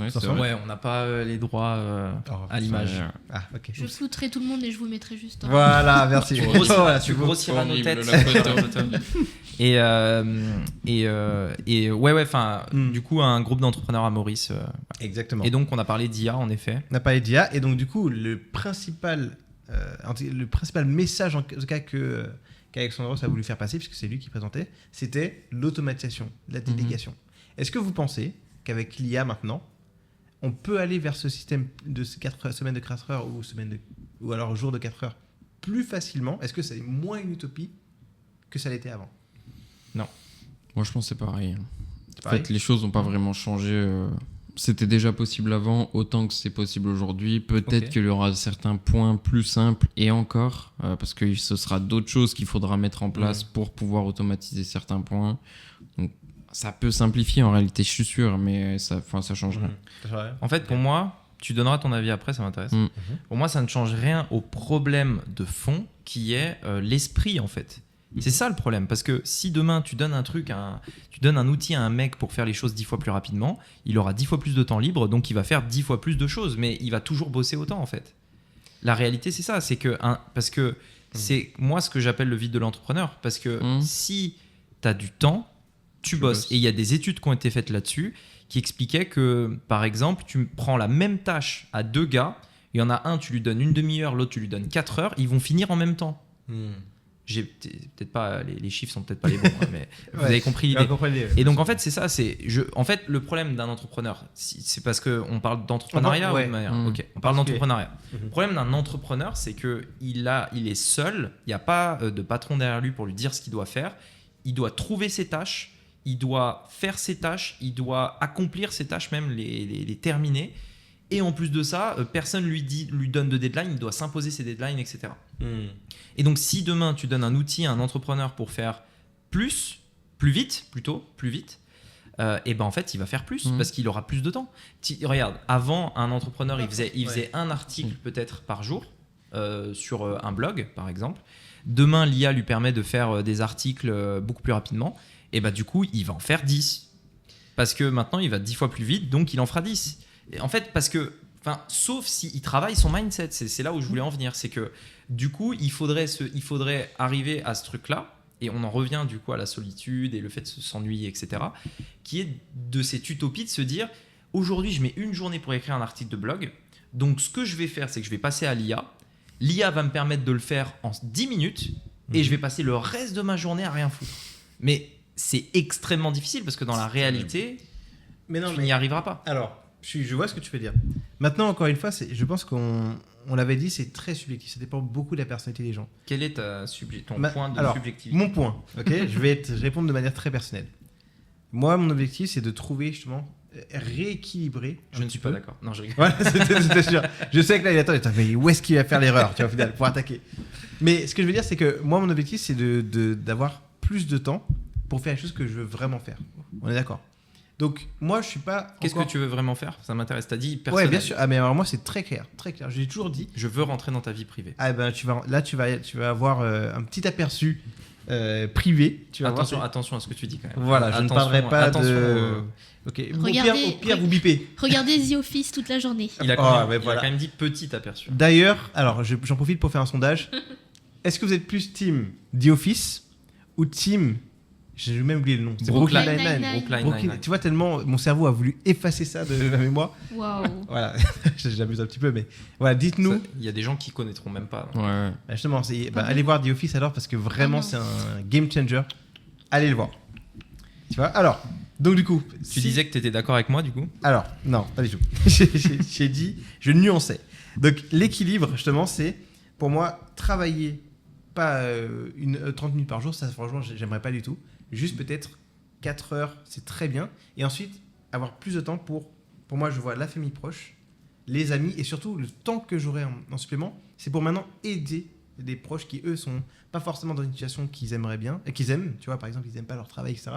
c'est Attention. vrai. Ouais, on n'a pas les droits à l'image. Ouais. Ah, ok. Je flouterai tout le monde et je vous mettrai juste en Voilà, merci. Tu grossiras, Voilà, tu vois. grossiras nos Horrible, têtes. la photo. Ouais, enfin, Mm. du coup, un groupe d'entrepreneurs à Maurice. Exactement. Et donc, on a parlé d'IA, en effet. On a parlé d'IA et donc du coup le principal message en tout cas qu'Alexandre Ross a voulu faire passer, puisque c'est lui qui présentait, c'était l'automatisation, la délégation. Est-ce que vous pensez qu'avec l'IA maintenant, on peut aller vers ce système de semaines de 4 heures ou alors jour de 4 heures plus facilement? Est-ce que c'est moins une utopie que ça l'était avant? Moi, je pense que c'est pareil. C'est En pareil. fait, les choses n'ont pas vraiment changé. C'était déjà possible avant, autant que c'est possible aujourd'hui. Peut-être Ok. qu'il y aura certains points plus simples et encore, parce que ce sera d'autres choses qu'il faudra mettre en place pour pouvoir automatiser certains points. Donc, ça peut simplifier en réalité, je suis sûr, mais ça change rien. Ça change rien. En fait, pour moi, tu donneras ton avis après, ça m'intéresse. Mm. Pour moi, ça ne change rien au problème de fond qui est l'esprit, en fait. C'est ça le problème, parce que si demain tu donnes tu donnes un outil à un mec pour faire les choses 10 fois plus rapidement, il aura 10 fois plus de temps libre, donc il va faire 10 fois plus de choses, mais il va toujours bosser autant en fait. La réalité c'est ça, c'est que parce que c'est moi ce que j'appelle le vide de l'entrepreneur, parce que si tu as du temps, tu bosses. Et il y a des études qui ont été faites là-dessus qui expliquaient que par exemple tu prends la même tâche à 2 gars, il y en a un tu lui donnes une demi-heure, l'autre tu lui donnes 4 heures, ils vont finir en même temps. J'ai peut-être pas les chiffres sont peut-être pas les bons, hein, mais vous avez compris l'idée. Et donc en fait c'est ça, en fait le problème d'un entrepreneur, c'est parce que on parle d'entrepreneuriat Ouais. ou de manière. Mmh. Ok, on parle d'entrepreneuriat. Mhm. Le problème d'un entrepreneur, c'est que il est seul, il n'y a pas de patron derrière lui pour lui dire ce qu'il doit faire. Il doit trouver ses tâches, il doit faire ses tâches, il doit accomplir ses tâches, même les terminer. Et en plus de ça, personne lui donne de deadline, il doit s'imposer ses deadlines, etc. Et donc, si demain tu donnes un outil à un entrepreneur pour faire plus vite, et ben en fait, il va faire plus parce qu'il aura plus de temps. Regarde, avant, un entrepreneur, il faisait un article peut-être par jour sur un blog, par exemple. Demain, l'IA lui permet de faire des articles beaucoup plus rapidement. Et ben du coup, il va en faire 10. Parce que maintenant, il va 10 fois plus vite, donc il en fera 10. Et en fait, parce que, sauf s'il travaille son mindset, c'est là où je voulais en venir. C'est que du coup, il faudrait arriver à ce truc-là. Et on en revient du coup à la solitude et le fait de s'ennuyer, etc. Qui est de cette utopie de se dire, aujourd'hui, je mets une journée pour écrire un article de blog. Donc, ce que je vais faire, c'est que je vais passer à l'IA. L'IA va me permettre de le faire en 10 minutes. Et je vais passer le reste de ma journée à rien foutre. Mais c'est extrêmement difficile parce que dans la réalité, tu n'y arriveras pas. Alors, je vois ce que tu veux dire. Maintenant, encore une fois, je pense qu'on l'avait dit, c'est très subjectif. Ça dépend beaucoup de la personnalité des gens. Quel est ton point de subjectivité? Mon point, ok. Je vais répondre de manière très personnelle. Moi, mon objectif, c'est de trouver justement rééquilibrer. Je ne suis pas d'accord. Non, je rigole. Voilà, c'était sûr. Je sais que là, il attend. Mais où est-ce qu'il va faire l'erreur, tu vois, au final, pour attaquer. Mais ce que je veux dire, c'est que moi, mon objectif, c'est d'avoir plus de temps pour faire les choses que je veux vraiment faire. On est d'accord. Donc, moi, je suis pas. Qu'est-ce que tu veux vraiment faire? Ça m'intéresse. T'as dit personnel. Ouais, bien sûr. Ah, mais alors, moi, c'est très clair. Très clair. J'ai toujours dit. Je veux rentrer dans ta vie privée. Ah, ben, tu vas avoir un petit aperçu privé. Tu vas attention à ce que tu dis quand même. Voilà, je ne parlerai pas de. Ok. Regardez- Au pire, vous bipez. Regardez The Office toute la journée. Il a quand ouais, même, voilà. il a quand même dit petit aperçu. D'ailleurs, alors, j'en profite pour faire un sondage. Est-ce que vous êtes plus team The Office ou team J'ai même oublié le nom. C'est Brooklyn Brooklyn Nine-Nine. Nine-Nine. Brooklyn Brooklyn- Nine-Nine. Tu vois, tellement mon cerveau a voulu effacer ça de la mémoire. Waouh. Voilà, j'abuse un petit peu, mais voilà, dites-nous. Ça, il y a des gens qui connaîtront même pas. Ouais, ouais. Bah, justement, allez voir The Office alors, parce que vraiment, non. c'est un game changer. Allez le voir. Tu vois, alors, donc du coup. Tu disais que tu étais d'accord avec moi, du coup? Alors, non, pas du tout. J'ai dit, je nuançais. Donc, l'équilibre, justement, c'est pour moi travailler pas 30 minutes par jour, ça, franchement, j'aimerais pas du tout. Juste peut-être 4 heures, c'est très bien. Et ensuite, avoir plus de temps pour moi, je vois la famille proche, les amis, et surtout le temps que j'aurai en supplément, c'est pour maintenant aider des proches qui, eux, sont pas forcément dans une situation qu'ils aimeraient bien, qu'ils aiment, tu vois, par exemple, ils aiment pas leur travail, etc.,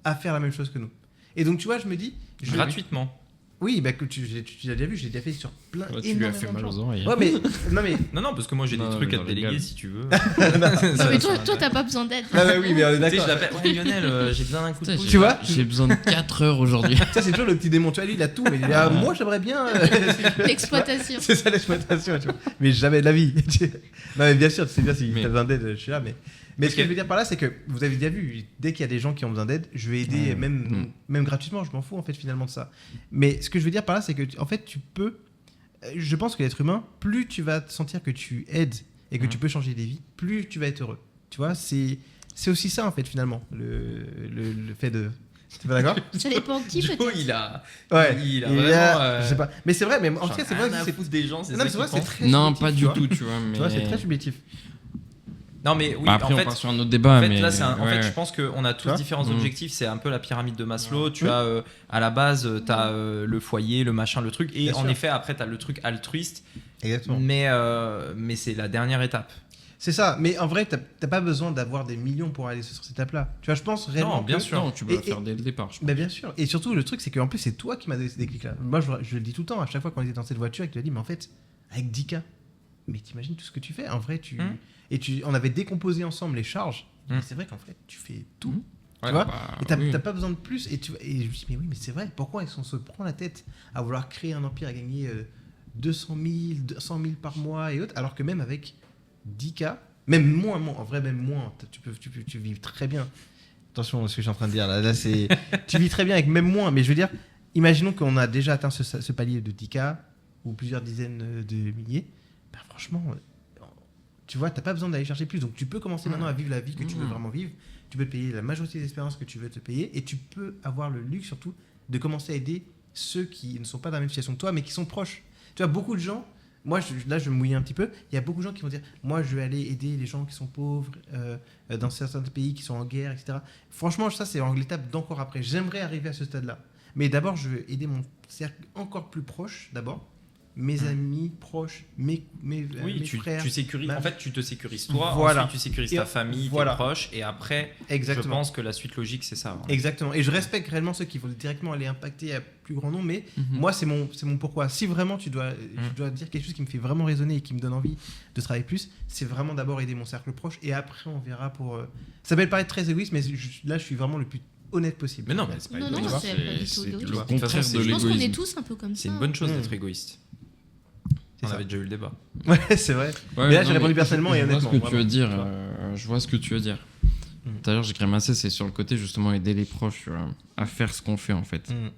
à faire la même chose que nous. Et donc, tu vois, je me dis... Gratuitement. Oui, bah, que tu l'as déjà vu, je l'ai déjà fait sur plein... Ouais, tu lui as fait énormément mal de aux gens. oreilles. Ouais, mais... Non, mais... Non, parce que moi j'ai des Non, trucs mais à te j'en déléguer rigole. si tu veux. Non, mais toi, t'as pas besoin d'aide. Ah bah oui, mais on est Tu sais, je d'accord. l'appelle, ouais, Lionel, j'ai besoin d'un coup de pouce. Tu vois J'ai besoin de 4 heures aujourd'hui. Ça, c'est toujours le petit démon. Tu vois, lui, il a tout, mais il est là, moi, j'aimerais bien... L'exploitation. C'est ça l'exploitation, tu vois. Mais jamais de la vie. Non, mais bien sûr, tu sais bien si Mais- t'as besoin d'aide, je suis là. Mais ce Ok. que je veux dire par là, c'est que vous avez déjà vu, dès qu'il y a des gens qui ont besoin d'aide, je vais aider, Ouais. même gratuitement, je m'en fous en fait finalement de ça. Mais ce que je veux dire par là, c'est que en fait, tu peux. Je pense que l'être humain, plus tu vas te sentir que tu aides et que tu peux changer des vies, plus tu vas être heureux. Tu vois, c'est aussi ça en fait finalement, le fait de. T'es pas d'accord? Ça dépend de qui, Joe, peut-être. il a. Ouais. Il a Et vraiment. là, je sais pas. Mais c'est vrai, mais en tout cas, c'est vrai rien que à c'est. foutre des gens, c'est Non, ça mais c'est vrai, qu'il c'est pense. très. Non, subjectif, pas tu du vois. tout, tu vois. Mais... Tu vois, c'est très subjectif. Non, mais oui, Bah, après, en on fait. part sur un autre débat. En fait, mais... là, en fait, ouais. je pense qu'on a Tu tous vois différents Mhm. objectifs. C'est un peu la pyramide de Maslow. Tu Oui. as à la base, tu as le foyer, le machin, le truc. Et Bien en sûr. effet, après, tu as le truc altruiste. Exactement. Mais c'est la dernière étape. C'est ça, mais en vrai, t'as pas besoin d'avoir des millions pour aller sur cette étape-là. Tu vois, je pense réellement. Non, bien que- sûr. Non, tu peux la Et- faire dès le départ. Je pense. Bah bien sûr. Et surtout, le truc, c'est qu'en plus, c'est toi qui m'as donné ces déclics-là. Moi, je le dis tout le temps, à chaque fois qu'on était dans cette voiture, et que tu as dit, mais en fait, avec 10K, mais t'imagines tout ce que tu fais. En vrai, on avait décomposé ensemble les charges. Mm. Et c'est vrai qu'en fait, tu fais tout. Mm. Tu vois bah, Et t'as oui. t'as pas besoin de plus. Et je me dis, mais oui, mais c'est vrai. Pourquoi est-ce qu'on se prend la tête à vouloir créer un empire, à gagner 200 000, 100 000 par mois et autres, alors que même avec 10K, même moins, en vrai, même moins, tu vis très bien. Attention à ce que je suis en train de dire là, c'est tu vis très bien avec même moins, mais je veux dire, imaginons qu'on a déjà atteint ce palier de 10K ou plusieurs dizaines de milliers, ben franchement, tu vois, t'as pas besoin d'aller chercher plus, donc tu peux commencer maintenant à vivre la vie que tu veux vraiment vivre, tu peux te payer la majorité des expériences que tu veux te payer, et tu peux avoir le luxe surtout de commencer à aider ceux qui ne sont pas dans la même situation que toi, mais qui sont proches. Tu vois, beaucoup de gens, moi, là, je vais me mouiller un petit peu. Il y a beaucoup de gens qui vont dire, moi, je vais aller aider les gens qui sont pauvres dans certains pays qui sont en guerre, etc. Franchement, ça, c'est l'étape d'encore après. J'aimerais arriver à ce stade-là. Mais d'abord, je veux aider mon cercle encore plus proche, d'abord. Mes amis proches, mes Oui, mes frères. tu sécurises. ma- En fait, tu te sécurises toi. Voilà. Ensuite, tu sécurises Et ta famille, voilà. tes proches. Et après, Exactement. je pense que la suite logique, c'est ça. Exactement. Et je respecte réellement ceux qui vont directement aller impacter à plus grand nombre, mais Mhm. moi, c'est mon pourquoi. Si vraiment je dois dire quelque chose qui me fait vraiment résonner et qui me donne envie de travailler plus, c'est vraiment d'abord aider mon cercle proche et après on verra pour. Ça peut paraître très égoïste, mais là, je suis vraiment le plus honnête possible. Mais non, mais c'est pas Non, égoïste. non, c'est pas du tout c'est égoïste. le De toute façon, contraire c'est- de Je pense qu'on est l'égoïsme. tous un peu comme ça. C'est une bonne chose Mm. d'être égoïste. C'est On ça. avait déjà eu le débat. Ouais, c'est vrai. Ouais, Mais là, non, j'ai répondu personnellement et je vois honnêtement, ce que tu veux vraiment, dire. tu vois. Je vois ce que tu veux dire. D'ailleurs, j'ai grimacé, c'est sur le côté justement aider les proches à faire ce qu'on fait en fait. Mm.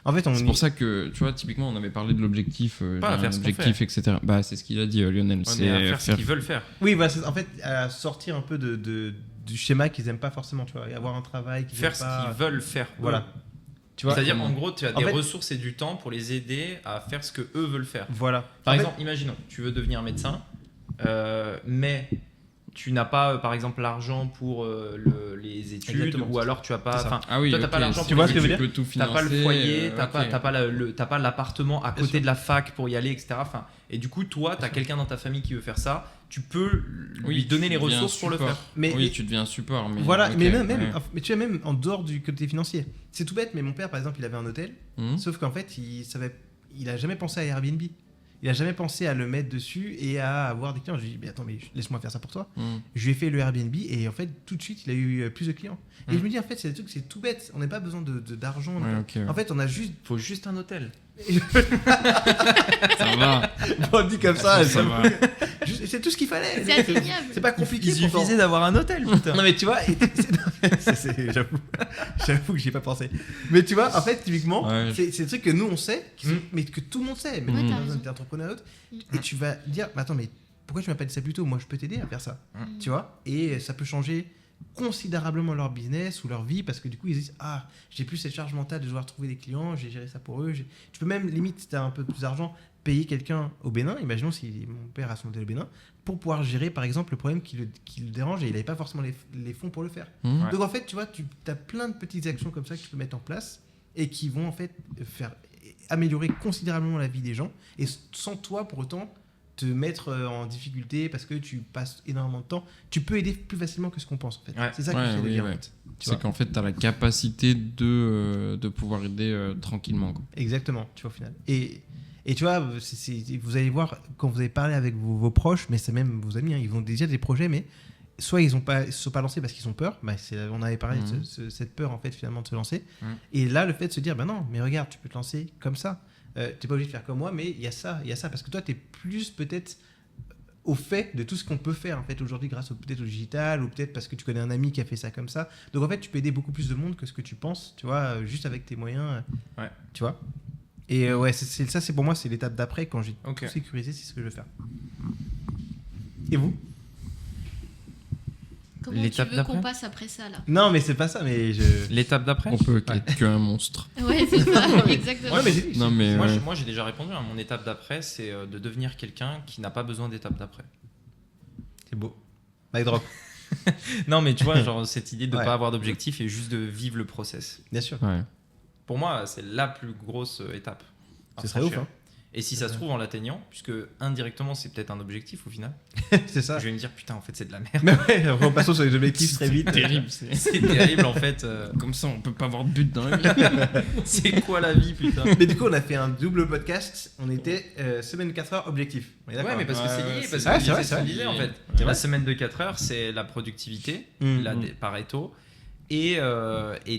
En fait, C'est pour ça que, tu vois, typiquement, on avait parlé de l'objectif, Pas à faire ce qu'on l'objectif, etc. Bah, c'est ce qu'il a dit, Lionel. Ouais, c'est mais à faire ce qu'ils veulent faire. Oui, voilà, en fait, à sortir un peu du schéma qu'ils aiment pas forcément, tu vois, et avoir un travail qu'ils Faire aiment ce pas. qu'ils veulent faire. Voilà. eux. Tu vois. C'est-à-dire, en gros, tu as En des fait- ressources et du temps pour les aider à faire ce que eux veulent faire. Voilà. Par En fait, exemple, imaginons, tu veux devenir médecin, mais tu n'as pas, par exemple, l'argent pour les études, Exactement. ou alors tu as pas. C'est ça. Enfin, Ah oui, toi, t'as ok, pas l'argent c'est Tu vois ce que je veux tu dire peux tout t'as financer. pas le foyer, t'as ok. t'as pas l'appartement à Bien côté sûr. de la fac pour y aller, etc. Enfin, et du coup, toi, t'as quelqu'un dans ta famille qui veut faire ça, tu peux lui Oui, donner tu les deviens ressources pour le support. faire. Mais- oui, tu deviens un support. Mais Voilà, ok, mais même, ouais. mais tu vois, même en dehors du côté financier. C'est tout bête, mais mon père, par exemple, il avait un hôtel, Mhm. sauf qu'en fait, il a jamais pensé à Airbnb. Il a jamais pensé à le mettre dessus et à avoir des clients. Je lui ai dit, mais attends, mais laisse-moi faire ça pour toi. Mhm. Je lui ai fait le Airbnb et en fait, tout de suite, il a eu plus de clients. Et Mm. je me dis, en fait, c'est des trucs, c'est tout bête. On n'a pas besoin d'argent. Ouais, ok, ouais. En fait, on a juste. Faut juste un hôtel. Ça va. Bon, dit comme ça, Ça va. c'est tout ce qu'il fallait. C'est atteignable. C'est pas compliqué. Il pourtant. suffisait d'avoir un hôtel, putain. Non mais tu vois, j'avoue que j'y ai pas pensé. Mais tu vois, en fait, typiquement, Ouais, c'est des trucs que nous on sait, mais que tout le monde sait, même Ouais, si t'as t'as besoin raison. d'être entrepreneur et autres. Et tu vas dire, mais attends, mais pourquoi tu m'as pas dit ça plus tôt? Moi, je peux t'aider à faire ça, tu vois. Et ça peut changer considérablement leur business ou leur vie parce que du coup ils disent ah j'ai plus cette charge mentale de devoir trouver des clients, j'ai géré ça pour eux. Tu peux même limite si t'as un peu plus d'argent payer quelqu'un au Bénin, imaginons si mon père a son hôtel au Bénin, pour pouvoir gérer par exemple le problème qui le dérange et il n'avait pas forcément les fonds pour le faire. Ouais. Donc en fait tu vois, tu as plein de petites actions comme ça que tu peux mettre en place et qui vont en fait faire améliorer considérablement la vie des gens et sans toi pour autant te mettre en difficulté parce que tu passes énormément de temps. Tu peux aider plus facilement que ce qu'on pense en fait. Ouais. C'est ça que Ouais, j'essaie de oui, dire ouais. en fait. Tu C'est vois. qu'en fait, tu as la capacité de pouvoir aider tranquillement. Quoi. Exactement, tu vois, au final. Et tu vois, vous allez voir, quand vous avez parlé avec vos proches, mais c'est même vos amis, hein, ils ont déjà des projets, mais soit ils ne sont pas lancés parce qu'ils ont peur, bah on avait parlé de cette peur, en fait, finalement, de se lancer. Et là, le fait de se dire, bah non, mais regarde, tu peux te lancer comme ça. Tu n'es pas obligé de faire comme moi, mais il y a ça, parce que toi, tu es plus peut-être au fait de tout ce qu'on peut faire en fait aujourd'hui grâce peut-être au digital ou peut-être parce que tu connais un ami qui a fait ça comme ça. Donc en fait tu peux aider beaucoup plus de monde que ce que tu penses, tu vois, juste avec tes moyens, Ouais. tu vois. Et ouais, ça c'est pour moi c'est l'étape d'après quand j'ai Ok. tout sécurisé, c'est ce que je veux faire. Et vous? Comment tu L'étape veux d'après qu'on passe après ça là? Non mais c'est pas ça, mais je. L'étape d'après. On peut être qu'un monstre. Ouais, c'est ça, exactement. Ouais, mais j'ai dit. Non, mais Moi, ouais. moi, j'ai déjà répondu. Mon étape d'après, c'est de devenir quelqu'un qui n'a pas besoin d'étape d'après. C'est beau. Mic drop. Non, mais tu vois, genre cette idée de ne Ouais. pas avoir d'objectif et juste de vivre le process. Bien sûr. Ouais. Pour moi, c'est la plus grosse étape. à Ce serait ouf, franchir. hein. Et si ça se trouve en l'atteignant, puisque indirectement, c'est peut-être un objectif au final, C'est ça. je vais me dire putain, en fait, c'est de la merde. Mais ouais, repassons sur les objectifs très vite. Terrible. C'est terrible en fait. Comme ça, on peut pas avoir de but dans la vie. C'est quoi la vie, putain? Mais du coup, on a fait un double podcast. On était semaine de 4 heures objectif. On est d'accord, Ouais, mais hein. parce que c'est lié, parce Ah, que c'est vrai, c'est c'est ce qu'on vrai. disait en fait. C'est La vrai. semaine de 4 heures, c'est la productivité, Pareto, et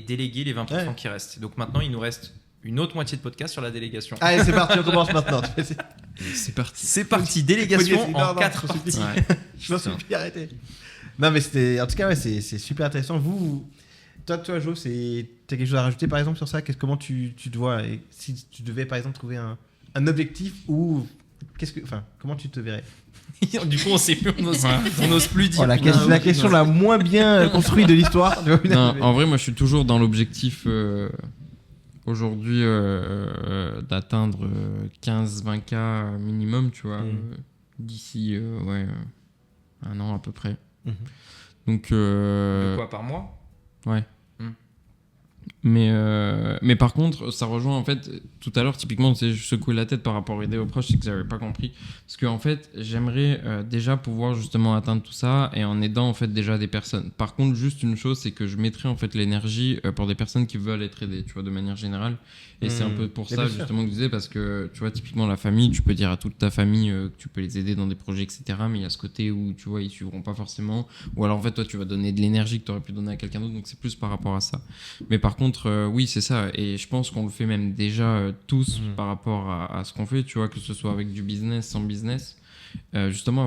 déléguer les 20% Ouais. qui restent. Donc maintenant, il nous reste une autre moitié de podcast sur la délégation. Allez, c'est parti, on commence maintenant. C'est parti. C'est parti, délégation Non, en non, 4 je me suis parties. dit. Je m'en suis plus arrêté. Non, mais c'était. En tout cas, ouais, c'est super intéressant. Toi, Jo, t'as quelque chose à rajouter par exemple sur ça? Comment tu te vois? Et si tu devais par exemple trouver un objectif ou. Comment tu te verrais? Du coup, on sait plus, on ose plus dire. Oh, la question la moins bien construite de l'histoire. Non, en vrai, moi, je suis toujours dans l'objectif aujourd'hui d'atteindre 15-20K minimum, tu vois, d'ici un an à peu près. Mhm. Donc, De quoi par mois? ouais. Mais par contre, ça rejoint en fait, tout à l'heure, typiquement, je secouais la tête par rapport à aider aux proches, c'est que j'avais pas compris. Parce que en fait, j'aimerais déjà pouvoir justement atteindre tout ça et en aidant en fait déjà des personnes. Par contre, juste une chose, c'est que je mettrais en fait l'énergie pour des personnes qui veulent être aidées, tu vois, de manière générale. Et c'est un peu pour Mais ça bien sûr. justement que je disais, parce que tu vois, typiquement la famille, tu peux dire à toute ta famille que tu peux les aider dans des projets, etc. Mais il y a ce côté où tu vois, ils suivront pas forcément. Ou alors en fait, toi, tu vas donner de l'énergie que tu aurais pu donner à quelqu'un d'autre. Donc c'est plus par rapport à ça. Mais par contre, oui, c'est ça. Et je pense qu'on le fait même déjà tous par rapport à ce qu'on fait, tu vois, que ce soit avec du business, sans business. Justement,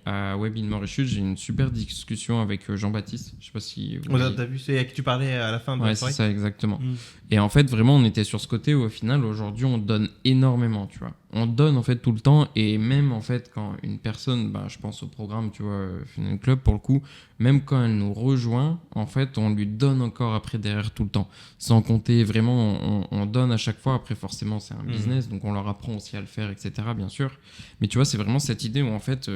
à Web in Mauritius, j'ai une super discussion avec Jean-Baptiste. Je sais pas si vous voyez. T'as vu, c'est à qui tu parlais à la fin de la Ouais, soirée? c'est ça, exactement. Mm. Et en fait, vraiment, on était sur ce côté où, au final, aujourd'hui, on donne énormément, tu vois. On donne, en fait, tout le temps. Et même, en fait, quand une personne, je pense au programme, tu vois, Funnel Club, pour le coup, même quand elle nous rejoint, en fait, on lui donne encore après derrière tout le temps. Sans compter, vraiment, on donne à chaque fois. Après, forcément, c'est un business, donc on leur apprend aussi à le faire, etc., bien sûr. Mais tu vois, c'est vraiment cette idée où, en fait,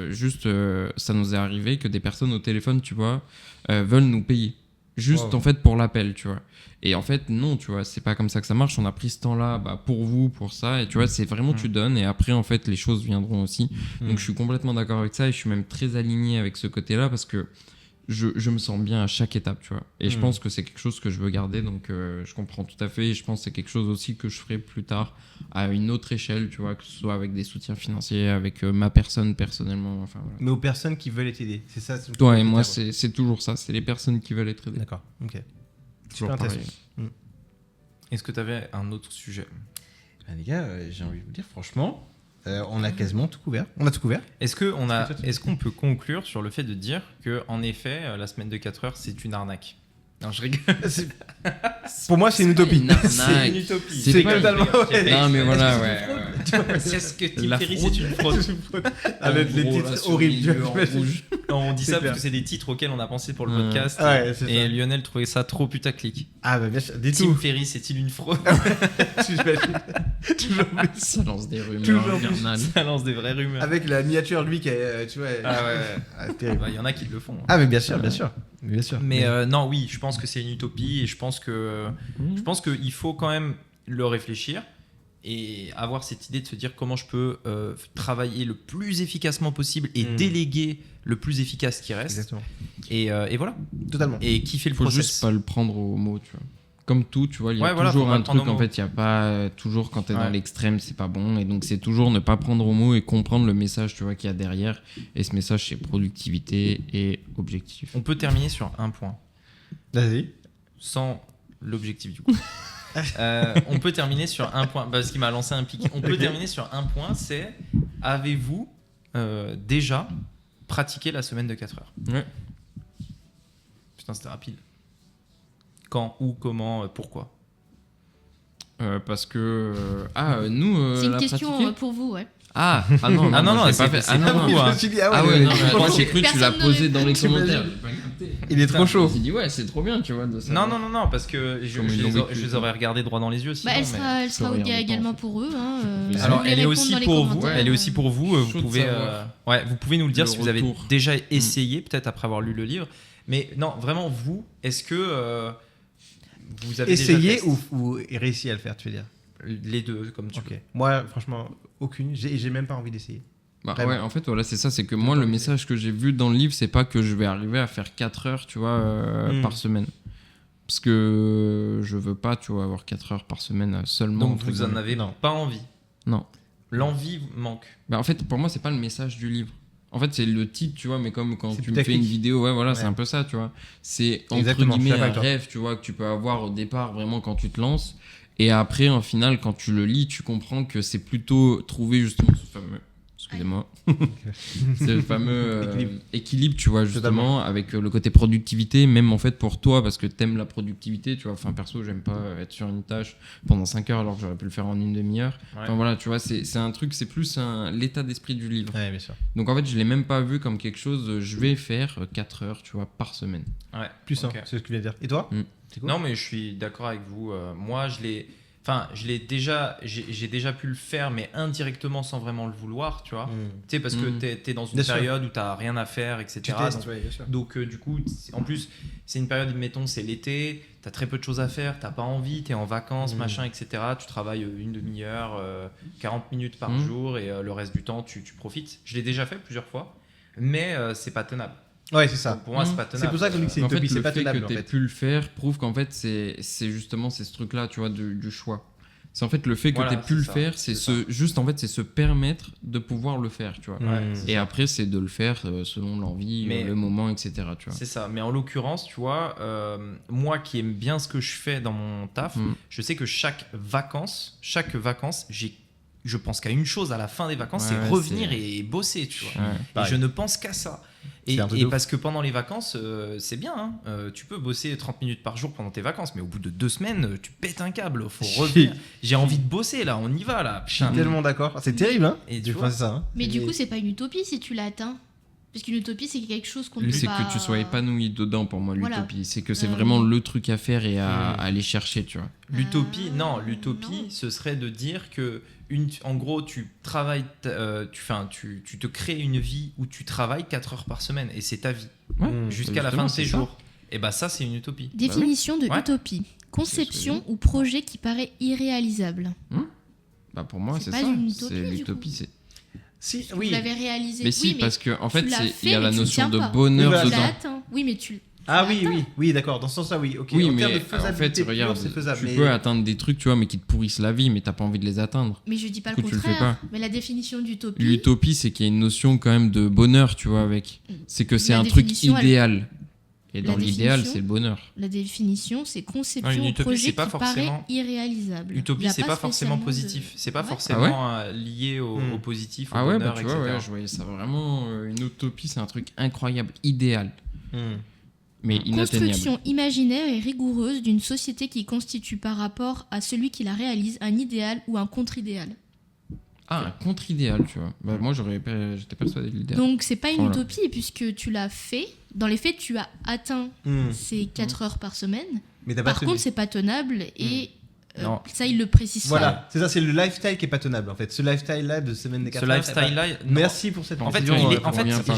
ça nous est arrivé que des personnes au téléphone, tu vois, veulent nous payer. Juste Wow. en fait pour l'appel, tu vois. Et en fait, non, tu vois, c'est pas comme ça que ça marche. On a pris ce temps-là pour vous, pour ça. Et tu vois, c'est vraiment tu donnes et après, en fait, les choses viendront aussi. Donc, je suis complètement d'accord avec ça et je suis même très aligné avec ce côté-là parce que je me sens bien à chaque étape, tu vois. Et je pense que c'est quelque chose que je veux garder. Donc, je comprends tout à fait. Et je pense que c'est quelque chose aussi que je ferai plus tard à une autre échelle, tu vois, que ce soit avec des soutiens financiers, avec ma personne personnellement. Enfin, voilà. Mais aux personnes qui veulent t'aider, c'est ça? Ouais, moi, c'est toujours ça. C'est les personnes qui veulent être aidées. D'accord, ok. Toujours Super pareil. intéressant. Est-ce que tu avais un autre sujet? Les gars, j'ai envie de vous dire, franchement, on a quasiment tout couvert. On a tout couvert. Est-ce qu'on peut conclure sur le fait de dire que, en effet, la semaine de 4 heures, c'est une arnaque? Non, je rigole. Pour moi, c'est une utopie. C'est une utopie. C'est pas totalement. Non, mais voilà, ouais. Est-ce que Tim La Ferriss fraude. c'est une fraude? Les gros, titres là, sur horribles. le milieu en rouge. Non, on dit C'est ça clair. parce que c'est des titres auxquels on a pensé pour le Ouais. podcast. Ouais, c'est Et ça. Lionel trouvait ça trop putaclic. Ah, bah bien sûr, dis Tim tout. Ferriss est-il une fraude? Toujours plus. Ça lance des rumeurs Toujours plus. infernales. Ça lance des vraies rumeurs. Avec la miniature, lui, qui est, tu vois. Ah ouais. Ah, terrible. Il y en a qui le font. Ah, mais bien sûr, bien sûr. Bien sûr. Mais non, oui, je pense que c'est une utopie et je pense qu'il faut quand même le réfléchir et avoir cette idée de se dire comment je peux travailler le plus efficacement possible et déléguer le plus efficace qui reste. Exactement. Et voilà. Totalement. Et kiffer le Faut process. juste pas le prendre au mot, tu vois. Comme tout, tu vois, il y a Ouais, voilà, toujours faut pas un le prendre truc, au en mot. fait, il n'y a pas toujours quand t'es Ouais. dans l'extrême, c'est pas bon. Et donc, c'est toujours ne pas prendre au mot et comprendre le message, tu vois, qu'il y a derrière. Et ce message, c'est productivité et objectif. On peut terminer sur un point, Vas-y. sans l'objectif du coup. On peut terminer sur un point, parce qu'il m'a lancé un pic. On peut terminer sur un point, c'est avez-vous déjà pratiqué la semaine de 4 heures? Ouais. Putain, c'était rapide. Quand, où, comment, pourquoi? Parce que. nous. C'est une la question pratiquer pour vous, ouais. Ah non, Ah non, je non, l'ai c'est- pas fait. c'est Ah non, pas non. vous, Je hein. me suis dit, Ah ouais, non, mais attends, j'ai cru que tu l'as Personne posé ne dans les répond. commentaires. J'ai pas capté. Il est trop Je chaud. me suis dit, ouais, c'est trop bien, tu vois. De Non, savoir. non, parce que Comme ils l'ont vécu, je les aurais regardés droit dans les yeux. Bah, sinon, elle mais- sera Ça aurait l'air également temps, pour eux. Hein, Mais si Alors, vous voulez elle est répondre aussi dans les pour vous. commentaires, Elle est aussi pour vous. Vous Chaud de pouvez, savoir. vous pouvez nous le dire Le si vous avez retour. déjà essayé, peut-être après avoir lu le livre. Mais non, vraiment, vous, est-ce que vous avez Essayer déjà testé ou réussi à le faire, tu veux dire? Les deux, comme tu Ok. veux. Moi, franchement, aucune. J'ai même pas envie d'essayer. Bah Vraiment. ouais, en fait, voilà, c'est ça. C'est que moi, le message que j'ai vu dans le livre, c'est pas que je vais arriver à faire 4 heures, tu vois, par semaine. Parce que je veux pas, tu vois, avoir 4 heures par semaine seulement. Donc, entre vous en guillemets. avez Non. pas envie. Non. L'envie manque. Bah en fait, pour moi, c'est pas le message du livre. En fait, c'est le titre, tu vois, mais comme quand C'est tu plus me fais une technique. vidéo, ouais, voilà, Ouais. c'est un peu ça, tu vois. C'est entre Exactement, je suis guillemets d'accord un avec toi. rêve, tu vois, que tu peux avoir au départ, vraiment, quand tu te lances. Et après, en final, quand tu le lis, tu comprends que c'est plutôt trouver justement ce fameux. Excusez-moi. C'est le fameux équilibre, tu vois, justement, avec le côté productivité, même en fait pour toi, parce que t'aimes la productivité, tu vois. Enfin, perso, j'aime pas être sur une tâche pendant 5 heures alors que j'aurais pu le faire en une demi-heure. Ouais. Enfin, voilà, tu vois, c'est un truc, c'est plus l'état d'esprit du livre. Ouais, bien sûr. Donc en fait, je l'ai même pas vu comme quelque chose, je vais faire 4 heures, tu vois, par semaine. Ouais. Puissant, Ok. c'est ce que tu viens de dire. Et toi? C'est quoi? Non, mais je suis d'accord avec vous. Moi, j'ai déjà pu le faire, mais indirectement sans vraiment le vouloir, tu vois. Tu sais, parce que t'es dans une Bien sûr. période où t'as rien à faire, etc. Tu testes, Donc, ouais, bien sûr. donc, du coup, en plus, c'est une période, mettons, c'est l'été, t'as très peu de choses à faire, t'as pas envie, t'es en vacances, machin, etc. Tu travailles une demi-heure, 40 minutes par jour, et le reste du temps, tu profites. Je l'ai déjà fait plusieurs fois, mais c'est pas tenable. Ouais, c'est ça. Donc, pour moi, c'est pas tenable. C'est pour ça que je dis que c'est une En fait, utopie, c'est le pas fait tenable que en tu fait. pu le faire prouve qu'en fait, c'est justement c'est ce truc-là, tu vois, du choix. C'est en fait le fait que Voilà, tu pu c'est le ça, faire, c'est juste en fait, c'est se permettre de pouvoir le faire, tu vois. Ouais, c'est Et ça. après, c'est de le faire selon l'envie, Mais- le moment, etc. Tu vois. C'est ça, mais en l'occurrence, tu vois, moi qui aime bien ce que je fais dans mon taf, je sais que chaque vacances, je pense qu'à une chose à la fin des vacances, Ouais, c'est ouais, revenir c'est- et bosser, tu vois. Ouais. Et Pareil. je ne pense qu'à ça. Et, C'est un truc et de ouf. parce que pendant les vacances, c'est bien, hein. Tu peux bosser 30 minutes par jour pendant tes vacances, mais au bout de 2 semaines, tu pètes un câble, faut revenir. J'ai envie de bosser là, on y va là. Je suis Putain. tellement d'accord. C'est terrible, hein? Et tu Enfin, vois, c'est ça. Hein. Mais du coup, c'est pas une utopie si tu l'atteins. Parce qu'une utopie, c'est quelque chose qu'on ne Lui, peut c'est pas... que tu sois épanoui dedans pour moi, Voilà. l'utopie. C'est que c'est Euh, vraiment le truc à faire et à aller chercher, tu vois. l'utopie, non. ce serait de dire que, en gros, tu travailles, tu te crées une vie où tu travailles 4 heures par semaine et c'est ta vie Mmh. jusqu'à la justement, fin de tes c'est ça. jours. Et bah ça, c'est une utopie. Définition de Ouais. utopie. Conception C'est ou projet qui paraît irréalisable. Bah pour moi, C'est c'est pas ça. une C'est utopie, du l'utopie, coup. c'est. Si, Vous oui. l'avez réalisé. Mais si, oui, parce que en fait, tu l'as il y fait, a la mais tu le notion tiens de pas. bonheur Oui, voilà. tu l'as dedans. atteint. Oui, mais tu Ah tu oui, l'as oui, oui, d'accord. Dans ce sens-là, oui. Ok. Oui, en mais termes de en fait, faisabilité pure, regarde, c'est faisable. tu mais- peux atteindre des trucs, tu vois, mais qui te pourrissent la vie, mais t'as pas envie de les atteindre. Mais je dis pas Du le coup, tu le fais contraire. pas. Mais la définition d'utopie. L'utopie, c'est qu'il y a une notion quand même de bonheur, tu vois, avec. C'est que c'est La un truc définition, elle- idéal. Et dans l'idéal, c'est le bonheur. La définition, c'est conception une ou utopie, projet c'est pas qui forcément... paraît irréalisable. Utopie, c'est pas forcément positif. C'est pas forcément lié au positif, au bonheur, tu etc. vois, je voyais ça vraiment. Une utopie, c'est un truc incroyable, idéal. Mais inatteignable. Construction imaginaire et rigoureuse d'une société qui constitue par rapport à celui qui la réalise un idéal ou un contre-idéal. Ah, un contre-idéal, tu vois. Bah, moi, j'étais persuadé de l'idéal. Donc, c'est pas une utopie puisque tu l'as fait. Dans les faits, tu as atteint ces 4 heures par semaine. Mais t'as Par pas contre, c'est pas tenable et Non. ça, il le précise. Voilà, c'est ça, c'est le lifestyle qui est pas tenable en fait. Ce lifestyle-là de semaine des 4 Ce heures. lifestyle-là, Merci pour cette en fait,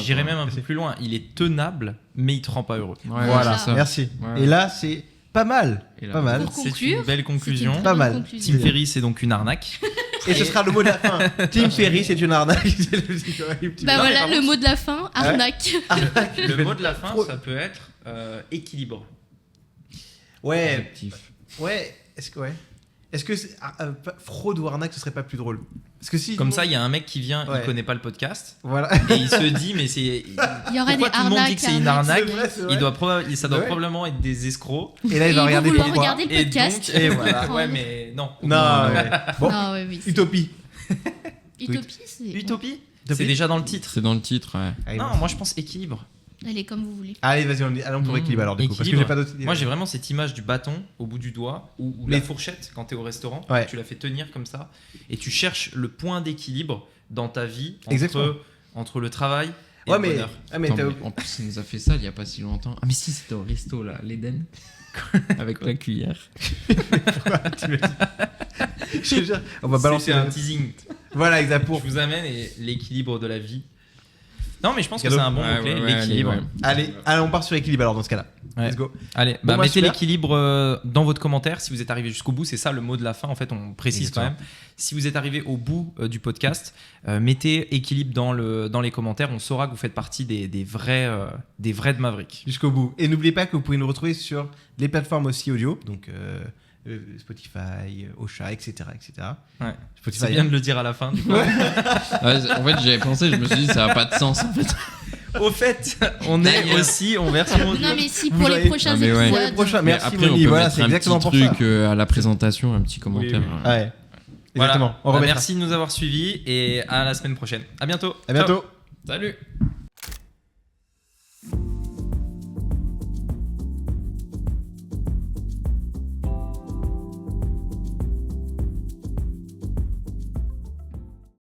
j'irais même un peu plus loin. Il est tenable, mais il te rend pas heureux. Voilà, merci. Ouais. Et là, c'est pas mal. Pas mal. Pour C'est conclure, une belle conclusion. c'est une Pas très bonne mal. conclusion. Tim Ferriss, c'est donc une arnaque. Et ce sera le mot de la fin. Tim Ferriss, c'est une arnaque. Bah voilà, par le contre- mot de la fin, arnaque. Le mot de la fin, ça peut être équilibre. Ouais, Objectif. ouais. Est-ce que fraude ou arnaque, ce serait pas plus drôle? Parce que si Comme ça, il y a un mec qui vient, Ouais. il connaît pas le podcast, voilà. et il se dit, mais c'est. Il y aura Pourquoi des tout le monde dit arnaques. que c'est une arnaque C'est vrai. Ça doit Ouais. probablement être des escrocs. Et là, il Et va ils regarder vont vouloir pourquoi. regarder le Et podcast. donc, Et voilà. Ouais, mais non. Non, ouais. Bon, Ah ouais, oui. utopie. Utopie, c'est. Utopie Utopie. C'est déjà dans le titre. C'est dans le titre, ouais. Allez, Non, moi je pense équilibre. Allez, comme vous voulez. Allez, vas-y, allons pour équilibre alors, du coup. Parce que Équilibre. j'ai pas d'autres idées. Moi j'ai vraiment cette image du bâton au bout du doigt ou la fourchette quand tu es au restaurant. Ouais. Tu la fais tenir comme ça et tu cherches le point d'équilibre dans ta vie Exactement. entre le travail et Ouais, le mais. bonheur. Ah, mais Attends, t'as. mais en plus, il nous a fait ça il y a pas si longtemps. Ah, mais si, c'était au resto, là, l'Eden. Avec la cuillère. Je te jure, on va balancer C'est un teasing. Voilà, exact. Je vous amène l'équilibre de la vie. Non, mais je pense que Cadeau. c'est un bon mot-clé, l'équilibre. Allez, on part sur équilibre alors dans ce cas-là. Ouais. Let's go. Allez, Bon, bah, mettez super. l'équilibre dans votre commentaire si vous êtes arrivé jusqu'au bout. C'est ça le mot de la fin. En fait, on précise Exactement. quand même. Si vous êtes arrivé au bout du podcast, mettez équilibre dans les commentaires. On saura que vous faites partie des vrais de Maverick. Jusqu'au bout. Et n'oubliez pas que vous pouvez nous retrouver sur les plateformes aussi audio, donc Spotify, Ocha, etc. Ouais. Spotify. C'est bien de le dire à la fin. Du coup. Ouais, en fait, j'avais pensé, je me suis dit, ça n'a pas de sens, en fait. Au fait, on est D'ailleurs. aussi en version audio. Non, mais si, Vous pour les voyez- prochains Ah, mais ouais. Pour les épisodes. prochains, Mais merci après, on Moni, peut voilà, mettre c'est un exactement petit pour ça. truc à la présentation, un petit commentaire. Oui. Ouais. Voilà. Exactement. On Bah, remettra. merci de nous avoir suivis et à la semaine prochaine. À bientôt. À bientôt. Ciao. Salut.